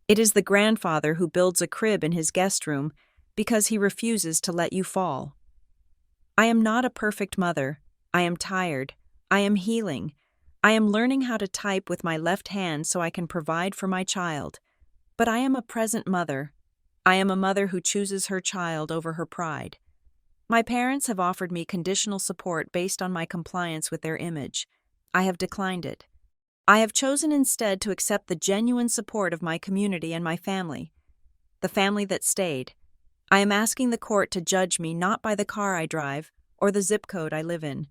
It is the grandfather who builds a crib in his guest room because he refuses to let you fall. I am not a perfect mother. I am tired. I am healing. I am learning how to type with my left hand so I can provide for my child. But I am a present mother. I am a mother who chooses her child over her pride. My parents have offered me conditional support based on my compliance with their image. I have declined it. I have chosen instead to accept the genuine support of my community and my family. The family that stayed. I am asking the court to judge me not by the car I drive or the zip code I live in,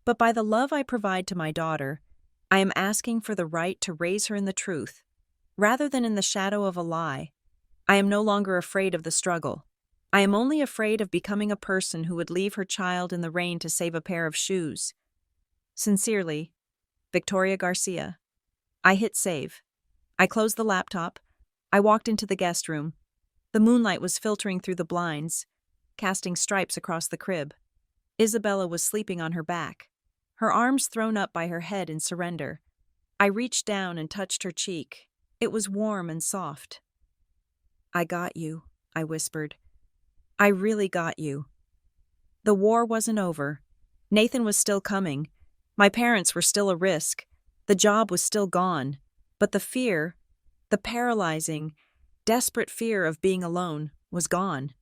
but by the love I provide to my daughter. I am asking for the right to raise her in the truth, rather than in the shadow of a lie. I am no longer afraid of the struggle. I am only afraid of becoming a person who would leave her child in the rain to save a pair of shoes. Sincerely, Victoria Garcia. I hit save. I closed the laptop. I walked into the guest room. The moonlight was filtering through the blinds, casting stripes across the crib. Isabella was sleeping on her back, her arms thrown up by her head in surrender. I reached down and touched her cheek. It was warm and soft. "I got you," I whispered. "I really got you." The war wasn't over. Nathan was still coming. My parents were still a risk. The job was still gone. But the fear, the paralyzing, desperate fear of being alone, was gone.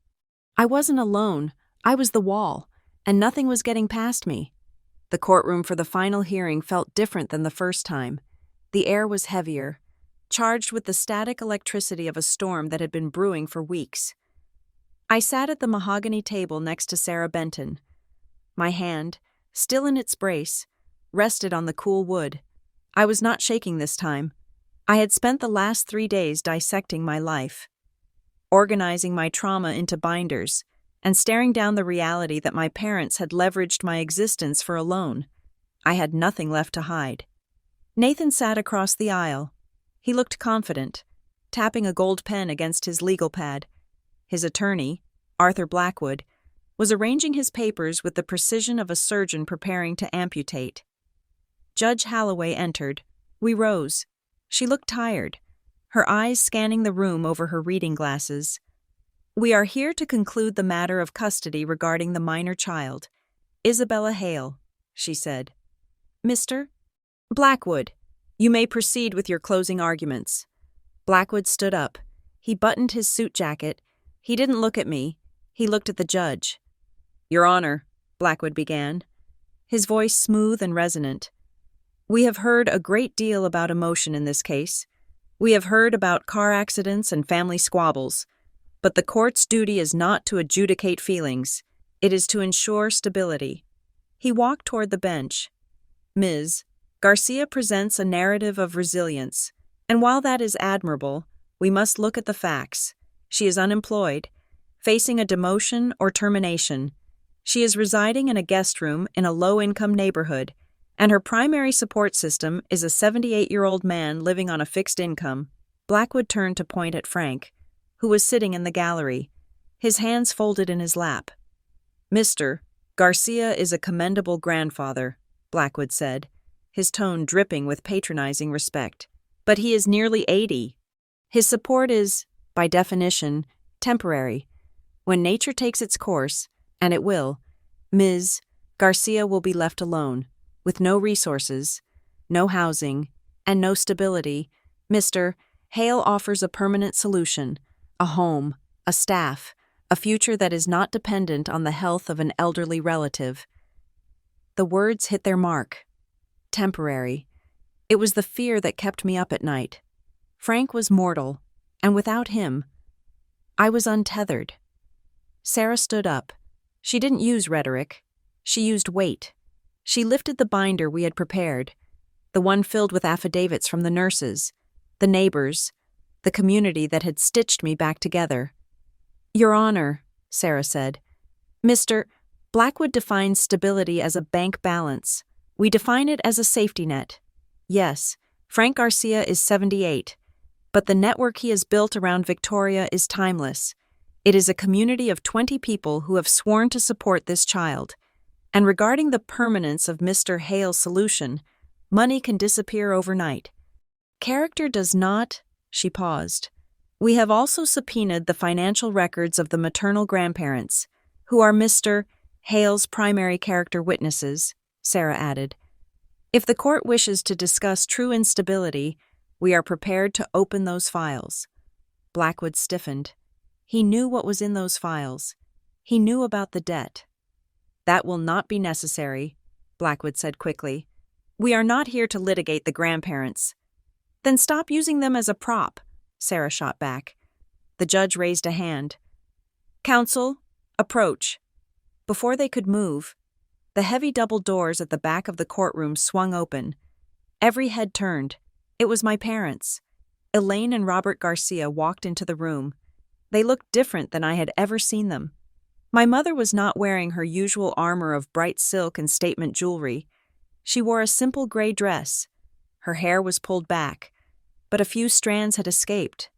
I wasn't alone. I was the wall, and nothing was getting past me. The courtroom for the final hearing felt different than the first time. The air was heavier, charged with the static electricity of a storm that had been brewing for weeks. I sat at the mahogany table next to Sarah Benton. My hand, still in its brace, rested on the cool wood. I was not shaking this time. I had spent the last 3 days dissecting my life, organizing my trauma into binders, and staring down the reality that my parents had leveraged my existence for a loan. I had nothing left to hide. Nathan sat across the aisle. He looked confident, tapping a gold pen against his legal pad. His attorney, Arthur Blackwood, was arranging his papers with the precision of a surgeon preparing to amputate. Judge Holloway entered. We rose. She looked tired, her eyes scanning the room over her reading glasses. "We are here to conclude the matter of custody regarding the minor child, Isabella Hale," she said. "Mr. Blackwood, you may proceed with your closing arguments." Blackwood stood up. He buttoned his suit jacket. He didn't look at me. He looked at the judge. "Your Honor," Blackwood began, his voice smooth and resonant, "we have heard a great deal about emotion in this case. We have heard about car accidents and family squabbles. But the court's duty is not to adjudicate feelings. It is to ensure stability." He walked toward the bench. "Ms. Garcia presents a narrative of resilience, and while that is admirable, we must look at the facts. She is unemployed, facing a demotion or termination. She is residing in a guest room in a low-income neighborhood, and her primary support system is a 78-year-old man living on a fixed income." Blackwood turned to point at Frank, who was sitting in the gallery, his hands folded in his lap. "Mr. Garcia is a commendable grandfather," Blackwood said, his tone dripping with patronizing respect. "But he is nearly 80. His support is, by definition, temporary. When nature takes its course, and it will, Ms. Garcia will be left alone, with no resources, no housing, and no stability. Mr. Hale offers a permanent solution, a home, a staff, a future that is not dependent on the health of an elderly relative." The words hit their mark. Temporary. It was the fear that kept me up at night. Frank was mortal, and without him, I was untethered. Sarah stood up. She didn't use rhetoric. She used weight. She lifted the binder we had prepared. the one filled with affidavits from the nurses, the neighbors, the community that had stitched me back together. "Your Honor," Sarah said, "Mr. Blackwood defines stability as a bank balance. We define it as a safety net. Yes, Frank Garcia is 78, but the network he has built around Victoria is timeless. It is a community of 20 people who have sworn to support this child. And regarding the permanence of Mr. Hale's solution, money can disappear overnight. Character does not," she paused. "We have also subpoenaed the financial records of the maternal grandparents, who are Mr. Hale's primary character witnesses," Sarah added. "If the court wishes to discuss true instability, we are prepared to open those files." Blackwood stiffened. He knew what was in those files. He knew about the debt. "That will not be necessary," Blackwood said quickly. "We are not here to litigate the grandparents." "Then stop using them as a prop," Sarah shot back. The judge raised a hand. "Counsel, approach." Before they could move, the heavy double doors at the back of the courtroom swung open. Every head turned. It was my parents. Elaine and Robert Garcia walked into the room. They looked different than I had ever seen them. My mother was not wearing her usual armor of bright silk and statement jewelry. She wore a simple gray dress. Her hair was pulled back, but a few strands had escaped.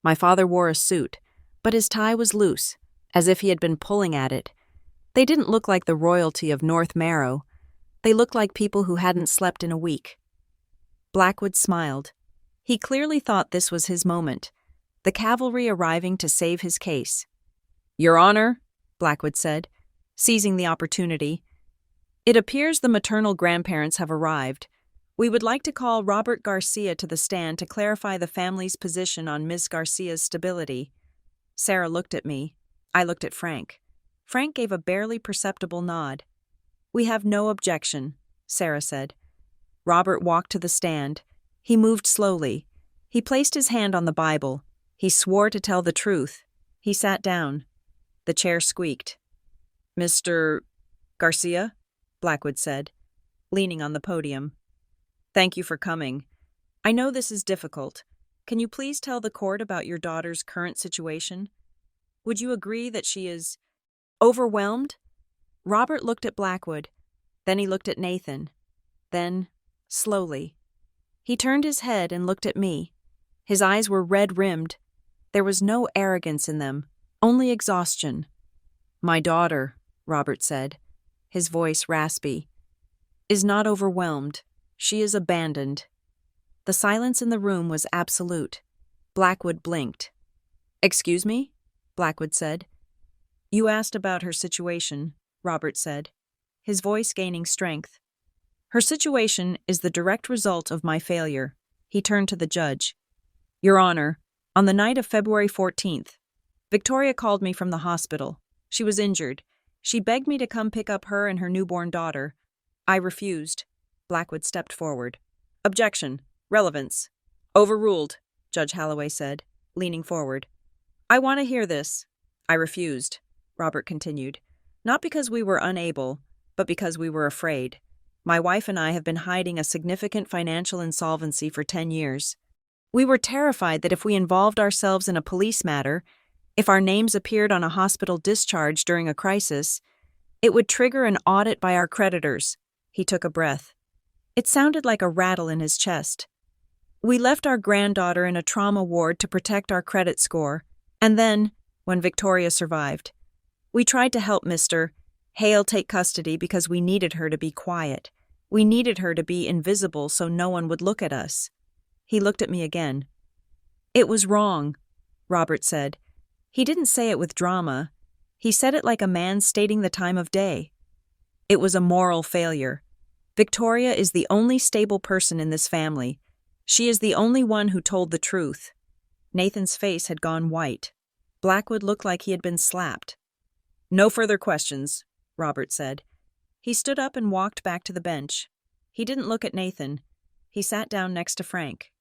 My father wore a suit, but his tie was loose, as if he had been pulling at it. They didn't look like the royalty of North Marrow. They looked like people who hadn't slept in a week. Blackwood smiled. He clearly thought this was his moment, the cavalry arriving to save his case. "Your Honor," Blackwood said, seizing the opportunity, "it appears the maternal grandparents have arrived. We would like to call Robert Garcia to the stand to clarify the family's position on Ms. Garcia's stability." Sarah looked at me. I looked at Frank. Frank gave a barely perceptible nod. "We have no objection," Sarah said. Robert walked to the stand. He moved slowly. He placed his hand on the Bible. He swore to tell the truth. He sat down. The chair squeaked. "Mr. Garcia?" Blackwood said, leaning on the podium. "Thank you for coming. I know this is difficult. Can you please tell the court about your daughter's current situation? Would you agree that she is overwhelmed?" Robert looked at Blackwood. Then he looked at Nathan. Then, slowly, he turned his head and looked at me. His eyes were red-rimmed. There was no arrogance in them, only exhaustion. "My daughter," Robert said, his voice raspy, "is not overwhelmed. She is abandoned." The silence in the room was absolute. Blackwood blinked. "Excuse me?" Blackwood said. "You asked about her situation," Robert said, his voice gaining strength. "Her situation is the direct result of my failure." He turned to the judge. "Your Honor, on the night of February 14th, Victoria called me from the hospital. She was injured. She begged me to come pick up her and her newborn daughter. I refused." Blackwood stepped forward. "Objection. Relevance." "Overruled," Judge Holloway said, leaning forward. "I want to hear this." "I refused," Robert continued. "Not because we were unable, but because we were afraid. My wife and I have been hiding a significant financial insolvency for 10 years. We were terrified that if we involved ourselves in a police matter, if our names appeared on a hospital discharge during a crisis, it would trigger an audit by our creditors." He took a breath. It sounded like a rattle in his chest. "We left our granddaughter in a trauma ward to protect our credit score, and then, when Victoria survived, we tried to help Mr. Hale take custody because we needed her to be quiet. We needed her to be invisible so no one would look at us." He looked at me again. "It was wrong," Robert said. He didn't say it with drama. He said it like a man stating the time of day. "It was a moral failure. Victoria is the only stable person in this family. She is the only one who told the truth." Nathan's face had gone white. Blackwood looked like he had been slapped. "No further questions," Robert said. He stood up and walked back to the bench. He didn't look at Nathan. He sat down next to Frank.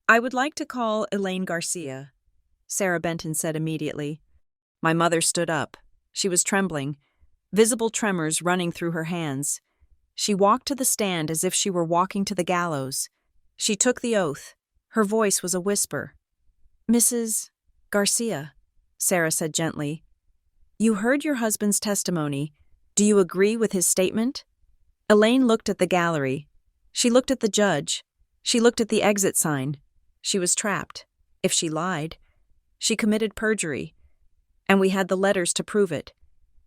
"I would like to call Elaine Garcia," Sarah Benton said immediately. My mother stood up. She was trembling, visible tremors running through her hands. She walked to the stand as if she were walking to the gallows. She took the oath. Her voice was a whisper. "Mrs. Garcia," Sarah said gently, "you heard your husband's testimony. Do you agree with his statement?" Elaine looked at the gallery. She looked at the judge. She looked at the exit sign. She was trapped. If she lied, she committed perjury. And we had the letters to prove it.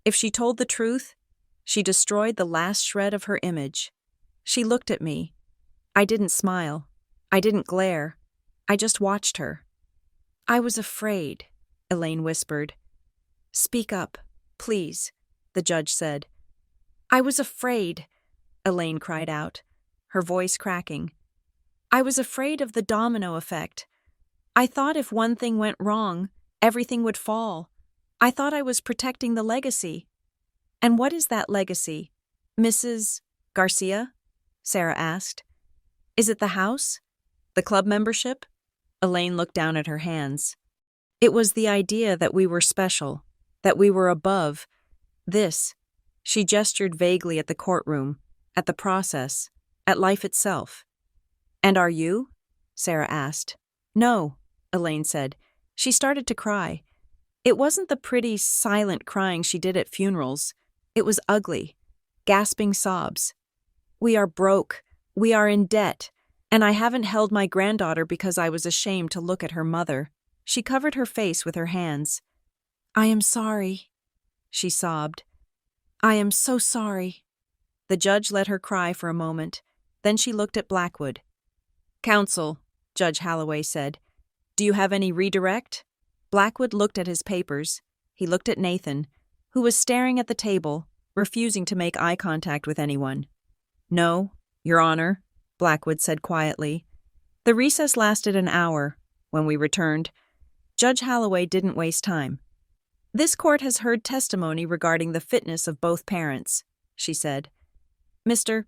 If she told the truth, she destroyed the last shred of her image. She looked at me. I didn't smile. I didn't glare. I just watched her. "I was afraid," Elaine whispered. "Speak up, please," the judge said. "I was afraid," Elaine cried out, her voice cracking. "I was afraid of the domino effect. I thought if one thing went wrong, everything would fall. I thought I was protecting the legacy." "And what is that legacy, Mrs. Garcia?" Sarah asked. "Is it the house? The club membership?" Elaine looked down at her hands. "It was the idea that we were special, that we were above this." She gestured vaguely at the courtroom, at the process, at life itself. "And are you?" Sarah asked. "No," Elaine said. She started to cry. It wasn't the pretty, silent crying she did at funerals. It was ugly, gasping sobs. "We are broke. We are in debt. And I haven't held my granddaughter because I was ashamed to look at her mother." She covered her face with her hands. "I am sorry," she sobbed. "I am so sorry." The judge let her cry for a moment. Then she looked at Blackwood. "Counsel," Judge Holloway said, "do you have any redirect?" Blackwood looked at his papers. He looked at Nathan, who was staring at the table, refusing to make eye contact with anyone. "No, Your Honor," Blackwood said quietly. The recess lasted an hour. When we returned, Judge Holloway didn't waste time. "This court has heard testimony regarding the fitness of both parents," she said. "Mr.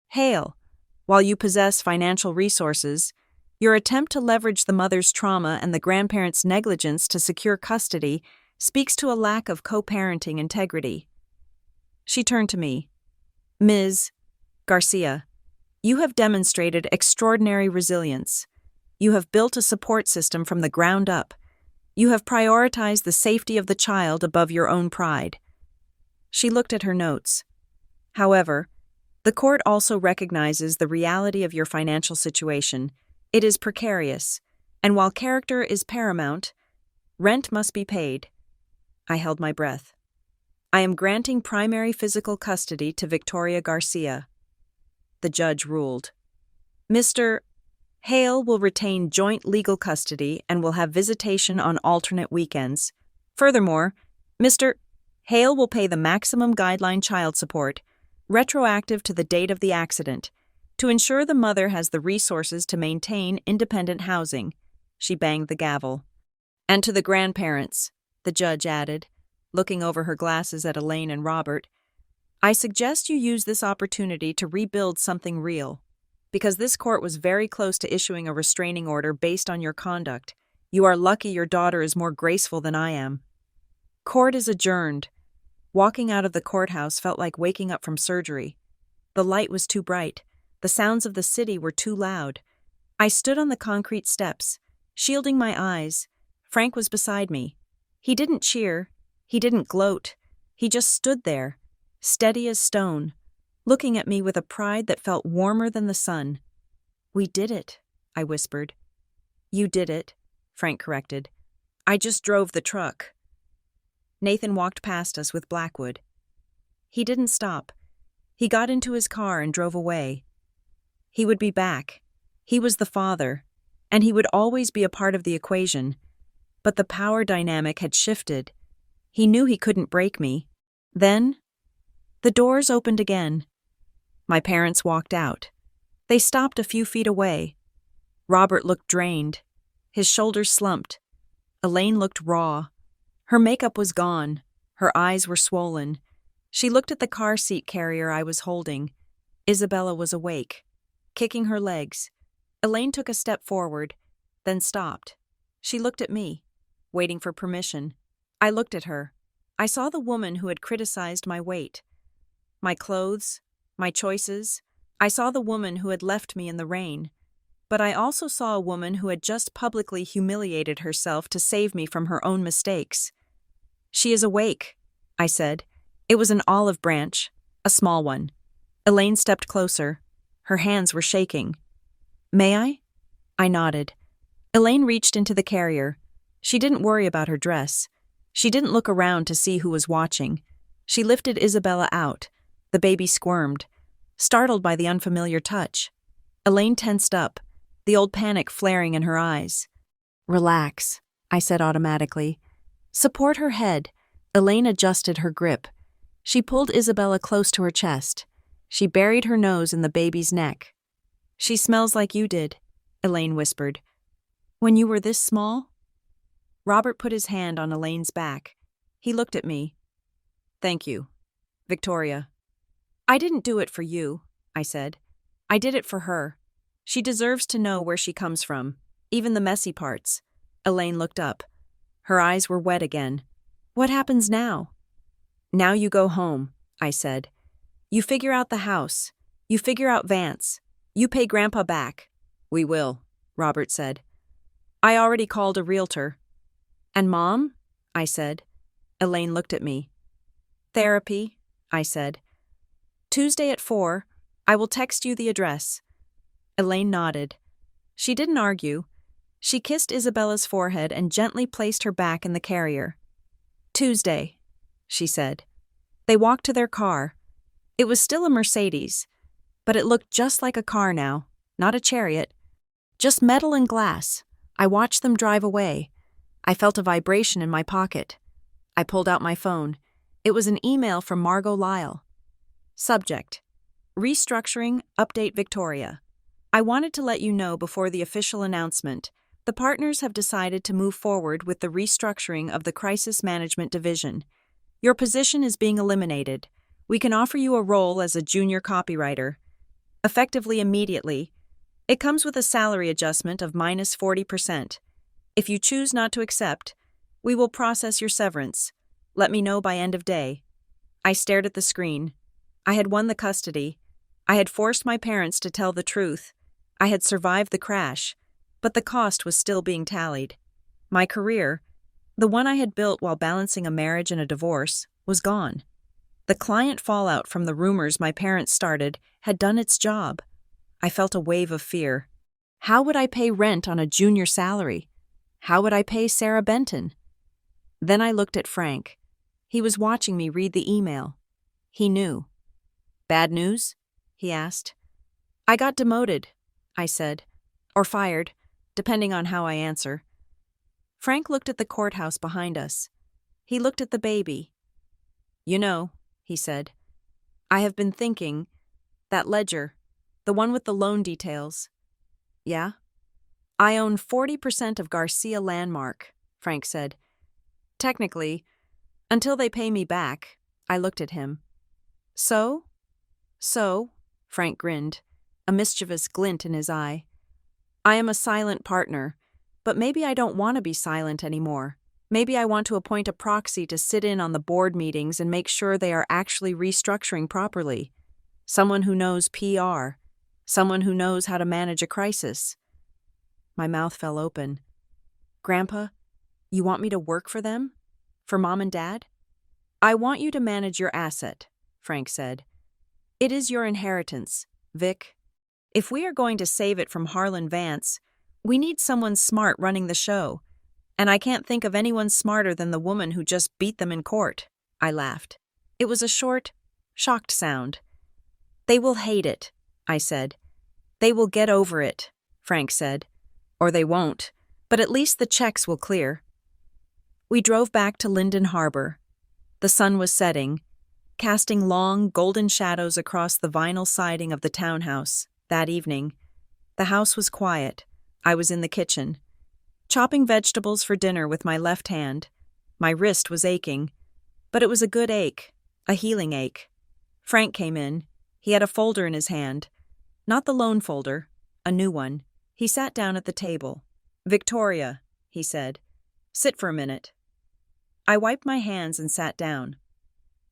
Hale, while you possess financial resources, your attempt to leverage the mother's trauma and the grandparents' negligence to secure custody speaks to a lack of co-parenting integrity." She turned to me. "Ms. Garcia, you have demonstrated extraordinary resilience. You have built a support system from the ground up. You have prioritized the safety of the child above your own pride." She looked at her notes. "However, the court also recognizes the reality of your financial situation. It is precarious, and while character is paramount, rent must be paid." I held my breath. "I am granting primary physical custody to Victoria Garcia." The judge ruled. "Mr. Hale will retain joint legal custody and will have visitation on alternate weekends. Furthermore, Mr. Hale will pay the maximum guideline child support, retroactive to the date of the accident, to ensure the mother has the resources to maintain independent housing." She banged the gavel. "And to the grandparents," the judge added, looking over her glasses at Elaine and Robert, "I suggest you use this opportunity to rebuild something real. Because this court was very close to issuing a restraining order based on your conduct. You are lucky your daughter is more graceful than I am." Court is adjourned. Walking out of the courthouse felt like waking up from surgery. The light was too bright. The sounds of the city were too loud. I stood on the concrete steps, shielding my eyes. Frank was beside me. He didn't cheer. He didn't gloat. He just stood there, steady as stone, looking at me with a pride that felt warmer than the sun. "We did it," I whispered. "You did it," Frank corrected. "I just drove the truck." Nathan walked past us with Blackwood. He didn't stop. He got into his car and drove away. He would be back. He was the father, and he would always be a part of the equation. But the power dynamic had shifted. He knew he couldn't break me. Then, the doors opened again. My parents walked out. They stopped a few feet away. Robert looked drained. His shoulders slumped. Elaine looked raw. Her makeup was gone. Her eyes were swollen. She looked at the car seat carrier I was holding. Isabella was awake, kicking her legs. Elaine took a step forward, then stopped. She looked at me, waiting for permission. I looked at her. I saw the woman who had criticized my weight. My clothes, my choices. I saw the woman who had left me in the rain. But I also saw a woman who had just publicly humiliated herself to save me from her own mistakes. "She is awake," I said. It was an olive branch, a small one. Elaine stepped closer. Her hands were shaking. "May I?" I nodded. Elaine reached into the carrier. She didn't worry about her dress. She didn't look around to see who was watching. She lifted Isabella out. The baby squirmed, startled by the unfamiliar touch. Elaine tensed up, the old panic flaring in her eyes. "Relax," I said automatically. "Support her head." Elaine adjusted her grip. She pulled Isabella close to her chest. She buried her nose in the baby's neck. "She smells like you did," Elaine whispered. "When you were this small?" Robert put his hand on Elaine's back. He looked at me. "Thank you, Victoria." "I didn't do it for you," I said. "I did it for her. She deserves to know where she comes from, even the messy parts." Elaine looked up. Her eyes were wet again. "What happens now?" "Now you go home," I said. "You figure out the house. You figure out Vance. You pay Grandpa back." "We will," Robert said. "I already called a realtor." "And Mom?" I said. Elaine looked at me. "Therapy," I said. "Tuesday at 4. I will text you the address." Elaine nodded. She didn't argue. She kissed Isabella's forehead and gently placed her back in the carrier. "Tuesday," she said. They walked to their car. It was still a Mercedes, but it looked just like a car now, not a chariot. Just metal and glass. I watched them drive away. I felt a vibration in my pocket. I pulled out my phone. It was an email from Margot Lyle. Subject: Restructuring, update Victoria. I wanted to let you know before the official announcement. The partners have decided to move forward with the restructuring of the Crisis Management Division. Your position is being eliminated. We can offer you a role as a junior copywriter. Effectively immediately. It comes with a salary adjustment of minus 40%. If you choose not to accept, we will process your severance. Let me know by end of day. I stared at the screen. I had won the custody. I had forced my parents to tell the truth. I had survived the crash, but the cost was still being tallied. My career, the one I had built while balancing a marriage and a divorce, was gone. The client fallout from the rumors my parents started had done its job. I felt a wave of fear. How would I pay rent on a junior salary? How would I pay Sarah Benton? Then I looked at Frank. He was watching me read the email. He knew. "Bad news?" he asked. "I got demoted," I said. "Or fired, depending on how I answer." Frank looked at the courthouse behind us. He looked at the baby. "You know," he said, "I have been thinking, that ledger, the one with the loan details." "Yeah?" "I own 40% of Garcia Landmark," Frank said. "Technically, until they pay me back." I looked at him. "So?" "So," Frank grinned, a mischievous glint in his eye. "I am a silent partner, but maybe I don't want to be silent anymore. Maybe I want to appoint a proxy to sit in on the board meetings and make sure they are actually restructuring properly. Someone who knows PR. Someone who knows how to manage a crisis." My mouth fell open. "Grandpa, you want me to work for them? For Mom and Dad?" "I want you to manage your asset," Frank said. "It is your inheritance, Vic. If we are going to save it from Harlan Vance, we need someone smart running the show. And I can't think of anyone smarter than the woman who just beat them in court." I laughed. It was a short, shocked sound. "They will hate it," I said. "They will get over it," Frank said. "Or they won't, but at least the checks will clear." We drove back to Linden Harbor. The sun was setting, casting long, golden shadows across the vinyl siding of the townhouse. That evening, the house was quiet. I was in the kitchen, chopping vegetables for dinner with my left hand. My wrist was aching, but it was a good ache, a healing ache. Frank came in. He had a folder in his hand. Not the loan folder, a new one. He sat down at the table. "Victoria," he said, "sit for a minute." I wiped my hands and sat down.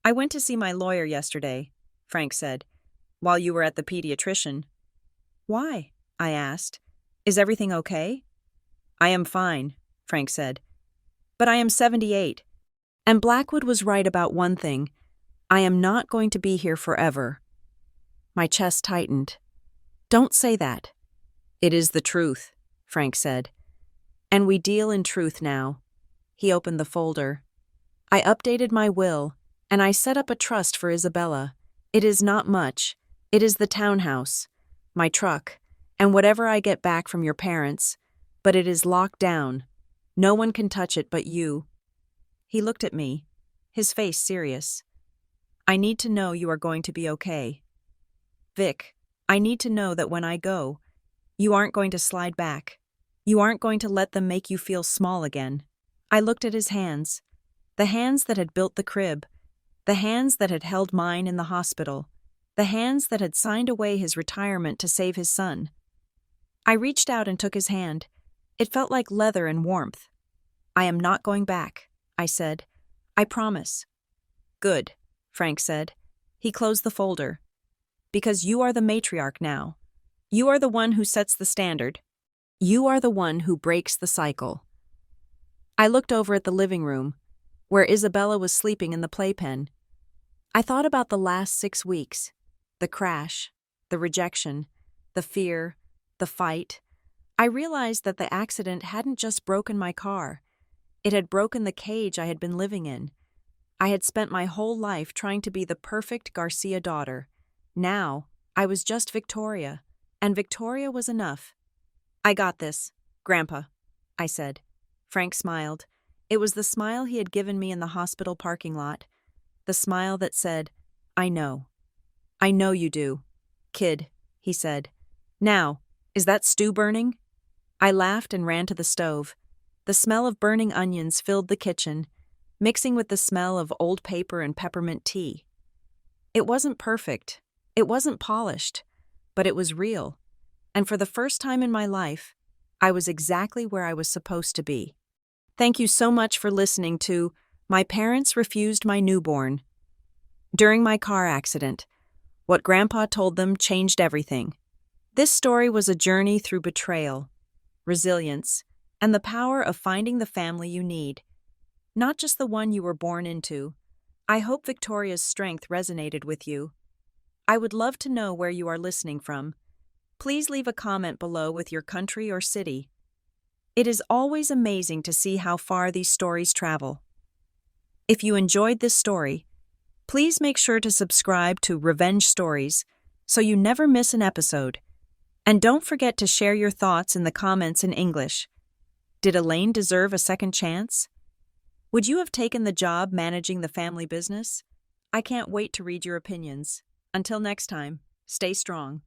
"I went to see my lawyer yesterday," Frank said. while you were at the pediatrician. Why? I asked. Is everything okay? I am fine, Frank said. But I am 78. And Blackwood was right about one thing. I am not going to be here forever. My chest tightened. Don't say that. It is the truth, Frank said. And we deal in truth now. He opened the folder. I updated my will, and I set up a trust for Isabella. It is not much. It is the townhouse, my truck, and whatever I get back from your parents, but it is locked down. No one can touch it but you. He looked at me, his face serious. I need to know you are going to be okay. Vic, I need to know that when I go, you aren't going to slide back. You aren't going to let them make you feel small again. I looked at his hands, the hands that had built the crib, the hands that had held mine in the hospital, the hands that had signed away his retirement to save his son. I reached out and took his hand. It felt like leather and warmth. I am not going back, I said. I promise. Good, Frank said. He closed the folder. Because you are the matriarch now. You are the one who sets the standard. You are the one who breaks the cycle. I looked over at the living room, where Isabella was sleeping in the playpen. I thought about the last 6 weeks, the crash, the rejection, the fear, the fight. I realized that the accident hadn't just broken my car. It had broken the cage I had been living in. I had spent my whole life trying to be the perfect Garcia daughter. Now, I was just Victoria, and Victoria was enough. I got this, Grandpa, I said. Frank smiled. It was the smile he had given me in the hospital parking lot. The smile that said, I know. I know you do. Kid, he said. Now, is that stew burning? I laughed and ran to the stove. The smell of burning onions filled the kitchen, mixing with the smell of old paper and peppermint tea. It wasn't perfect. It wasn't polished. But it was real. And for the first time in my life, I was exactly where I was supposed to be. Thank you so much for listening to My Parents Refused My Newborn. During my car accident, what Grandpa told them changed everything. This story was a journey through betrayal, resilience, and the power of finding the family you need, not just the one you were born into. I hope Victoria's strength resonated with you. I would love to know where you are listening from. Please leave a comment below with your country or city. It is always amazing to see how far these stories travel. If you enjoyed this story, please make sure to subscribe to Revenge Stories so you never miss an episode. And don't forget to share your thoughts in the comments in English. Did Elaine deserve a second chance? Would you have taken the job managing the family business? I can't wait to read your opinions. Until next time, stay strong.